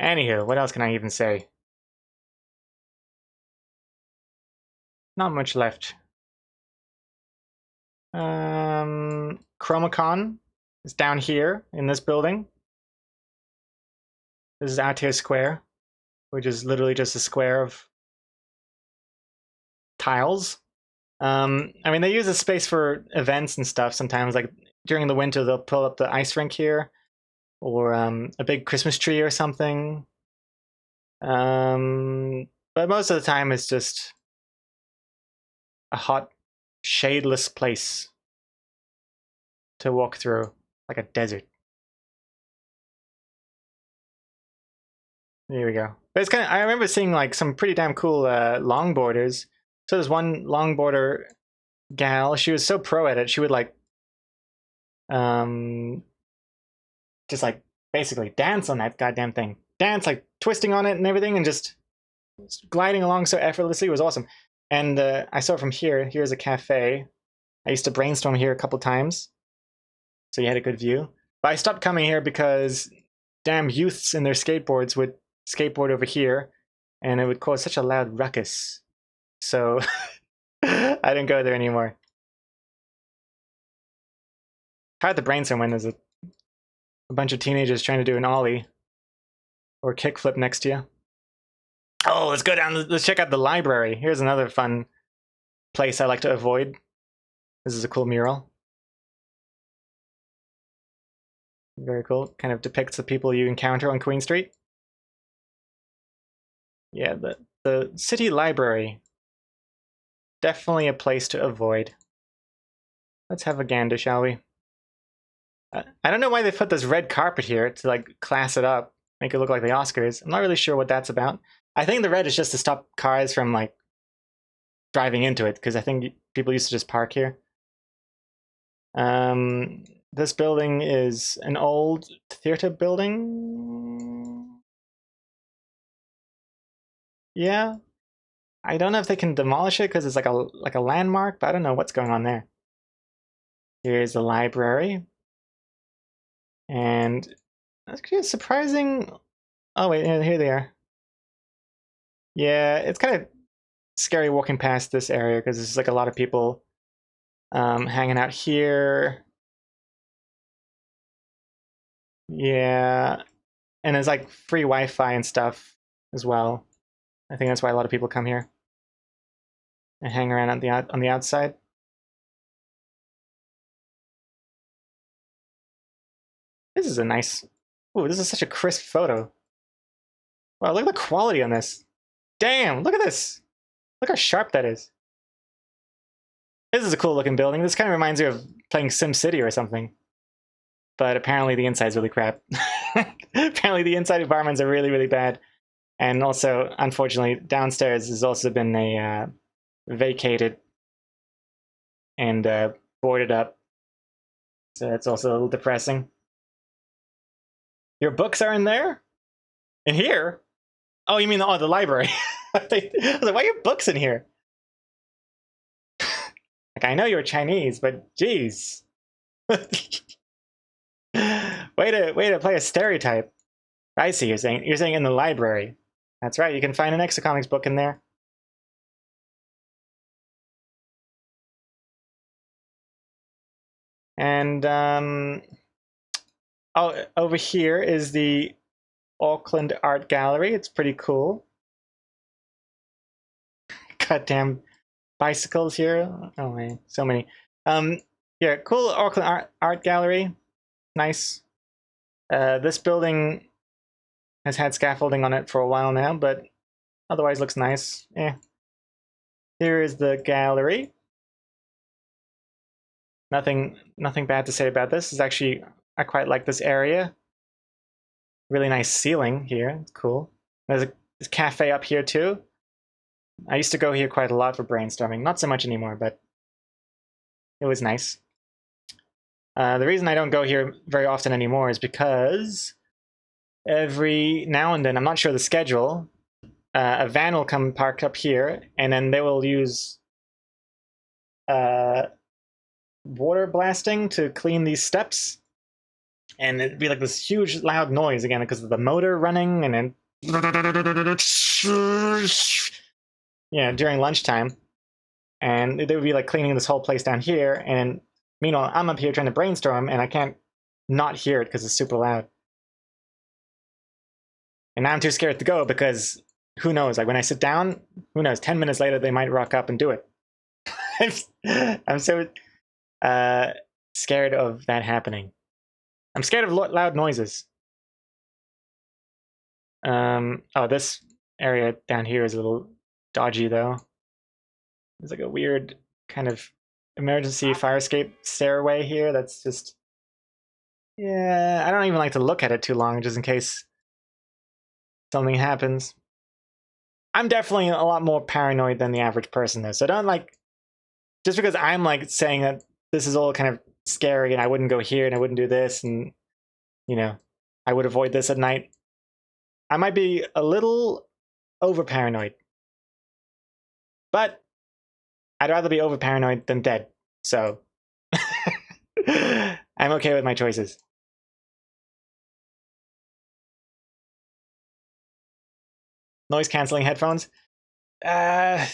Anywho, what else can I even say? Not much left. Chromacon is down here in this building. This is Outtier Square, which is literally just a square of tiles. I mean, they use the space for events and stuff sometimes. Like during the winter, they'll pull up the ice rink here, or a big Christmas tree or something. But most of the time, it's just a hot, shadeless place to walk through, like a desert. There we go. But it's kind of, I remember seeing like some pretty damn cool longboarders. So there's one longboarder gal, she was so pro at it, she would like just like basically dance on that goddamn thing. Dance, like twisting on it and everything, and just gliding along so effortlessly. It was awesome. And I saw it from here. Here's a cafe. I used to brainstorm here a couple times, so you had a good view. But I stopped coming here because damn youths in their skateboards would skateboard over here, and it would cause such a loud ruckus. So I didn't go there anymore. Hard to brainstorm when there's a bunch of teenagers trying to do an ollie or kickflip next to you. Oh, let's go down. Let's check out the library. Here's another fun place I like to avoid. This is a cool mural. Very cool. Kind of depicts the people you encounter on Queen Street. Yeah, the city library. Definitely a place to avoid. Let's have a gander, shall we? I don't know why they put this red carpet here to like class it up, make it look like the Oscars. I'm not really sure what that's about. I think the red is just to stop cars from like driving into it, because I think people used to just park here. This building is an old theater building. Yeah. I don't know if they can demolish it because it's like a landmark, but I don't know what's going on there. Here's the library. And that's kind of surprising. Oh wait, here they are. Yeah, it's kind of scary walking past this area because there's like a lot of people hanging out here. Yeah, and there's like free Wi-Fi and stuff as well. I think that's why a lot of people come here and hang around on the outside. This is a nice... Ooh, this is such a crisp photo. Wow, look at the quality on this. Damn, look at this. Look how sharp that is. This is a cool looking building. This kind of reminds me of playing SimCity or something. But apparently the inside's really crap. Apparently the inside environments are really, really bad. And also, unfortunately, downstairs has also been vacated and boarded up. So that's also a little depressing. Your books are in there? In here? Oh, you mean the library? I was like, why are your books in here? Like, I know you're Chinese, but geez. way to play a stereotype. I see, you're saying in the library. That's right, you can find an Exocomics book in there. And oh, over here is the Auckland Art Gallery. It's pretty cool. Goddamn bicycles here. Oh man, so many. Yeah, cool Auckland Art Gallery. Nice. This building has had scaffolding on it for a while now, but otherwise looks nice. Yeah. Here is the gallery. Nothing bad to say about this. It's actually, I quite like this area. Really nice ceiling here. It's cool. There's a cafe up here too. I used to go here quite a lot for brainstorming. Not so much anymore, but it was nice. The reason I don't go here very often anymore is because every now and then, I'm not sure the schedule, a van will come park up here, and then they will use water blasting to clean these steps. And it'd be like this huge loud noise again because of the motor running, and then yeah, during lunchtime. And they would be like cleaning this whole place down here, and meanwhile I'm up here trying to brainstorm and I can't not hear it because it's super loud. And now I'm too scared to go because who knows, like when I sit down, who knows, 10 minutes later they might rock up and do it. I'm so scared of that happening. I'm scared of loud noises. Oh, this area down here is a little dodgy though. There's like a weird kind of emergency fire escape stairway here that's just... Yeah, I don't even like to look at it too long just in case something happens. I'm definitely a lot more paranoid than the average person though, so don't like... Just because I'm like saying that this is all kind of scary and I wouldn't go here and I wouldn't do this and, you know, I would avoid this at night. I might be a little over paranoid. But I'd rather be over paranoid than dead. So I'm okay with my choices. Noise canceling headphones. I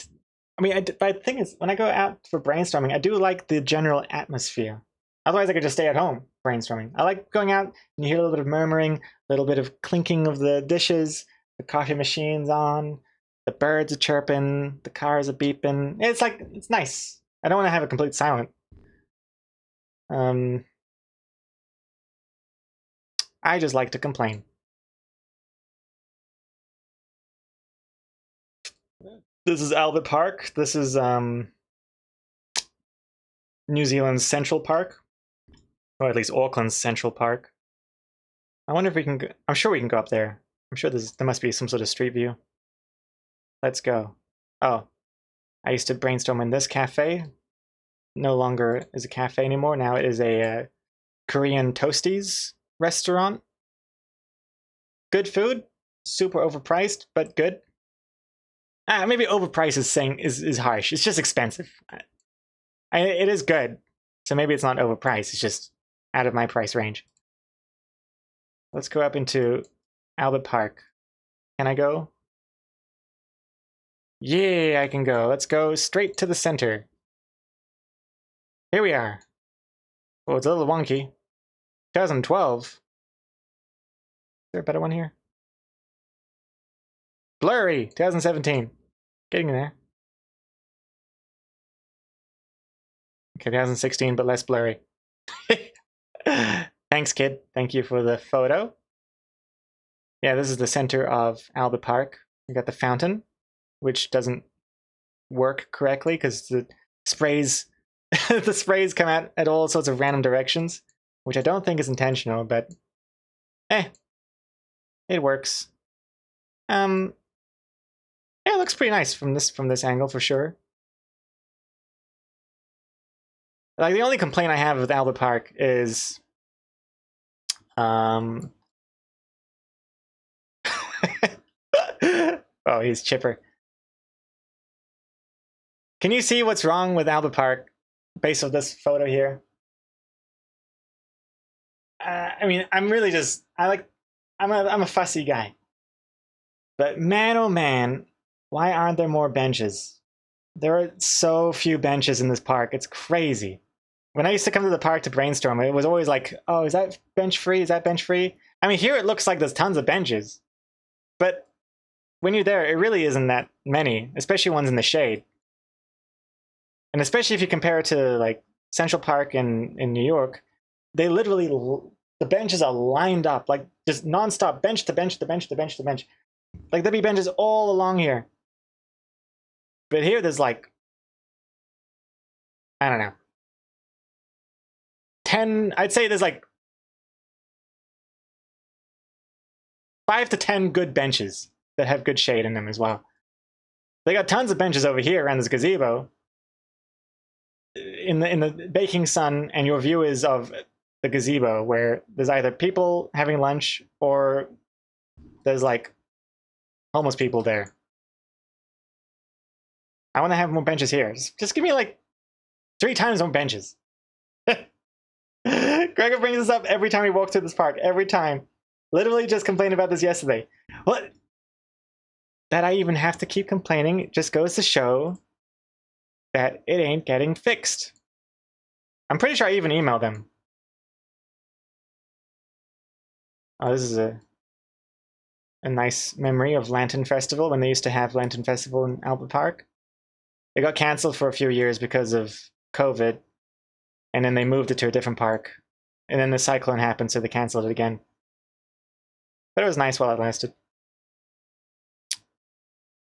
mean, but the thing is, when I go out for brainstorming, I do like the general atmosphere. Otherwise, I could just stay at home brainstorming. I like going out and you hear a little bit of murmuring, a little bit of clinking of the dishes, the coffee machine's on, the birds are chirping, the cars are beeping. It's like, it's nice. I don't want to have a complete silence. I just like to complain. This is Albert Park. This is New Zealand's Central Park, or at least Auckland's Central Park. I wonder if we can go, I'm sure we can go up there. I'm sure there must be some sort of street view. Let's go. Oh, I used to brainstorm in this cafe. No longer is a cafe anymore. Now it is a Korean Toasties restaurant. Good food, super overpriced, but good. Maybe overpriced is harsh. It's just expensive. It is good, so maybe it's not overpriced. It's just out of my price range. Let's go up into Albert Park. Can I go? Yeah, I can go. Let's go straight to the center. Here we are. Oh, it's a little wonky. 2012. Is there a better one here? Blurry, 2017. Getting there. Okay, 2016, but less blurry. Thanks, kid. Thank you for the photo. Yeah, this is the center of Albert Park. We got the fountain, which doesn't work correctly because the sprays the sprays come out at all sorts of random directions, which I don't think is intentional, but it works. Yeah, it looks pretty nice from this angle for sure. Like the only complaint I have with Albert Park is oh, he's chipper. Can you see what's wrong with Albert Park based on this photo here? I mean, I'm really just I'm a fussy guy. But man, oh man, why aren't there more benches? There are so few benches in this park. It's crazy. When I used to come to the park to brainstorm, it was always like, oh, is that bench free? Is that bench free? I mean, here it looks like there's tons of benches. But when you're there, it really isn't that many, especially ones in the shade. And especially if you compare it to like Central Park in New York, they literally, the benches are lined up, like just nonstop, bench to bench to bench to bench to bench. Like there'd be benches all along here. But here there's like, I don't know, 10, I'd say there's like 5 to 10 good benches that have good shade in them as well. They got tons of benches over here around this gazebo in the baking sun, and your view is of the gazebo where there's either people having lunch or there's like homeless people there. I want to have more benches here. Just give me like 3 times more benches. Gregor brings this up every time we walk through this park. Every time. Literally just complained about this yesterday. What? That I even have to keep complaining, it just goes to show that it ain't getting fixed. I'm pretty sure I even emailed them. Oh, this is a nice memory of Lantern Festival when they used to have Lantern Festival in Albert Park. It got cancelled for a few years because of COVID, and then they moved it to a different park. And then the cyclone happened, so they cancelled it again. But it was nice while it lasted.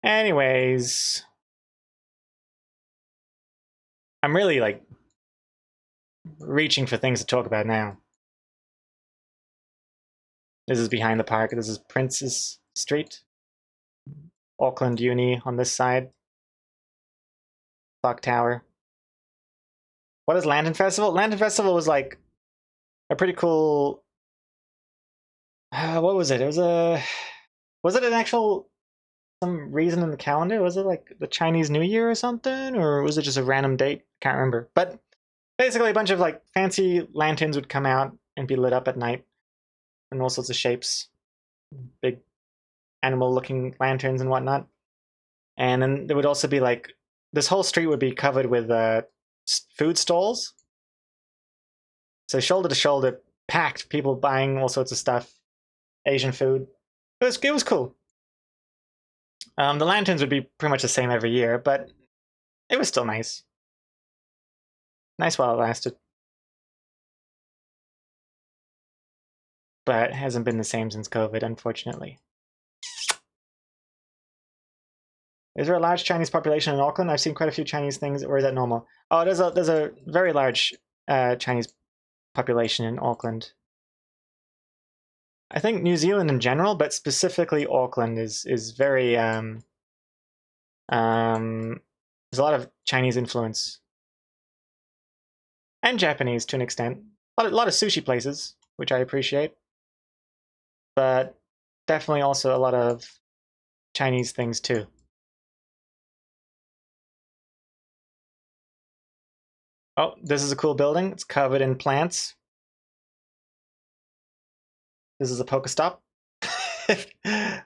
Anyways, I'm really like reaching for things to talk about now. This is behind the park. This is Princess Street. Auckland Uni on this side. Clock Tower. What is Lantern Festival? Lantern Festival was like a pretty cool. What was it? It was a. Was it an actual some reason in the calendar? Was it like the Chinese New Year or something, or was it just a random date? Can't remember. But basically, a bunch of like fancy lanterns would come out and be lit up at night, in all sorts of shapes, big animal-looking lanterns and whatnot. And then there would also be like this whole street would be covered with food stalls. So shoulder to shoulder, packed, people buying all sorts of stuff, Asian food. It was cool. The lanterns would be pretty much the same every year, but it was still nice. Nice while it lasted. But it hasn't been the same since COVID, unfortunately. Is there a large Chinese population in Auckland? I've seen quite a few Chinese things, or is that normal? Oh, there's a very large Chinese population in Auckland. I think New Zealand in general, but specifically Auckland is very there's a lot of Chinese influence. And Japanese to an extent. A lot of sushi places, which I appreciate. But definitely also a lot of Chinese things too. Oh, this is a cool building. It's covered in plants. This is a Pokestop.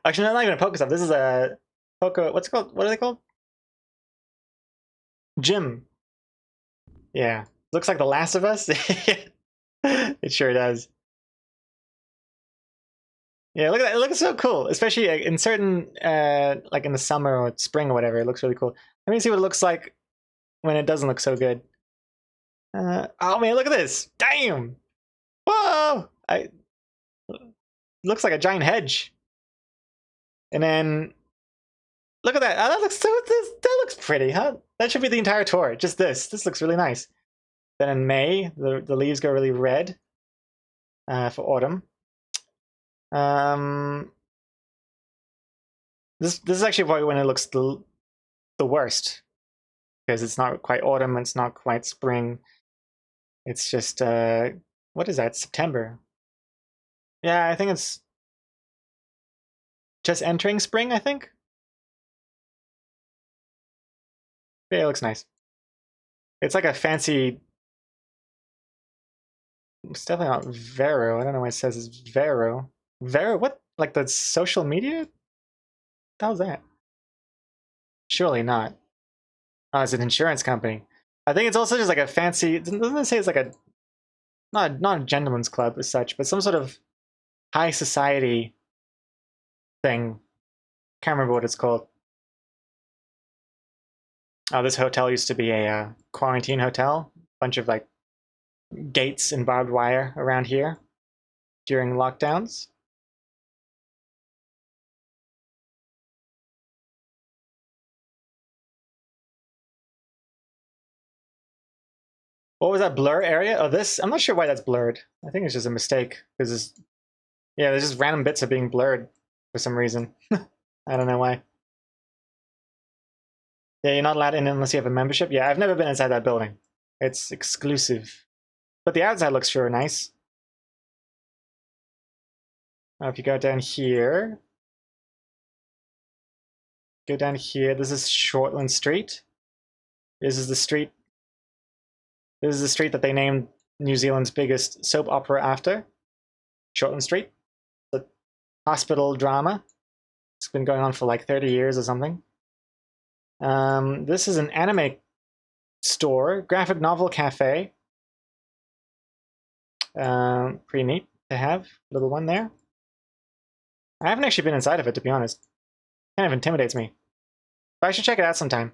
Actually, not even a Pokestop. This is a what's it called? What are they called? Gym. Yeah. Looks like The Last of Us. It sure does. Yeah, look at that. It looks so cool, especially in certain, like in the summer or spring or whatever. It looks really cool. Let me see what it looks like when it doesn't look so good. Oh man, look at this! Damn! Whoa! Looks like a giant hedge. And then look at that. Oh, that looks pretty, huh? That should be the entire tour. Just this. This looks really nice. Then in May, the leaves go really red for autumn. This is actually probably when it looks the worst, because it's not quite autumn, it's not quite spring. It's just what is that? September. Yeah, I think it's just entering spring, I think. Yeah, it looks nice. It's like a fancy. It's definitely not Vero. I don't know why it says it's Vero. Vero? What? Like the social media? What the hell's that? Surely not. Oh, it's an insurance company. I think it's also just like a fancy. Doesn't it say it's like a not a gentleman's club as such, but some sort of high society thing. Can't remember what it's called. Oh, this hotel used to be a quarantine hotel. Bunch of like gates and barbed wire around here during lockdowns. What was that blur area? Oh, this? I'm not sure why that's blurred. I think it's just a mistake. Because yeah, there's just random bits of being blurred for some reason. I don't know why. Yeah, you're not allowed in unless you have a membership. Yeah, I've never been inside that building. It's exclusive. But the outside looks sure nice. If you go down here. Go down here. This is Shortland Street. This is the street. This is the street that they named New Zealand's biggest soap opera after. Shortland Street. The hospital drama. It's been going on for like 30 years or something. This is an anime store, graphic novel cafe. Pretty neat to have, little one there. I haven't actually been inside of it, to be honest. Kind of intimidates me. But I should check it out sometime.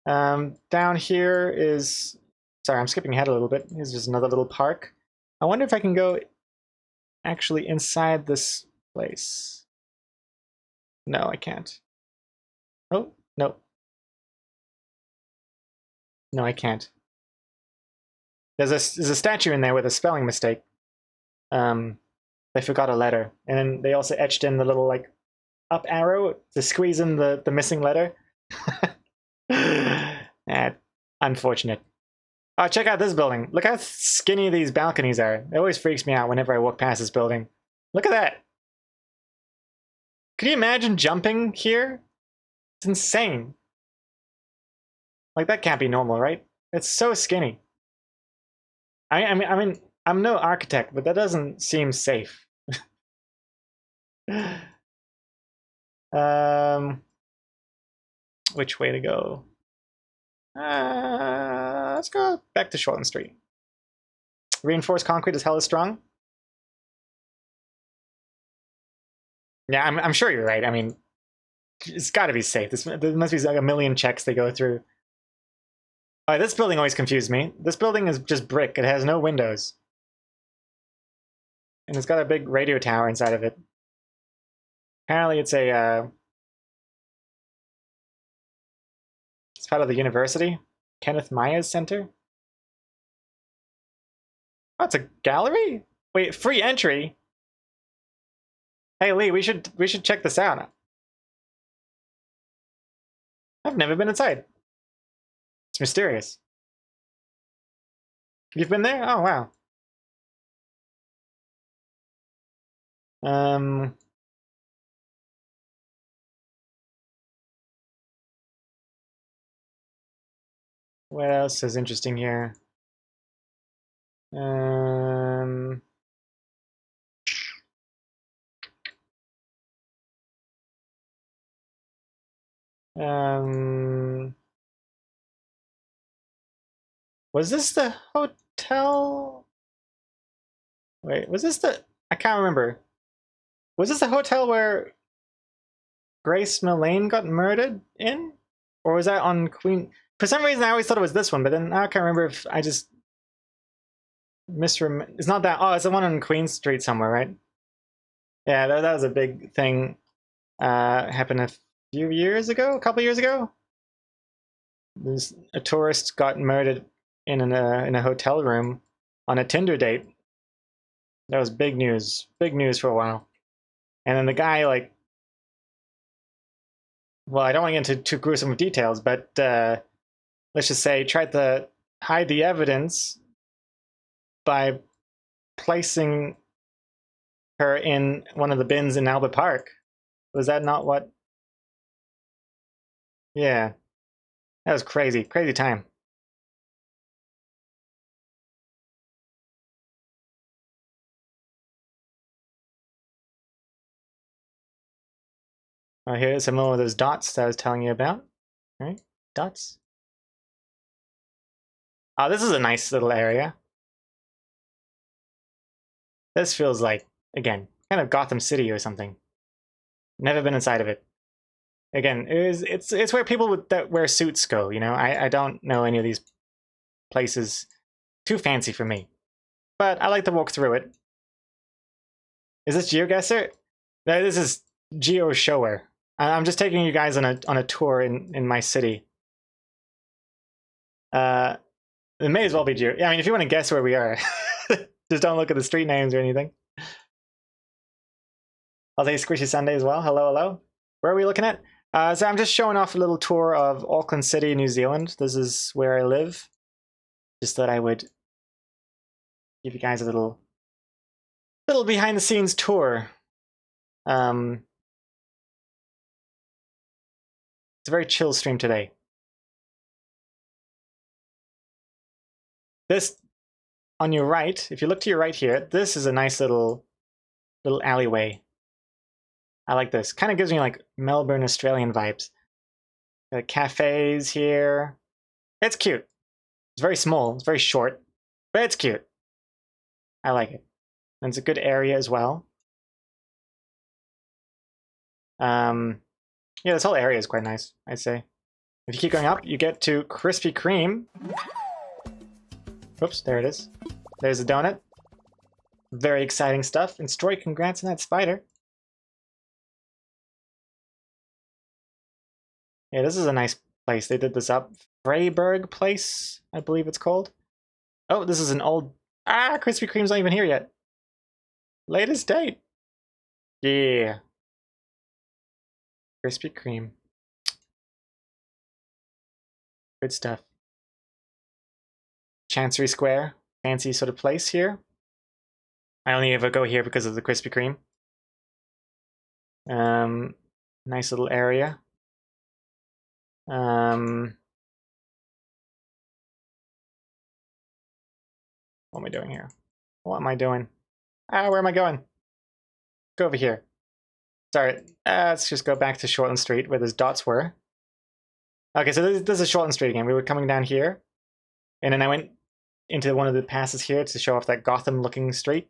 Down here is... Sorry, I'm skipping ahead a little bit. Here's just another little park. I wonder if I can go actually inside this place. No, I can't. Oh, no. No, I can't. There's a statue in there with a spelling mistake. They forgot a letter. And then they also etched in the little, like, up arrow to squeeze in the missing letter. Unfortunate. Oh, check out this building. Look how skinny these balconies are. It always freaks me out whenever I walk past this building. Look at that. Could you imagine jumping here? It's insane. Like, that can't be normal, right? It's so skinny. I mean, I'm no architect, but that doesn't seem safe. Which way to go? Let's go back to Shortland Street. Reinforced concrete is hella strong. Yeah, I'm sure you're right. I mean, it's got to be safe. There must be like a million checks they go through. Oh, this building always confused me. This building is just brick. It has no windows. And it's got a big radio tower inside of it. Apparently it's it's part of the university. Kenneth Myers Center. Oh, it's a gallery? Wait, free entry? Hey Lee, we should check this out. I've never been inside. It's mysterious. You've been there? Oh wow. What else is interesting here? Was this the hotel? Wait, was this the... I can't remember. Was this the hotel where Grace Millane got murdered in? Or was that on Queen... For some reason I always thought it was this one, but then I can't remember if I just It's not that. Oh, it's the one on Queen Street somewhere, right? Yeah, that was a big thing. Happened a few years ago, a couple years ago. A tourist got murdered in a hotel room on a Tinder date. That was big news for a while. And then the guy, like, well, I don't want to get into too gruesome details, but let's just say tried to hide the evidence by placing her in one of the bins in Albert Park. Was that not what? Yeah, that was crazy time. Oh, here's some more of those dots that I was telling you about. Right, dots. Oh, this is a nice little area. This feels like, again, kind of Gotham City or something. Never been inside of it. Again, it's where people that wear suits go, you know? I don't know any of these places. Too fancy for me. But I like to walk through it. Is this GeoGuessr? No, this is GeoShower. I'm just taking you guys on a tour in my city. It may as well be Geo. Yeah, I mean, if you want to guess where we are, just don't look at the street names or anything. I'll say Squishy Sunday as well. Hello, hello. Where are we looking at? So I'm just showing off a little tour of Auckland City, New Zealand. This is where I live. Just thought I would give you guys a little behind the scenes tour. It's a very chill stream today. This on your right, if you look to your right here, this is a nice little alleyway. I like this. Kind of gives me like Melbourne, Australian vibes. Cafes here. It's cute. It's very small. It's very short, but it's cute. I like it. And it's a good area as well. Yeah, this whole area is quite nice, I'd say. If you keep going up, you get to Krispy Kreme. Oops, there it is. There's a donut. Very exciting stuff. And Stroy, congrats on that spider. Yeah, this is a nice place. They did this up. Freiburg Place, I believe it's called. Oh, this is an old... Ah, Krispy Kreme's not even here yet. Latest date. Yeah. Krispy Kreme. Good stuff. Chancery Square. Fancy sort of place here. I only ever go here because of the Krispy Kreme. Nice little area. What am I doing here? What am I doing? Where am I going? Go over here. Sorry, let's just go back to Shortland Street where those dots were. Okay, so this is Shortland Street again. We were coming down here, and then I went into one of the passes here to show off that Gotham-looking street.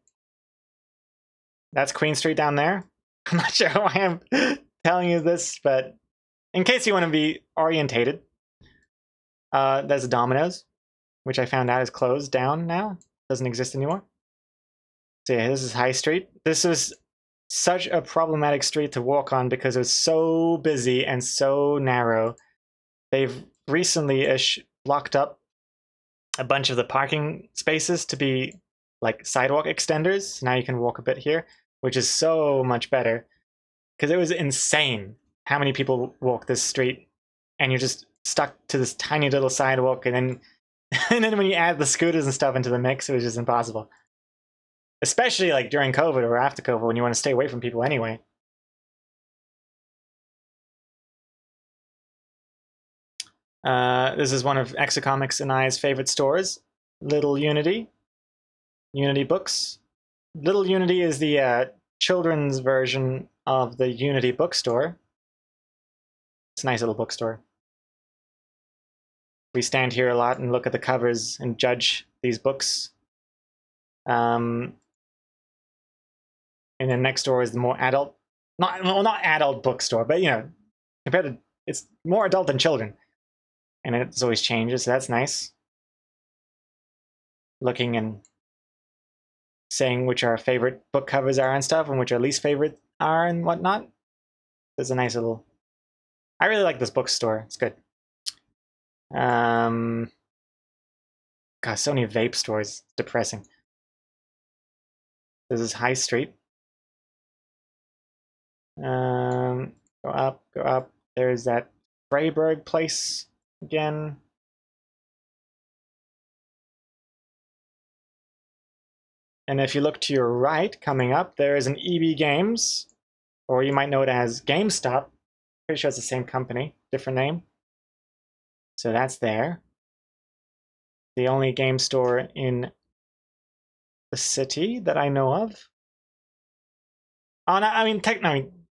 That's Queen Street down there. I'm not sure why I'm telling you this, but in case you want to be orientated, there's a Domino's, which I found out is closed down now. Doesn't exist anymore. So yeah, this is High Street. This was such a problematic street to walk on because it was so busy and so narrow. They've recently-ish blocked up a bunch of the parking spaces to be like sidewalk extenders. Now you can walk a bit here, which is so much better. Because it was insane how many people walk this street, and you're just stuck to this tiny little sidewalk, and then and then when you add the scooters and stuff into the mix, it was just impossible. Especially like during COVID or after COVID when you want to stay away from people anyway. This is one of Exocomics and I's favorite stores, Little Unity. Unity Books. Little Unity is the children's version of the Unity bookstore. It's a nice little bookstore. We stand here a lot and look at the covers and judge these books. And then next door is the more adult, not adult bookstore, but you know, compared to, it's more adult than children. And it's always changes, so that's nice. Looking and saying which our favorite book covers are and stuff, and which our least favorite are and whatnot. There's a nice little. I really like this bookstore. It's good. God, so many vape stores. It's depressing. This is High Street. Go up, go up. There's that Freiburg place again. And if you look to your right, coming up, there is an EB Games, or you might know it as GameStop. Pretty sure it's the same company, different name. So that's there. The only game store in the city that I know of. Oh, no, I mean,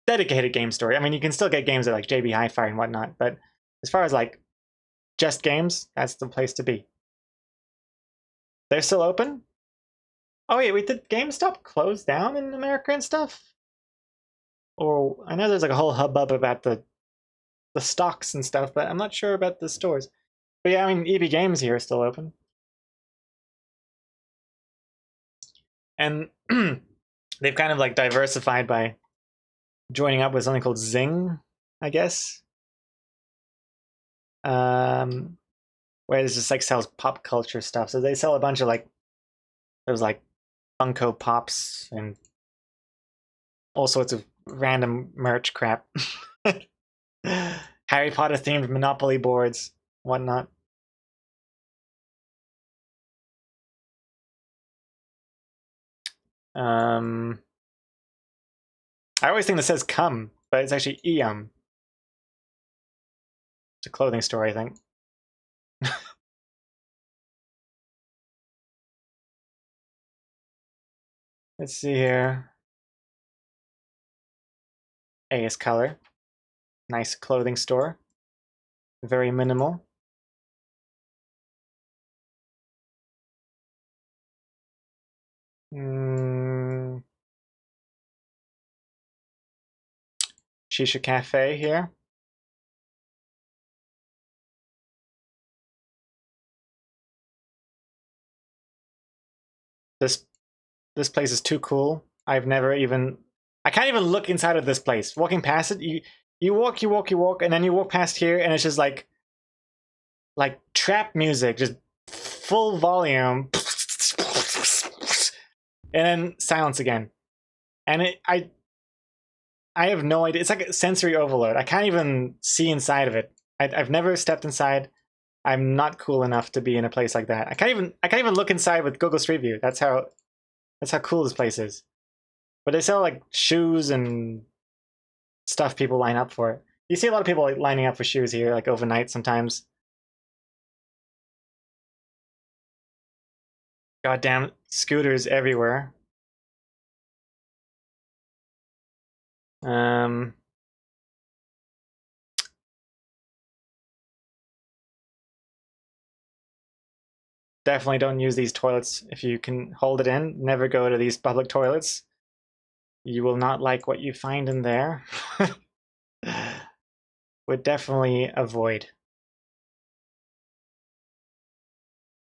dedicated game store. I mean, you can still get games at like JB Hi-Fi and whatnot, but as far as like just games, that's the place to be. They're still open? Oh wait, did GameStop close down in America and stuff? Or I know there's like a whole hubbub about the stocks and stuff, but I'm not sure about the stores. But yeah, I mean, EB Games here is still open. And they've kind of like diversified by joining up with something called Zing, I guess. Where it just like sells pop culture stuff. So they sell a bunch of like those like Funko Pops and all sorts of random merch crap. Harry Potter themed Monopoly boards, whatnot. I always think that says "come," but it's actually "eum." It's a clothing store, I think. Let's see here. AS Color. Nice clothing store. Very minimal. Shisha Cafe here. This place is too cool. I can't even look inside of this place. Walking past it, you walk, and then you walk past here, and it's just like trap music, just full volume, and then silence again. And I have no idea. It's like a sensory overload. I can't even see inside of it. I've never stepped inside. I'm not cool enough to be in a place like that. I can't even look inside with Google Street View. That's how cool this place is. But they sell like shoes and stuff people line up for. You see a lot of people like lining up for shoes here, like overnight sometimes. Goddamn scooters everywhere. Definitely don't use these toilets if you can hold it in. Never go to these public toilets. You will not like what you find in there. Would definitely avoid.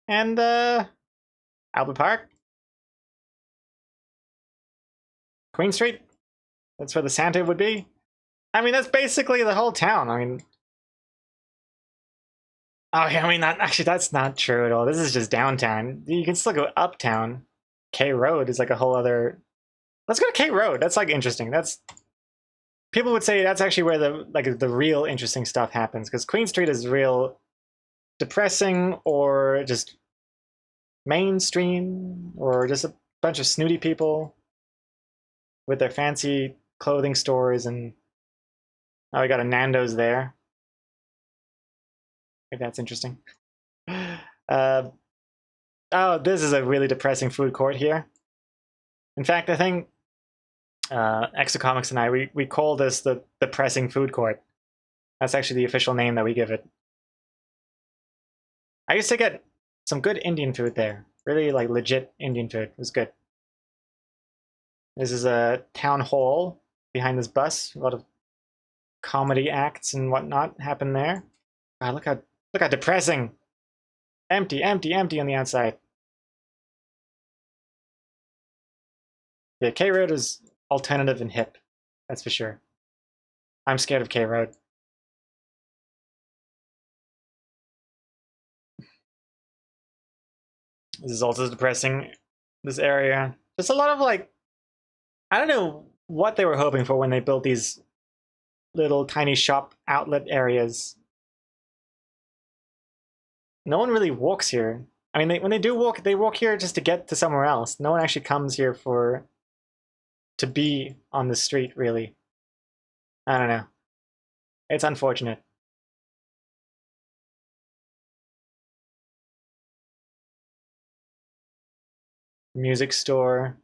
And Albert Park. Queen Street. That's where the Santa would be. I mean, that's basically the whole town. I mean, oh yeah, I mean, that's not true at all. This is just downtown. You can still go uptown. K Road is like a whole other. Let's go to K Road. That's like interesting. That's people would say that's actually where the real interesting stuff happens, because Queen Street is real depressing or just mainstream or just a bunch of snooty people with their fancy clothing stores. And oh, we got a Nando's there. Maybe that's interesting. Oh, this is a really depressing food court here. In fact, I think Exocomics and I, we call this the depressing food court. That's actually the official name that we give it. I used to get some good Indian food there. Really like legit Indian food. It was good. This is a town hall behind this bus. A lot of comedy acts and whatnot happen there. Wow, look how depressing. Empty, empty, empty on the outside. Yeah, K Road is alternative and hip. That's for sure. I'm scared of K Road. This is also depressing. This area. There's a lot of like, I don't know what they were hoping for when they built these little tiny shop outlet areas. No one really walks here. I mean, when they do walk, they walk here just to get to somewhere else. No one actually comes here to be on the street, really. I don't know. It's unfortunate. Music store.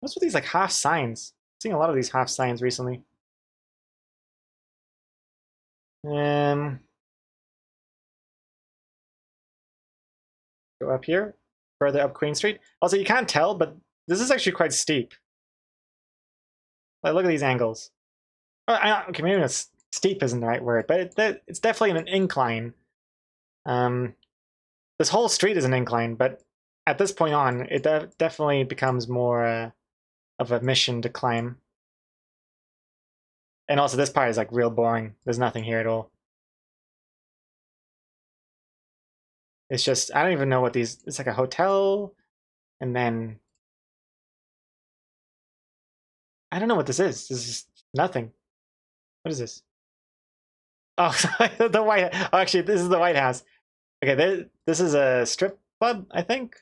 What's with these like half signs? I'm seeing a lot of these half signs recently. Go up here, further up Queen Street. Also, you can't tell, but this is actually quite steep. Like, look at these angles. Okay, maybe it's steep isn't the right word, but it's definitely an incline. This whole street is an incline, but at this point on, it definitely becomes more of a mission to climb. And also, this part is like real boring. There's nothing here at all. It's just, I don't even know what these, it's like a hotel, and then, I don't know what this is. This is nothing. What is this? Oh, the White, oh, actually, this is the White House. Okay, this is a strip club, I think.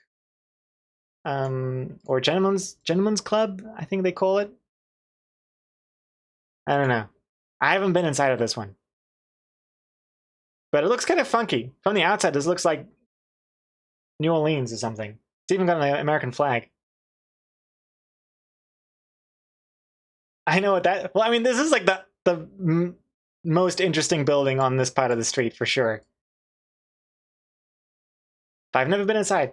Or gentleman's club, I think they call it. I don't know. I haven't been inside of this one. But it looks kind of funky. From the outside, this looks like New Orleans or something. It's even got an American flag. I know what that... Well, I mean, this is like the most interesting building on this part of the street, for sure. But I've never been inside.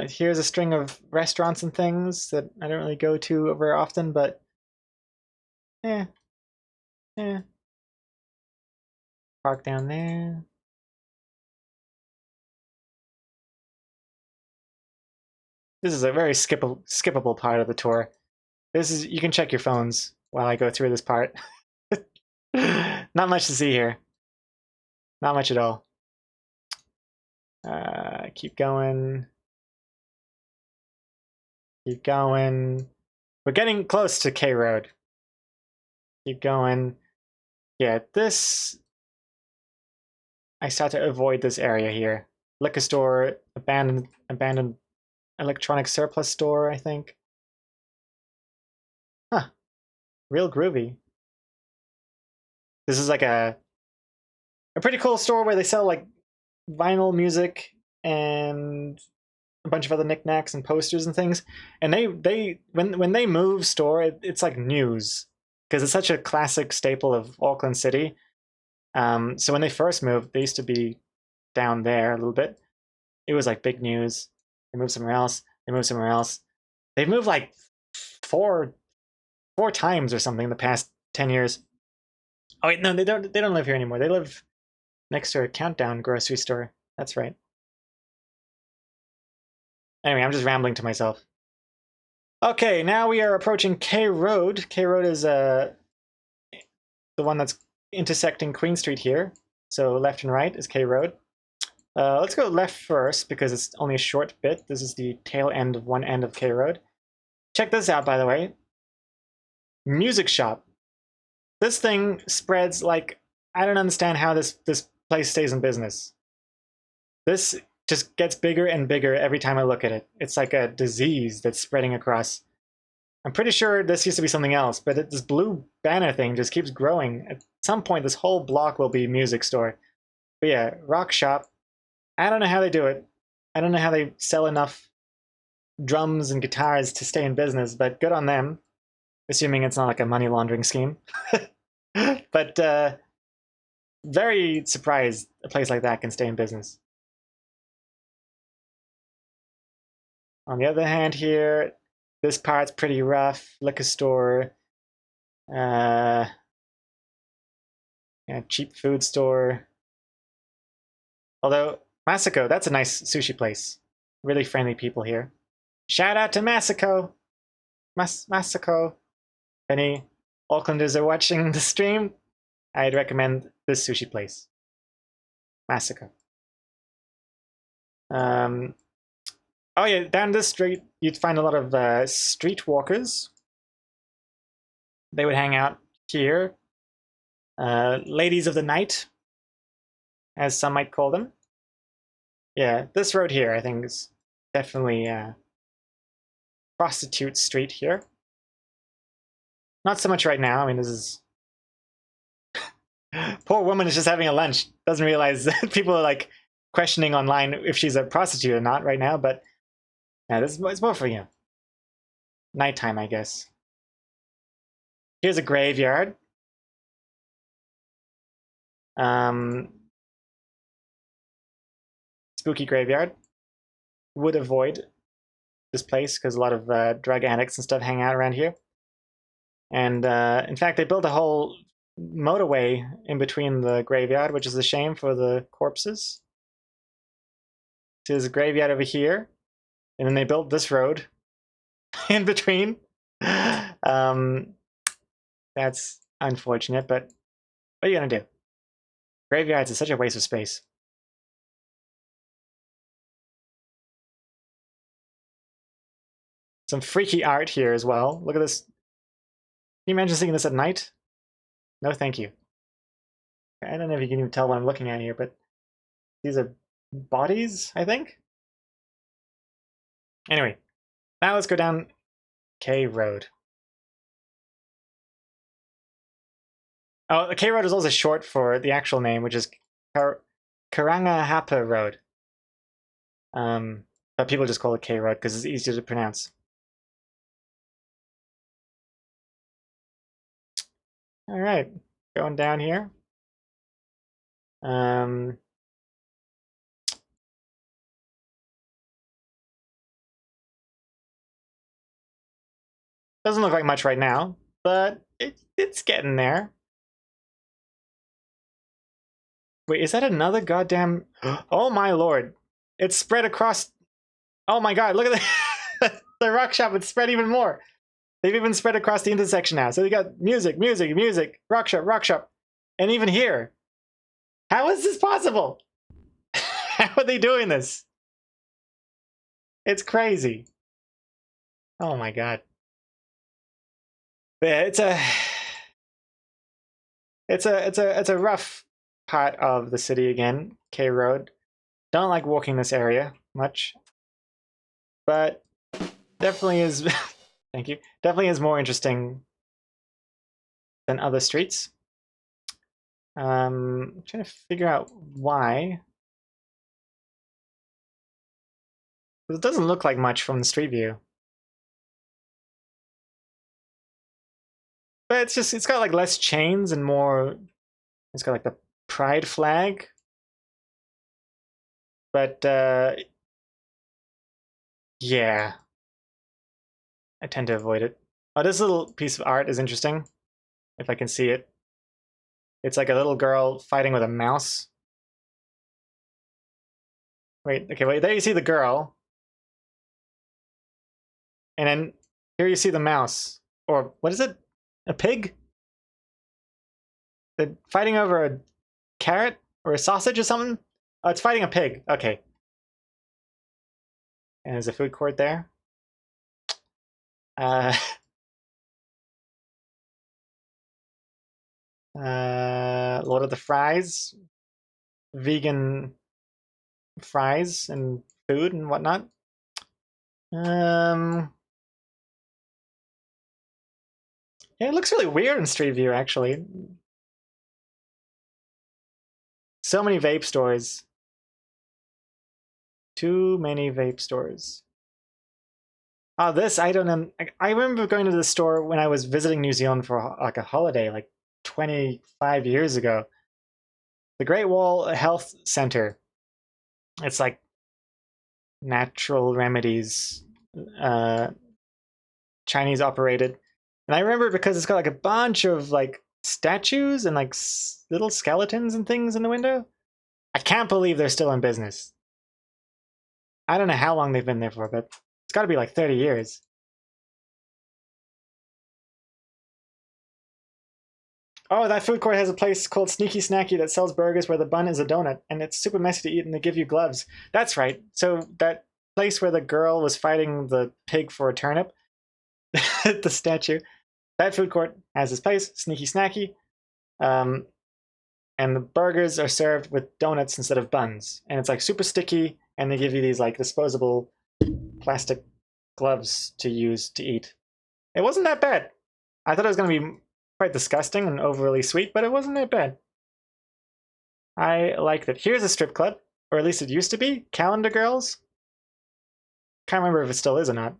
Here's a string of restaurants and things that I don't really go to very often, but yeah. Park down there. This is a very skippable part of the tour. This is, you can check your phones while I go through this part. Not much to see here. Not much at all. Keep going. Keep going. We're getting close to K Road. Keep going. Yeah, this... I start to avoid this area here. Liquor store, abandoned electronic surplus store, I think. Huh. Real groovy. This is like a pretty cool store where they sell like vinyl music and a bunch of other knickknacks and posters and things. And when they move store, it's like news because it's such a classic staple of Auckland City. So when they first moved, they used to be down there a little bit. It was like big news. They moved somewhere else. They moved somewhere else. They've moved like four times or something in the past 10 years. Oh wait, no, they don't live here anymore. They live next to a Countdown grocery store. That's right. Anyway, I'm just rambling to myself. Okay, now we are approaching K Road. K Road is the one that's intersecting Queen Street here. So left and right is K Road. Let's go left first because it's only a short bit. This is the tail end of one end of K Road. Check this out, by the way. Music shop. This thing spreads like, I don't understand how this place stays in business. This just gets bigger and bigger every time I look at it. It's like a disease that's spreading across. I'm pretty sure this used to be something else, but this blue banner thing just keeps growing. At some point, this whole block will be music store. But yeah, rock shop. I don't know how they do it. I don't know how they sell enough drums and guitars to stay in business, but good on them. Assuming it's not like a money laundering scheme. But very surprised a place like that can stay in business. On the other hand here, This part's pretty rough. Liquor store. Yeah, cheap food store. Although, Masako, that's a nice sushi place. Really friendly people here. Shout out to Masako! Masako! If any Aucklanders are watching the stream, I'd recommend this sushi place. Masako. Oh yeah, down this street, you'd find a lot of street walkers. They would hang out here. Ladies of the night, as some might call them. Yeah, this road here, I think, is definitely prostitute street here. Not so much right now. I mean, this is... Poor woman is just having a lunch. Doesn't realize that people are like questioning online if she's a prostitute or not right now, but yeah, this is more for, you know, nighttime, I guess. Here's a graveyard. Spooky graveyard. Would avoid this place because a lot of drug addicts and stuff hang out around here. And in fact, they built a whole motorway in between the graveyard, which is a shame for the corpses. So there's a graveyard over here, and then they built this road in between. That's unfortunate, but what are you gonna do? Graveyards is such a waste of space. Some freaky art here as well. Look at this. Can you imagine seeing this at night? No, thank you. I don't know if you can even tell what I'm looking at here, but these are bodies, I think? Anyway, now let's go down K Road. Oh, the K Road is also short for the actual name, which is Karangahapa Road. But people just call it K Road because it's easier to pronounce. All right, going down here. Doesn't look like much right now, but it's getting there. Wait, is that another goddamn... Oh my lord. It's spread across... Oh my god, look at the... the rock shop, it's spread even more. They've even spread across the intersection now. So they got music, music, music, rock shop, and even here. How is this possible? How are they doing this? It's crazy. Oh my god. Yeah, it's a rough part of the city again, K Road. Don't like walking this area much, but definitely is. Thank you. Definitely is more interesting than other streets. I'm trying to figure out why. It doesn't look like much from the street view. But it's got like less chains and more, it's got like the pride flag. But yeah, I tend to avoid it. Oh, this little piece of art is interesting, if I can see it. It's like a little girl fighting with a mouse. Wait, okay, wait, there you see the girl. And then here you see the mouse. Or what is it? A pig? They're fighting over a carrot or a sausage or something? Oh, it's fighting a pig. Okay. And there's a food court there. Lord of the Fries. Vegan fries and food and whatnot. Yeah, it looks really weird in Street View, actually. So many vape stores. Too many vape stores. Oh, this, I don't know. I remember going to the store when I was visiting New Zealand for like a holiday, like 25 years ago. The Great Wall Health Center. It's like natural remedies Chinese operated. And I remember because it's got like a bunch of like statues and like little skeletons and things in the window. I can't believe they're still in business. I don't know how long they've been there for, but it's got to be like 30 years. Oh, that food court has a place called Sneaky Snacky that sells burgers where the bun is a donut, and it's super messy to eat and they give you gloves. That's right. So that place where the girl was fighting the pig for a turnip, the statue, that food court has this place, Sneaky Snacky. And the burgers are served with donuts instead of buns. And it's like super sticky, and they give you these like disposable plastic gloves to use to eat. It wasn't that bad. I thought it was going to be quite disgusting and overly sweet, but it wasn't that bad. I liked it. Here's a strip club, or at least it used to be. Calendar Girls. Can't remember if it still is or not.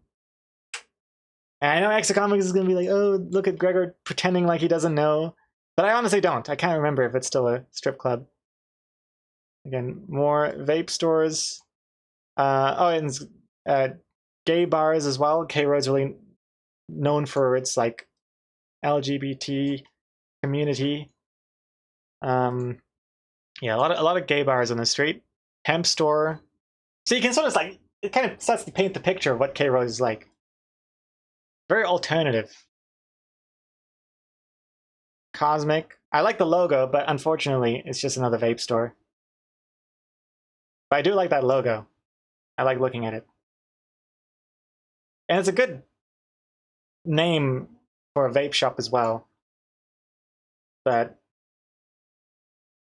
And I know Exocomics is going to be like, oh, look at Gregor pretending like he doesn't know. But I honestly don't. I can't remember if it's still a strip club. Again, more vape stores. And gay bars as well. K-Road's really known for its like LGBT community. Yeah, a lot of gay bars on the street. Hemp store. So you can sort of like, it kind of starts to paint the picture of what K-Road is like. Very alternative. Cosmic. I like the logo, but unfortunately, it's just another vape store. But I do like that logo. I like looking at it. And it's a good name for a vape shop as well. But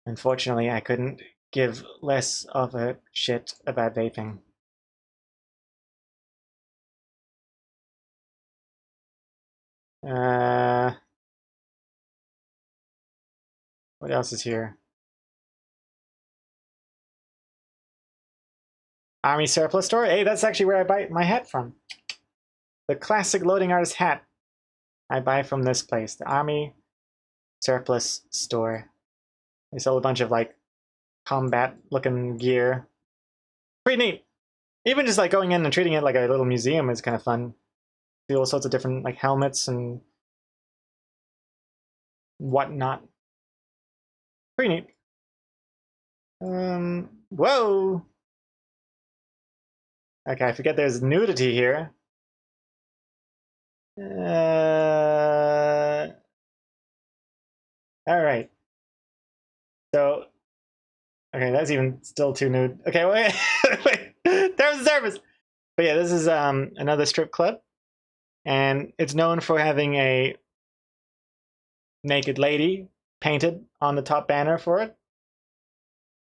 unfortunately, I couldn't give less of a shit about vaping. What else is here? Army surplus store? Hey, that's actually where I buy my hat from. The classic loading artist hat I buy from this place, the Army surplus store. They sell a bunch of like combat looking gear. Pretty neat. Even just like going in and treating it like a little museum is kind of fun. See all sorts of different like helmets and whatnot. Pretty neat. Whoa! Okay, I forget there's nudity here. Alright. So, okay, that's even still too nude. Okay, wait, wait, there's the surface! But yeah, this is another strip club. And it's known for having a naked lady painted on the top banner for it.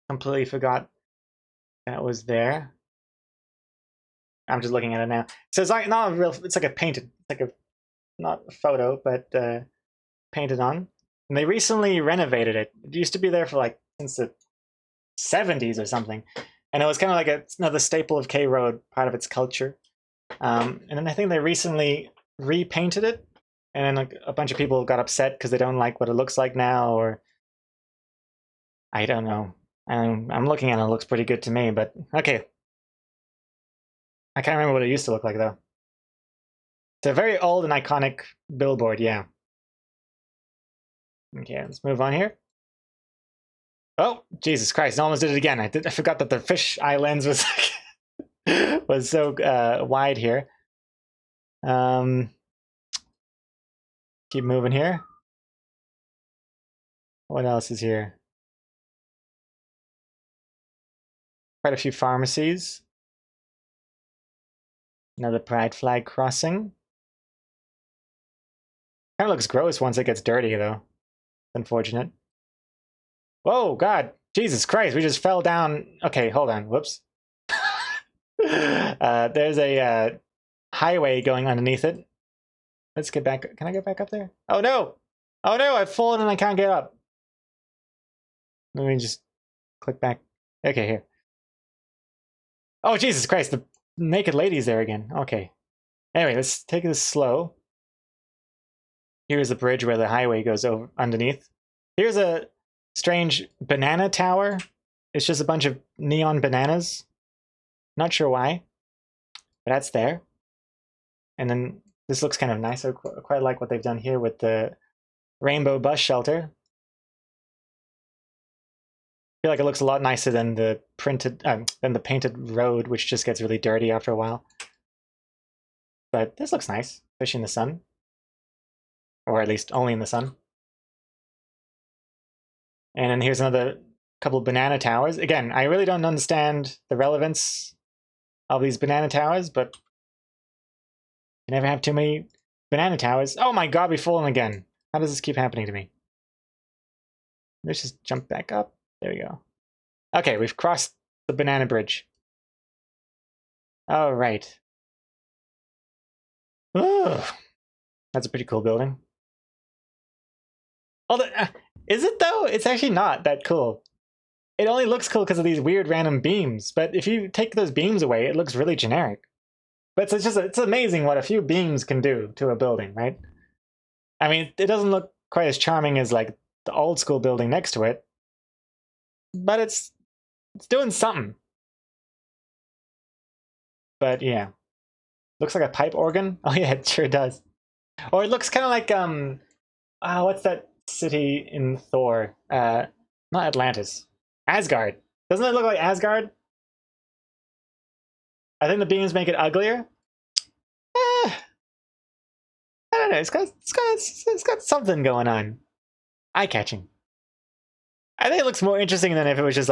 Completely forgot that was there. I'm just looking at it now. So it's like not a real, it's like a painted, like a, not a photo, but painted on. And they recently renovated it. It used to be there for like since the 70s or something. And it was kind of like another staple of K-Road, part of its culture. And then I think they recently repainted it. And then like, a bunch of people got upset because they don't like what it looks like now, or I don't know. I'm looking at it, it looks pretty good to me, but okay. I can't remember what it used to look like though. It's a very old and iconic billboard, yeah. Okay, let's move on here. Oh, Jesus Christ, I almost did it again. I forgot that the fish eye lens was was so wide here. Keep moving here. What else is here? Quite a few pharmacies. Another pride flag crossing. Kind of looks gross once it gets dirty, though. Unfortunate. Whoa, God. Jesus Christ, we just fell down. Okay, hold on. Whoops. There's a highway going underneath it. Let's get back. Can I get back up there? Oh, no. Oh, no, I've fallen and I can't get up. Let me just click back. Okay, here. Oh, Jesus Christ, the naked lady's there again. Okay. Anyway, let's take this slow. Here's a bridge where the highway goes over underneath. Here's a strange banana tower. It's just a bunch of neon bananas. Not sure why, but that's there. And then This looks kind of nice. I quite like what they've done here with the rainbow bus shelter. I feel like it looks a lot nicer than the painted road, which just gets really dirty after a while. But this looks nice, especially in the sun, or at least only in the sun. And then here's another couple of banana towers. Again, I really don't understand the relevance of these banana towers, but you never have too many banana towers. Oh my god, we've fallen again. How does this keep happening to me? Let's just jump back up. There we go. Okay, we've crossed the banana bridge. All right. Ugh. That's a pretty cool building. Although, is it though? It's actually not that cool. It only looks cool because of these weird random beams, but if you take those beams away, it looks really generic. But it's amazing what a few beams can do to a building, right? I mean, it doesn't look quite as charming as like the old school building next to it, but it's doing something. But yeah, looks like a pipe organ. Oh yeah, it sure does. Or it looks kind of like what's that city in Thor? Not Atlantis, Asgard. Doesn't it look like Asgard? I think the beams make it uglier. I don't know. It's got something going on. Eye catching. I think it looks more interesting than if it was just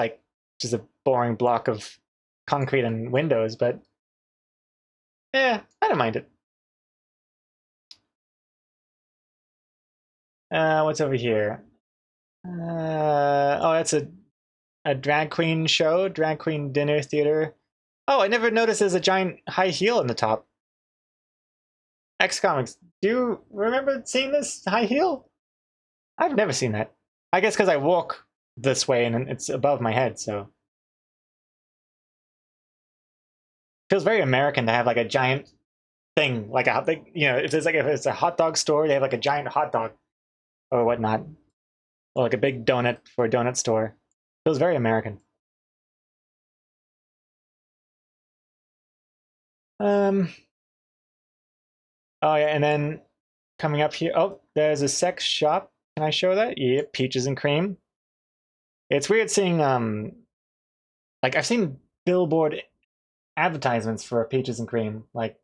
a boring block of concrete and windows. But yeah, I don't mind it. What's over here? Oh, that's a drag queen show, drag queen dinner theater. Oh, I never noticed there's a giant high heel on the top. X Comics, do you remember seeing this high heel? I've never seen that. I guess because I walk this way and it's above my head, so. Feels very American to have like a giant thing, like a big, if it's a hot dog store, they have like a giant hot dog or whatnot, or like a big donut for a donut store. Feels very American. Oh yeah, and then coming up here, oh, there's a sex shop. Can I show that? Yep, peaches and cream. It's weird seeing like I've seen billboard advertisements for peaches and cream, like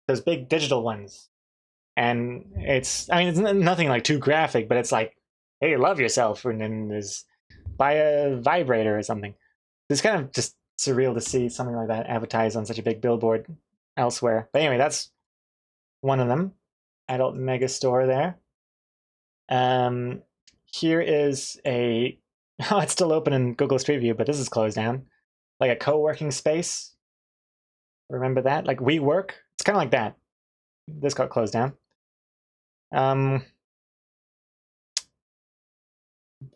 those big digital ones. And it's nothing like too graphic, but it's like, hey, love yourself, and then there's buy a vibrator or something. It's kind of just surreal to see something like that advertised on such a big billboard elsewhere. But anyway, that's one of them. Adult mega store there. Here is a oh, it's still open in Google Street View, but this is closed down. Like a co-working space. Remember that? Like WeWork? It's kind of like that. This got closed down.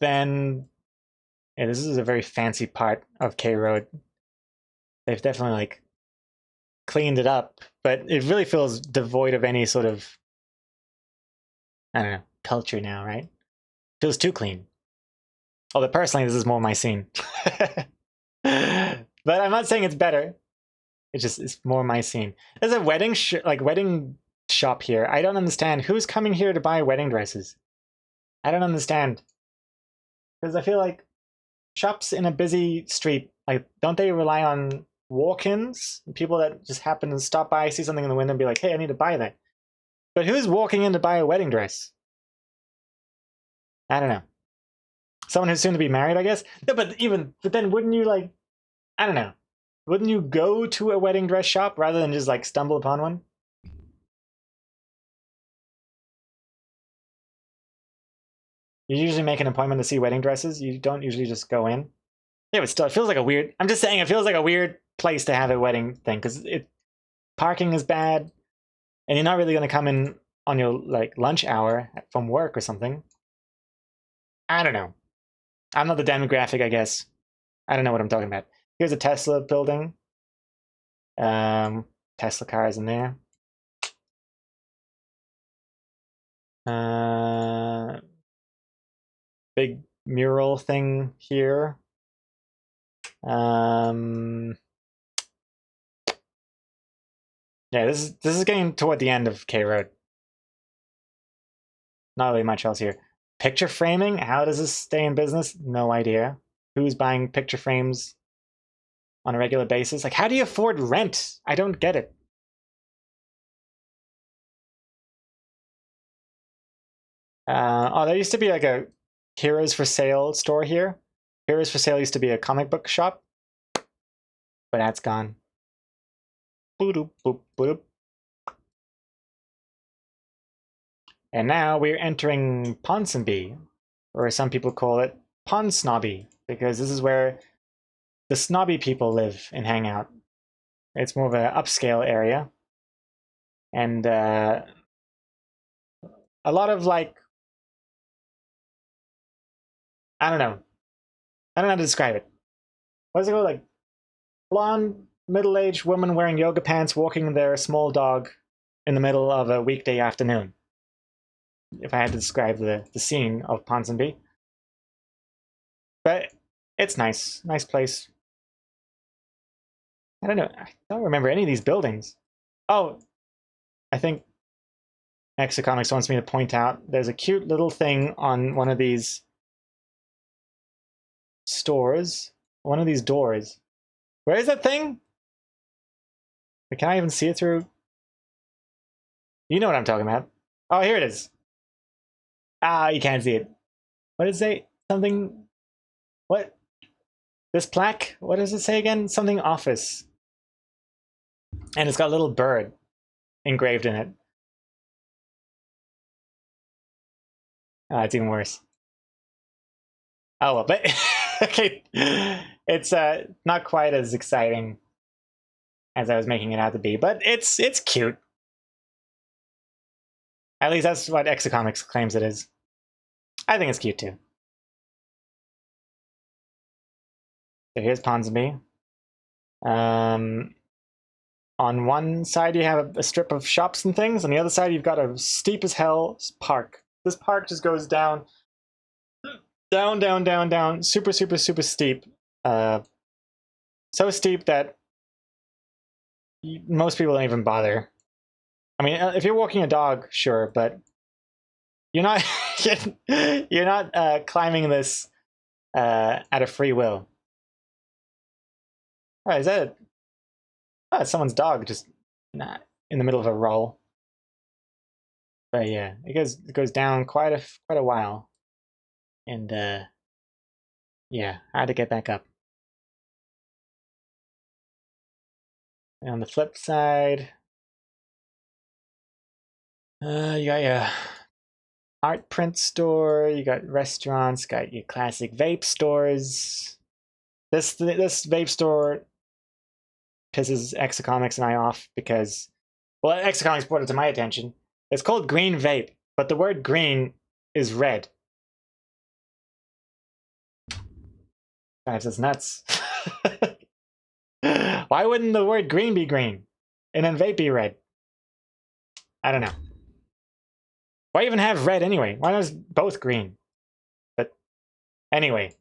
Then yeah, this is a very fancy part of K Road. They've definitely like cleaned it up, but it really feels devoid of any sort of, I don't know, culture now, right? Feels too clean. Although personally, this is more my scene. But I'm not saying it's better. It's more my scene. There's a wedding shop here. I don't understand who's coming here to buy wedding dresses. I don't understand, because I feel like shops in a busy street, like, don't they rely on walk-ins? People that just happen to stop by, see something in the window, and be like, "Hey, I need to buy that." But who's walking in to buy a wedding dress? I don't know. Someone who's soon to be married, I guess. No, but then wouldn't you like? I don't know. Wouldn't you go to a wedding dress shop rather than just like stumble upon one? You usually make an appointment to see wedding dresses. You don't usually just go in. Yeah, but still, it feels like a weird. I'm just saying, it feels like a weird place to have a wedding thing, because parking is bad, and you're not really going to come in on your like lunch hour from work or something. I don't know. I'm not the demographic, I guess. I don't know what I'm talking about. Here's a Tesla building. Tesla cars in there. Big mural thing here. Yeah, this is getting toward the end of K Road. Not really much else here. Picture framing? How does this stay in business? No idea. Who's buying picture frames on a regular basis? Like, how do you afford rent? I don't get it. Oh, there used to be like a Heroes for Sale store here. Heroes for Sale used to be a comic book shop, but that's gone. Boop, boop, boop. And now we're entering Ponsonby, or some people call it Ponsnobby, because this is where the snobby people live and hang out. It's more of an upscale area. And a lot of like, I don't know. I don't know how to describe it. What does it called? Like blonde, middle-aged woman wearing yoga pants walking their small dog in the middle of a weekday afternoon. If I had to describe the scene of Ponsonby. But it's nice. Nice place. I don't know. I don't remember any of these buildings. Oh, I think Exocomics wants me to point out there's a cute little thing on one of these stores. One of these doors. Where is that thing? Can I even see it through? You know what I'm talking about. Oh, here it is. Ah, you can't see it. What does it say? Something... What? This plaque? What does it say again? Something office. And it's got a little bird engraved in it. It's even worse. Oh, well, but... okay. It's not quite as exciting as I was making it out to be, but it's cute. At least that's what Exocomics claims it is. I think it's cute too. So here's Ponsonby. On one side you have a strip of shops and things. On the other side you've got a steep as hell park. This park just goes down, down, super steep. So steep that most people don't even bother. I mean, if you're walking a dog, sure, but you're not you're not climbing this at a free will. Oh, is that? Oh, it's someone's dog just in the middle of a roll. But yeah, it goes down quite a while, and yeah, I had to get back up. And on the flip side, you got your art print store, you got restaurants, got your classic vape stores. This vape store pisses Exocomics and I off because, well, Exocomics brought it to my attention. It's called Green Vape, but the word green is red. Drives us nuts. Why wouldn't the word green be green and then vape be red? I don't know. Why even have red anyway? Why not both green? But anyway,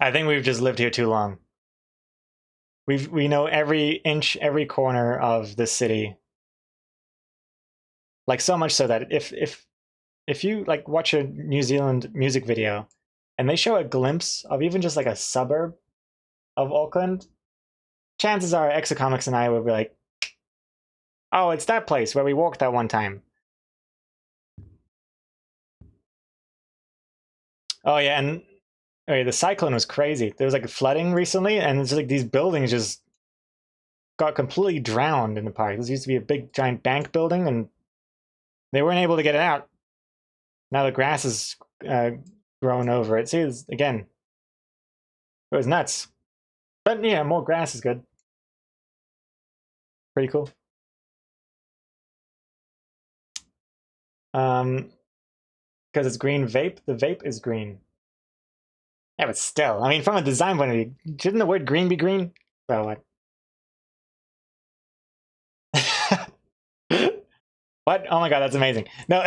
I think we've just lived here too long. We know every inch, every corner of this city. Like so much so that if you like watch a New Zealand music video and they show a glimpse of even just like a suburb of Auckland, chances are Exocomics and I will be like, oh, it's that place where we walked that one time. Oh yeah, and the cyclone was crazy. There was like flooding recently, and it's like these buildings just got completely drowned in the park. This used to be a big giant bank building, and they weren't able to get it out. Now the grass is grown over it. See, again, it was nuts. But yeah, more grass is good. Pretty cool. Because it's green vape, the vape is green. Yeah, but still, I mean, from a design point of view, shouldn't the word green be green? So what? What? Oh my god, that's amazing. No.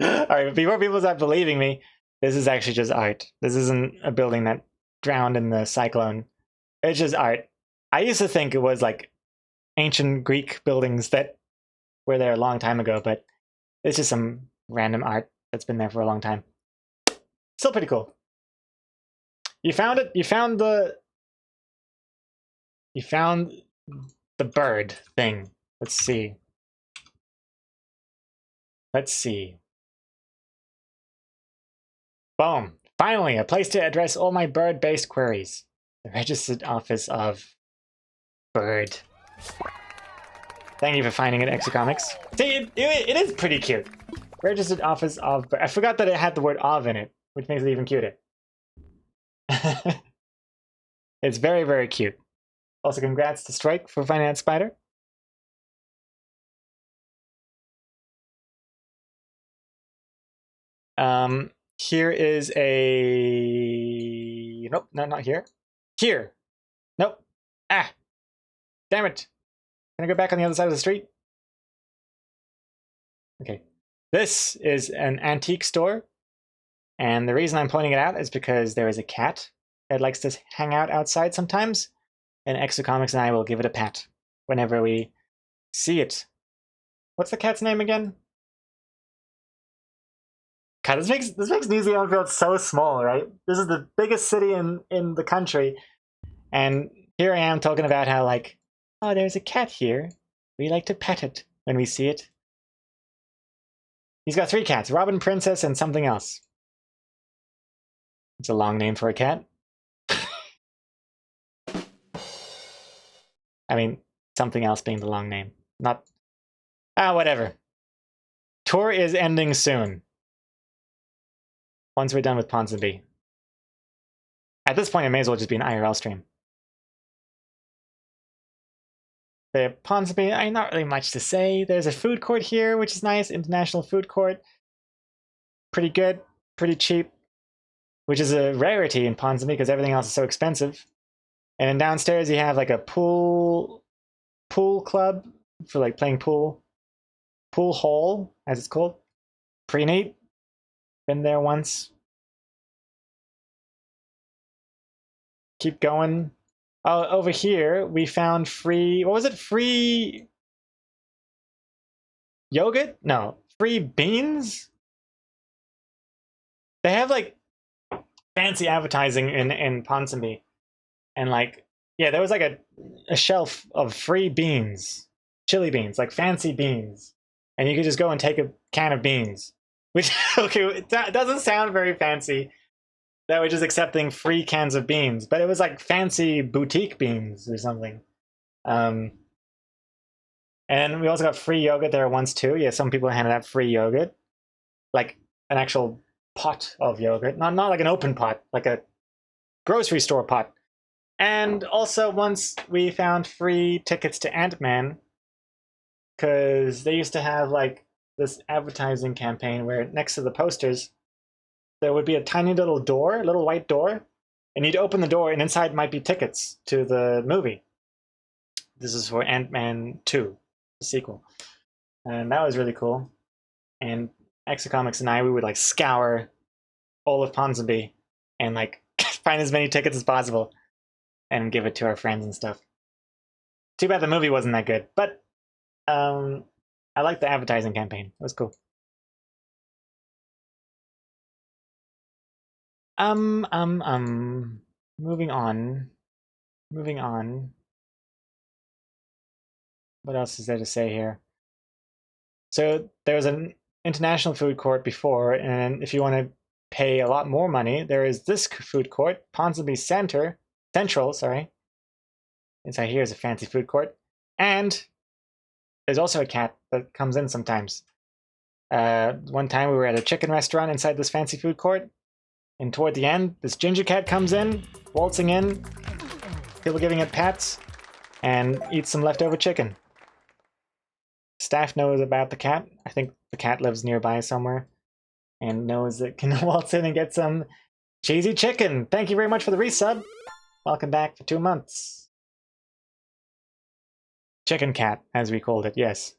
Alright, before people start believing me, this is actually just art. This isn't a building that drowned in the cyclone. It's just art. I used to think it was like ancient Greek buildings that were there a long time ago, but it's just some random art that's been there for a long time. Still pretty cool. You found it? You found the bird thing. Let's see. Let's see. Boom. Finally, a place to address all my bird-based queries. The registered office of bird. Thank you for finding it, Exocomics. See, it is pretty cute. Registered office of bird. I forgot that it had the word of in it, which makes it even cuter. It's very, very cute. Also, congrats to Strike for finding that spider. Here is a... Nope, no, not here. Here. Nope. Ah. Damn it. Can I go back on the other side of the street? Okay. This is an antique store. And the reason I'm pointing it out is because there is a cat that likes to hang out outside sometimes. And Exocomics and I will give it a pat whenever we see it. What's the cat's name again? God, this makes New Zealand feel so small, right? This is the biggest city in the country. And here I am talking about how, like, oh, there's a cat here. We like to pet it when we see it. He's got 3 cats, Robin, Princess, and something else. It's a long name for a cat. I mean, something else being the long name. Not... Ah, whatever. Tour is ending soon. Once we're done with Ponsonby. At this point, it may as well just be an IRL stream. The Ponsonby, not really much to say. There's a food court here, which is nice. International food court. Pretty good. Pretty cheap. Which is a rarity in Ponsonby because everything else is so expensive. And then downstairs you have like a pool club for like playing pool. Pool hall, as it's called. Pretty neat. Been there once. Keep going. Oh, over here we found free... What was it? Free... yogurt? No. Free beans? They have like fancy advertising in Ponsonby. And like, yeah, there was like a shelf of free beans. Chili beans, like fancy beans. And you could just go and take a can of beans. Which, okay, that doesn't sound very fancy. That we're just accepting free cans of beans. But it was like fancy boutique beans or something. And we also got free yogurt there once too. Yeah, some people handed out free yogurt. Like an actual pot of yogurt. Not like an open pot, like a grocery store pot. And also once we found free tickets to Ant-Man. Because they used to have like this advertising campaign where next to the posters there would be a tiny little door, a little white door, and you'd open the door and inside might be tickets to the movie. This is for Ant-Man 2, the sequel. And that was really cool. And Exocomics and I, we would like scour all of Ponsonby and like find as many tickets as possible and give it to our friends and stuff. Too bad the movie wasn't that good, but I liked the advertising campaign. It was cool. Moving on. What else is there to say here? So there was an international food court before, and if you want to pay a lot more money, there is this food court, Ponsonby Central, sorry. Inside here is a fancy food court. And there's also a cat that comes in sometimes. One time we were at a chicken restaurant inside this fancy food court, and toward the end, this ginger cat comes in, waltzing in, people giving it pats, and eats some leftover chicken. Staff knows about the cat. I think the cat lives nearby somewhere, and knows it can waltz in and get some cheesy chicken. Thank you very much for the resub. Welcome back for 2 months. Chicken cat, as we called it, yes.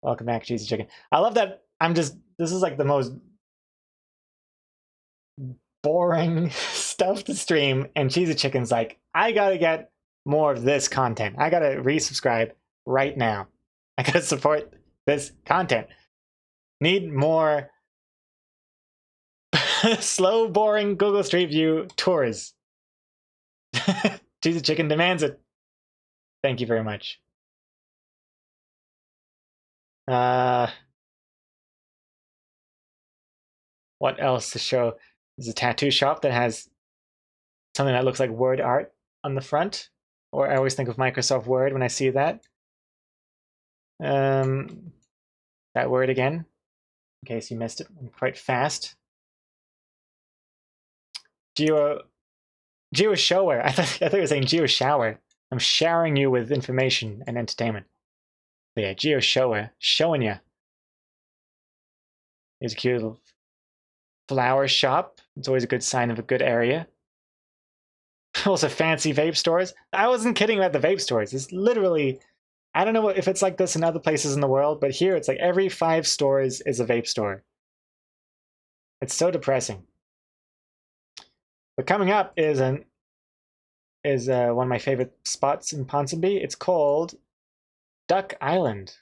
Welcome back, cheesy chicken. I love that. This is like the most boring stuff to stream, and Cheesy Chicken's like, I gotta get more of this content. I gotta resubscribe right now. I gotta support this content. Need more slow, boring Google Street View tours. Cheesy Chicken demands it. Thank you very much. What else to show? There's a tattoo shop that has something that looks like word art on the front. Or I always think of Microsoft Word when I see that. That word again, in case you missed it. I'm quite fast. Geo shower. I thought you were saying Geo shower. I'm showering you with information and entertainment. But yeah, Geo shower, showing you. Here's a cute little flower shop. It's always a good sign of a good area. Also fancy vape stores. I wasn't kidding about the vape stores. It's literally, I don't know if it's like this in other places in the world, but here it's like every 5 stores is a vape store. It's so depressing. But coming up is one of my favorite spots in Ponsonby. It's called Duck Island.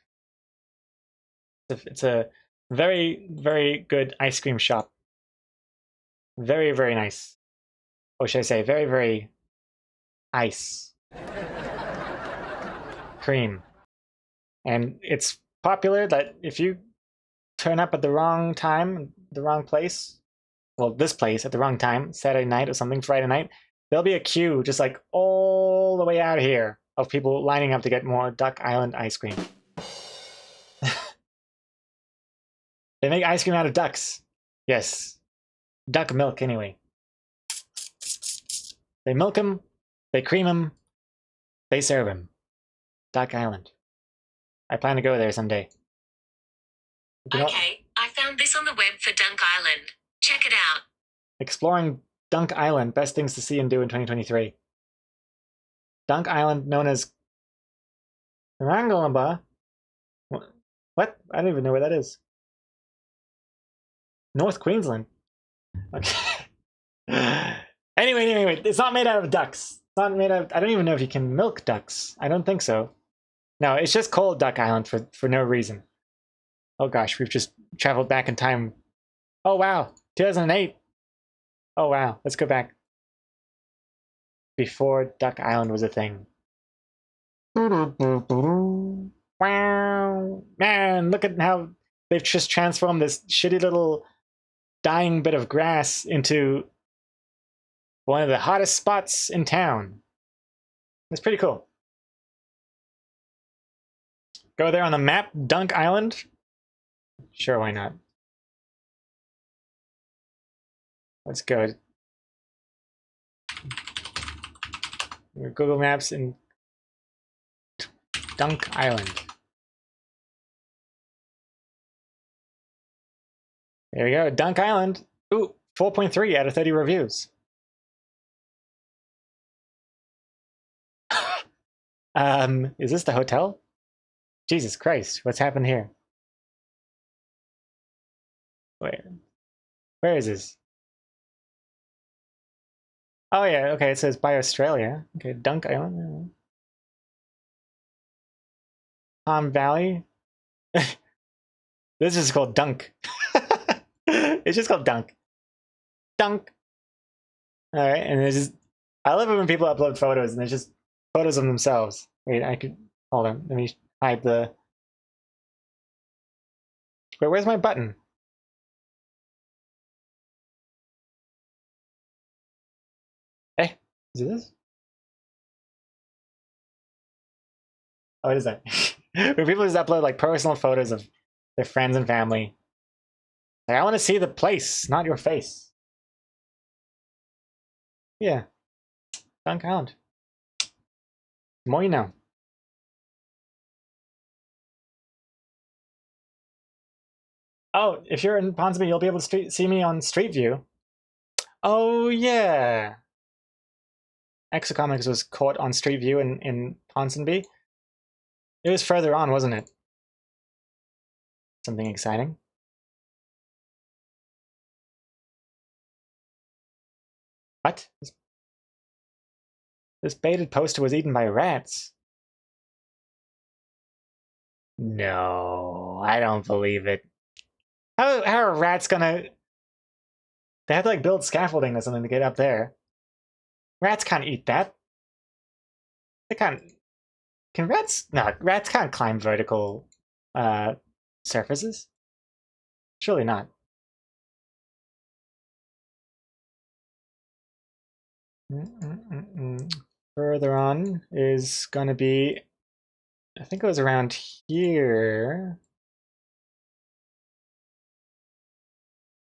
It's a very, very good ice cream shop. Very, very nice. Or should I say, very, very ice cream. And it's popular that if you turn up at the wrong time, the wrong place, well, this place at the wrong time, Saturday night or something, Friday night, there'll be a queue just like all the way out here of people lining up to get more Duck Island ice cream. They make ice cream out of ducks. Yes. Duck milk, anyway. They milk them, they cream them, they serve them. Duck Island. I plan to go there someday. Okay, I found this on the web for Dunk Island. Check it out. Exploring Dunk Island, best things to see and do in 2023. Dunk Island, known as Rangalamba. What? I don't even know where that is. North Queensland. Okay. Anyway, it's not made out of ducks. It's not made out of, I don't even know if you can milk ducks. I don't think so. No, it's just called Duck Island for no reason. Oh gosh, we've just traveled back in time. Oh wow, 2008. Oh wow, let's go back. Before Duck Island was a thing. Wow, man, look at how they've just transformed this shitty little dying bit of grass into one of the hottest spots in town. It's pretty cool. Go there on the map, Dunk Island. Sure, why not? Let's go. Google Maps in Dunk Island. There we go, Dunk Island. Ooh, 4.3 out of 30 reviews. Is this the hotel? Jesus Christ, what's happened here? Wait, where is this? Oh yeah, okay, it says by Australia. Okay, Dunk Island. Palm Valley. This is called Dunk. It's just called Dunk. Dunk. Alright, and there's just, I love it when people upload photos and there's just photos of themselves. Wait, I could, hold on, let me hide the, wait, where's my button? Eh, is it this? Oh, what is that? Where people just upload like personal photos of their friends and family. Like, I want to see the place, not your face. Yeah. Dunk Island. The more you know. Oh, if you're in Ponsonby, you'll be able to see me on Street View. Oh, yeah. Exocomics was caught on Street View in Ponsonby. It was further on, wasn't it? Something exciting. What? This baited poster was eaten by rats. No, I don't believe it. How are rats gonna... They have to like build scaffolding or something to get up there. Rats can't eat that. They can't... Can rats... No, rats can't climb vertical surfaces. Surely not. Further on is gonna be... I think it was around here.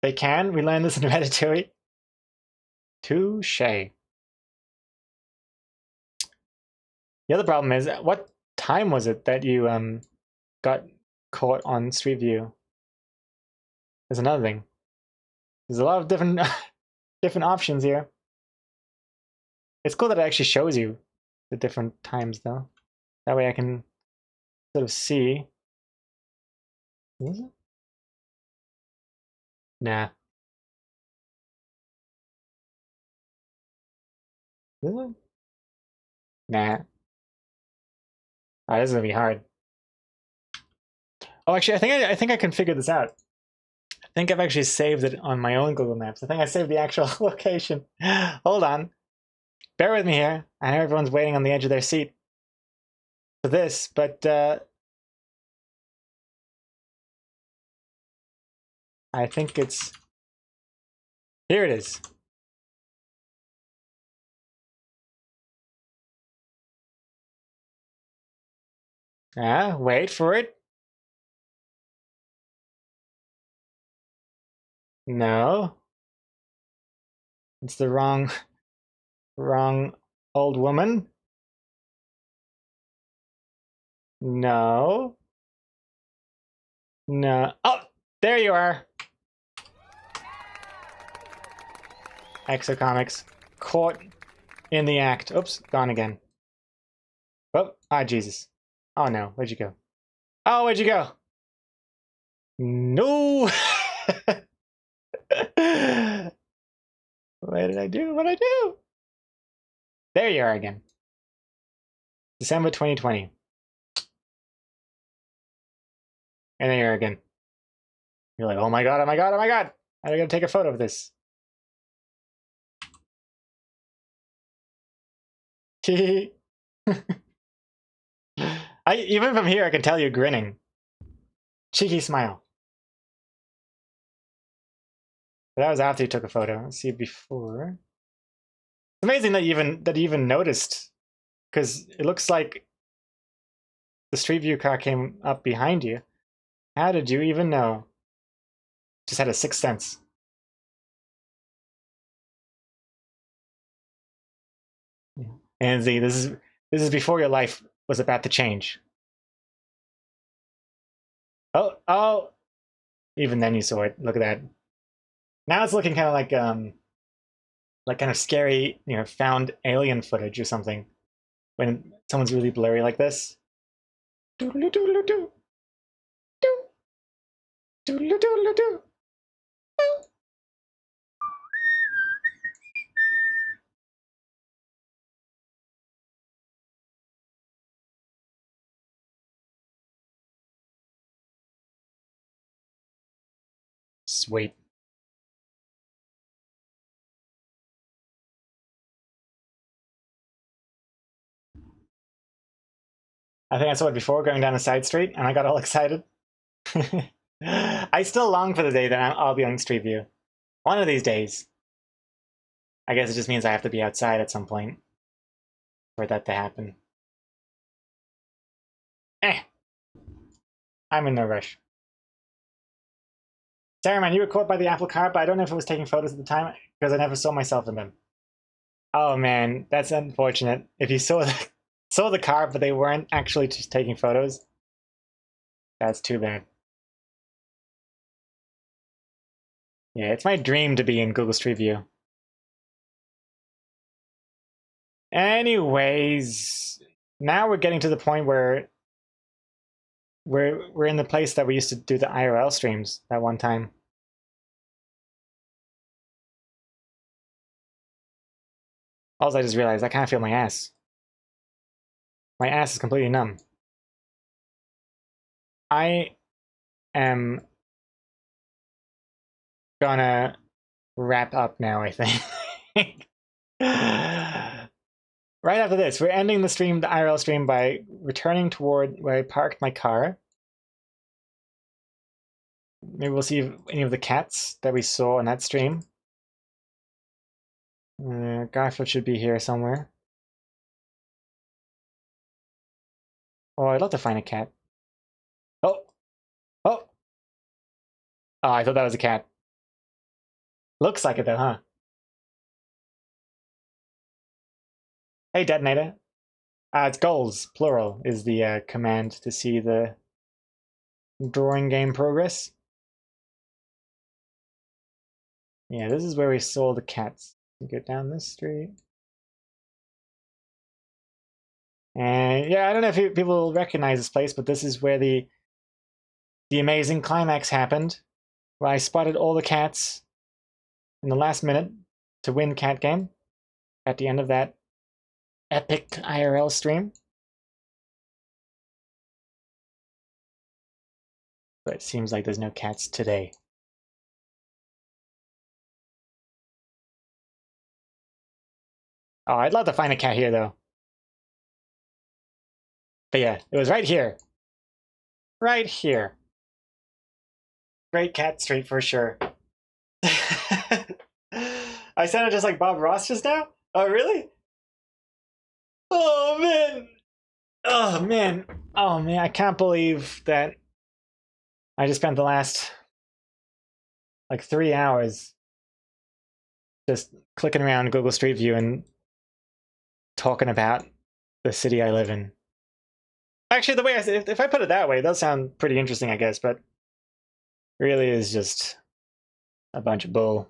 They can? We learned this in Ratatouille? Touche. The other problem is, what time was it that you got caught on Street View? There's another thing. There's a lot of different different options here. It's cool that it actually shows you the different times though. That way I can sort of see. Is it? Nah. Is it? Nah. Oh, this is gonna be hard. Oh, actually, I think I can figure this out. I think I've actually saved it on my own Google Maps. I think I saved the actual location. Hold on. Bear with me here. I know everyone's waiting on the edge of their seat for this, but I think it's... Here it is. Ah, wait for it. No. It's the wrong old woman. No. No. Oh, there you are. Exocomics. Caught in the act. Oops, gone again. Oh, ah, Jesus. Oh no, where'd you go? Oh, where'd you go? No! What did I do? What did I do? There you are again. December 2020. And there you are again. You're like, oh my god, oh my god, oh my god! I gotta take a photo of this. Even from here, I can tell you're grinning. Cheeky smile. But that was after you took a photo. Let's see before. It's amazing that you even noticed, because it looks like the Street View car came up behind you. How did you even know? Just had a sixth sense. And see, this is before your life was about to change. Oh! Even then you saw it. Look at that. Now it's looking kind of like kind of scary, you know, found alien footage or something. When someone's really blurry like this. Doodle-doo-doodle-doo. Doo. Doodle-doo-doodle-doo. Doo. Sweet. I think I saw it before going down a side street and I got all excited. I still long for the day that I'll be on Street View. One of these days. I guess it just means I have to be outside at some point for that to happen. I'm in no rush. Saruman, you were caught by the Apple car, but I don't know if it was taking photos at the time because I never saw myself in them. Oh man, that's unfortunate. If you saw the car, but they weren't actually just taking photos, that's too bad. Yeah, it's my dream to be in Google Street View. Anyways, now we're getting to the point where we're in the place that we used to do the IRL streams that one time. Also, I just realized I can't feel my ass. My ass is completely numb. I am gonna wrap up now, I think. Right after this, we're ending the stream, the IRL stream, by returning toward where I parked my car. Maybe we'll see any of the cats that we saw in that stream. Garfield should be here somewhere. Oh, I'd love to find a cat. Oh! Oh! Oh, I thought that was a cat. Looks like it though, huh? Hey, Detonator. It's goals, plural, is the command to see the drawing game progress. Yeah, this is where we saw the cats. We go down this street. And yeah, I don't know if people recognize this place, but this is where the amazing climax happened, where I spotted all the cats in the last minute to win cat game at the end of that epic IRL stream. But it seems like there's no cats today. Oh, I'd love to find a cat here, though. But yeah, it was right here. Right here. Great cat street for sure. I sounded just like Bob Ross just now? Oh, really? Oh, man. Oh, man. Oh, man. I can't believe that I just spent the last, like, 3 hours just clicking around Google Street View and talking about the city I live in. Actually, the way if I put it that way, it does sound pretty interesting, I guess, but really is just a bunch of bull.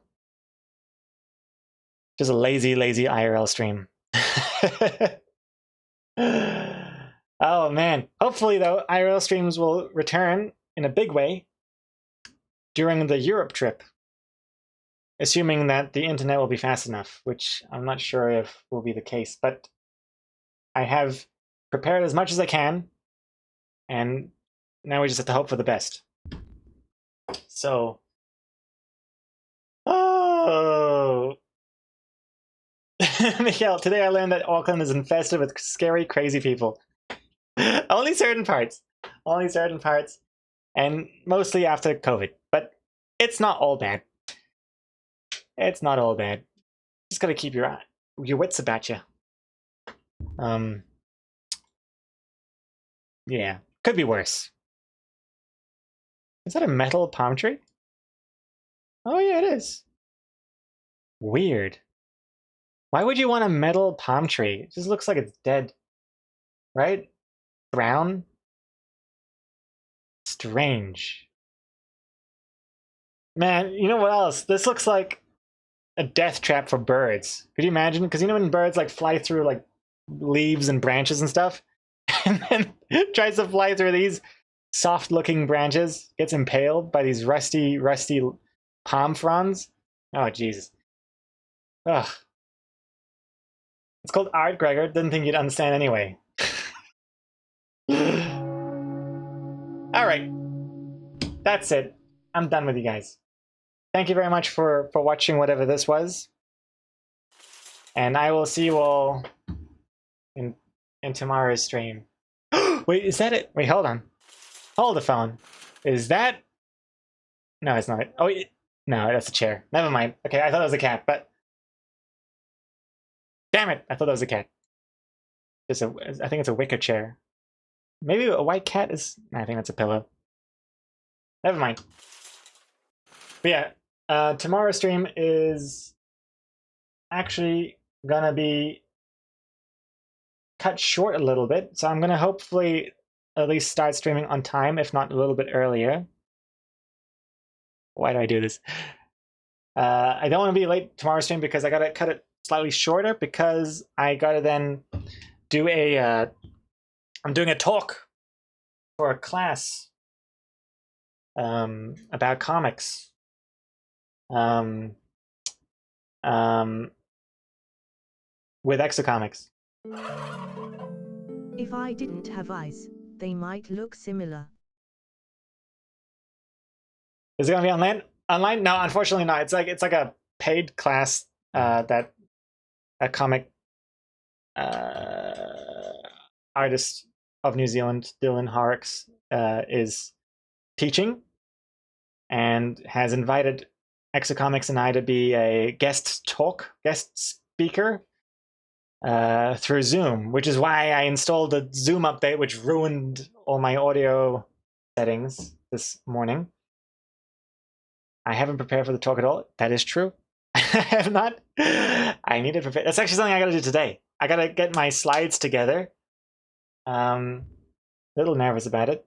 Just a lazy IRL stream. Oh man. Hopefully though, IRL streams will return in a big way during the Europe trip. Assuming that the internet will be fast enough, which I'm not sure if will be the case, but I have prepared as much as I can, and now we just have to hope for the best. So, oh, Mikhail, today I learned that Auckland is infested with scary, crazy people. Only certain parts. Only certain parts. And mostly after COVID. But it's not all bad. It's not all bad. Just gotta keep your wits about you. Yeah. Could be worse. Is that a metal palm tree? Oh yeah, it is. Weird. Why would you want a metal palm tree? It just looks like it's dead. Right? Brown? Strange. Man, you know what else? This looks like a death trap for birds. Could you imagine? Because you know when birds like fly through like leaves and branches and stuff? And then tries to fly through these soft-looking branches, gets impaled by these rusty palm fronds. Oh, Jesus. Ugh. It's called art, Gregor. Didn't think you'd understand anyway. All right. That's it. I'm done with you guys. Thank you very much for watching whatever this was. And I will see you all in tomorrow's stream. Wait, is that it? Wait, hold on. Hold the phone. Is that... No, it's not. Oh, no, that's a chair. Never mind. Okay, I thought it was a cat, but... Damn it! I thought that was a cat. I think it's a wicker chair. Maybe a white cat is... I think that's a pillow. Never mind. But yeah, tomorrow's stream is actually gonna be cut short a little bit, so I'm gonna hopefully at least start streaming on time, if not a little bit earlier. Why do I do this? I don't want to be late tomorrow's stream because I gotta cut it slightly shorter because I gotta then do a I'm doing a talk for a class about comics. with Exocomics. If I didn't have eyes, they might look similar. Is it gonna be online? Online? No, unfortunately not. It's like a paid class that a comic artist of New Zealand, Dylan Horrocks, is teaching, and has invited Exocomics and I to be a guest speaker through Zoom, which is why I installed a Zoom update, which ruined all my audio settings this morning. I haven't prepared for the talk at all. That is true. I have not. I need to prepare. That's actually something I gotta do today. I gotta get my slides together. A little nervous about it.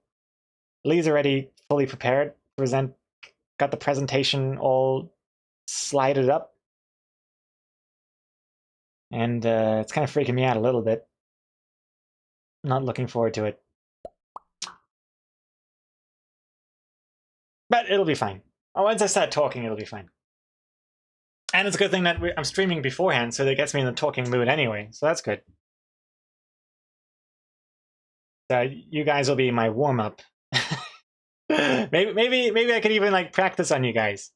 Lee's already fully prepared. Got the presentation all slided up. And it's kind of freaking me out a little bit. Not looking forward to it. But it'll be fine. Once I start talking, it'll be fine. And it's a good thing that I'm streaming beforehand, so that gets me in the talking mood anyway. So that's good. You guys will be my warm-up. maybe I could even like practice on you guys.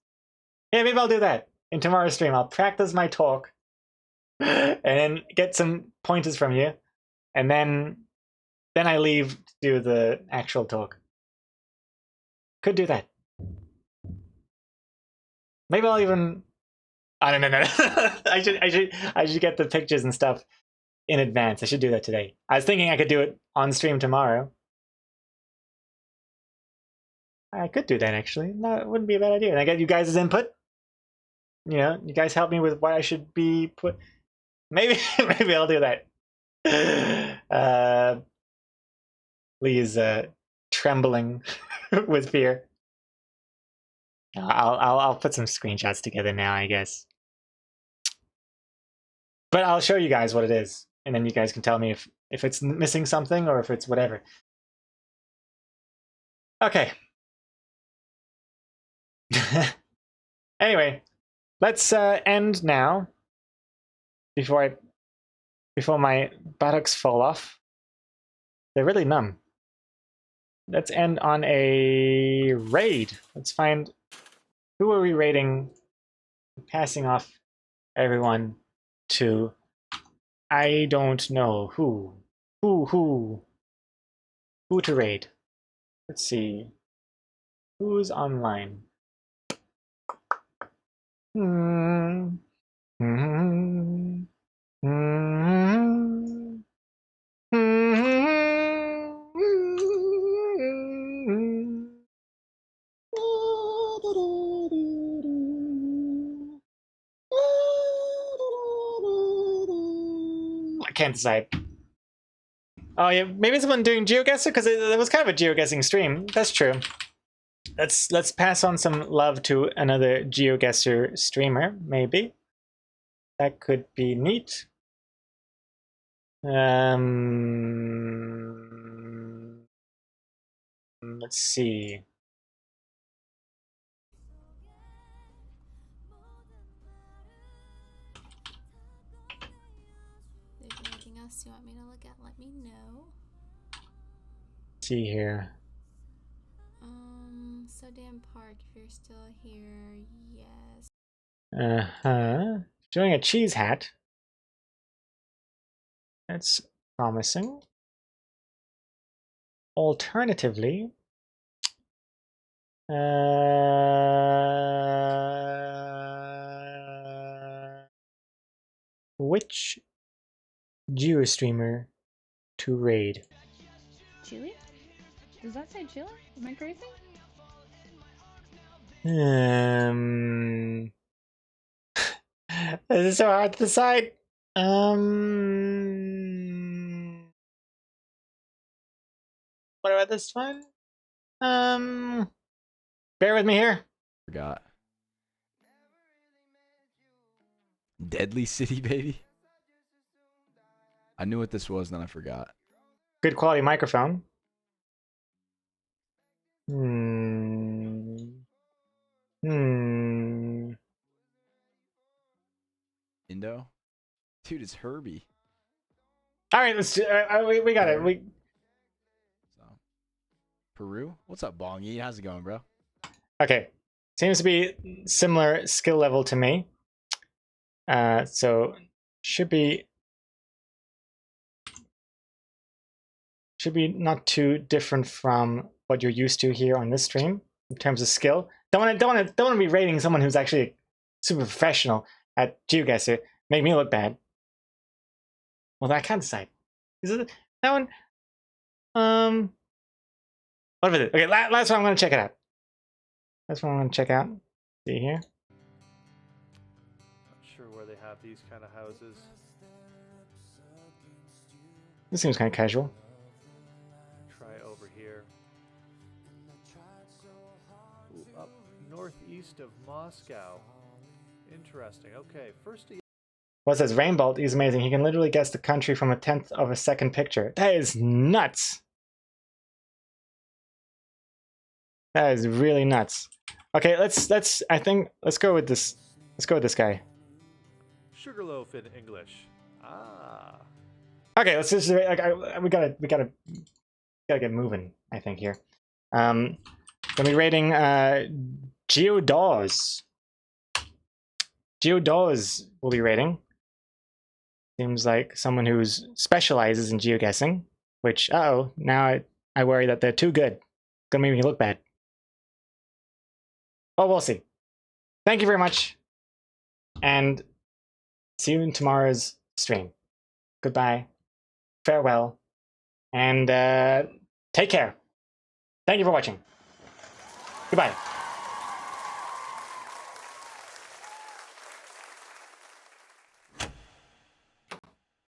Yeah, maybe I'll do that in tomorrow's stream. I'll practice my talk and then get some pointers from you, and then I leave to do the actual talk. Could do that. Maybe I'll even. I don't know. I should get the pictures and stuff in advance. I should do that today. I was thinking I could do it on stream tomorrow. I could do that actually. No, it wouldn't be a bad idea. And I get you guys' input. You know, you guys help me with what I should be put. Maybe I'll do that. Lee is trembling with fear. I'll put some screenshots together now, I guess. But I'll show you guys what it is, and then you guys can tell me if it's missing something or if it's whatever. Okay. Anyway, let's end now before my buttocks fall off. They're really numb. Let's end on a raid. Let's find who are we raiding, passing off everyone to. I don't know who to raid. Let's see. Who's online? I can't decide. Oh yeah, maybe someone doing GeoGuessr, because it was kind of a GeoGuessing stream. That's true. Let's pass on some love to another GeoGuessr streamer, maybe. That could be neat. Let's see. If there's anything else you want me to look at, let me know. Let's see here. So Dan Park, if you're still here, yes. Doing a cheese hat. That's promising. Alternatively, which GeoStreamer to raid? Chile? Does that say Chile? Am I crazy? This is so hard to decide. What about this one? Bear with me here. Forgot. Deadly City, baby. I knew what this was, then I forgot. Good quality microphone. Indo? Dude, it's Herbie. All right, let's do, we got it. So, Peru? What's up, Bongi? How's it going, bro? Okay. Seems to be similar skill level to me. So should be not too different from what you're used to here on this stream in terms of skill. Don't want to be rating someone who's actually super professional at geoguessr. Make me look bad. Well, I can't decide. Is it that one? What is it? Okay, last one. I'm gonna check it out. That's what I'm gonna check out. See here. Not sure where they have these kind of houses. This seems kind of casual. Try over here. Ooh, up northeast of Moscow. Interesting. Okay, first. What says Rainbolt is amazing. He can literally guess the country from a 1/10 of a second picture. That is nuts. That is really nuts. Okay, let's go with this. Let's go with this guy. Sugarloaf in English. Ah. Okay, let's just we gotta get moving. I think here. Gonna be rating Geodaws. Geodaws will be rating. Seems like someone who specializes in geoguessing. Which now I worry that they're too good. Gonna make me look bad. Oh, we'll see. Thank you very much, and see you in tomorrow's stream. Goodbye, farewell, and take care. Thank you for watching. Goodbye.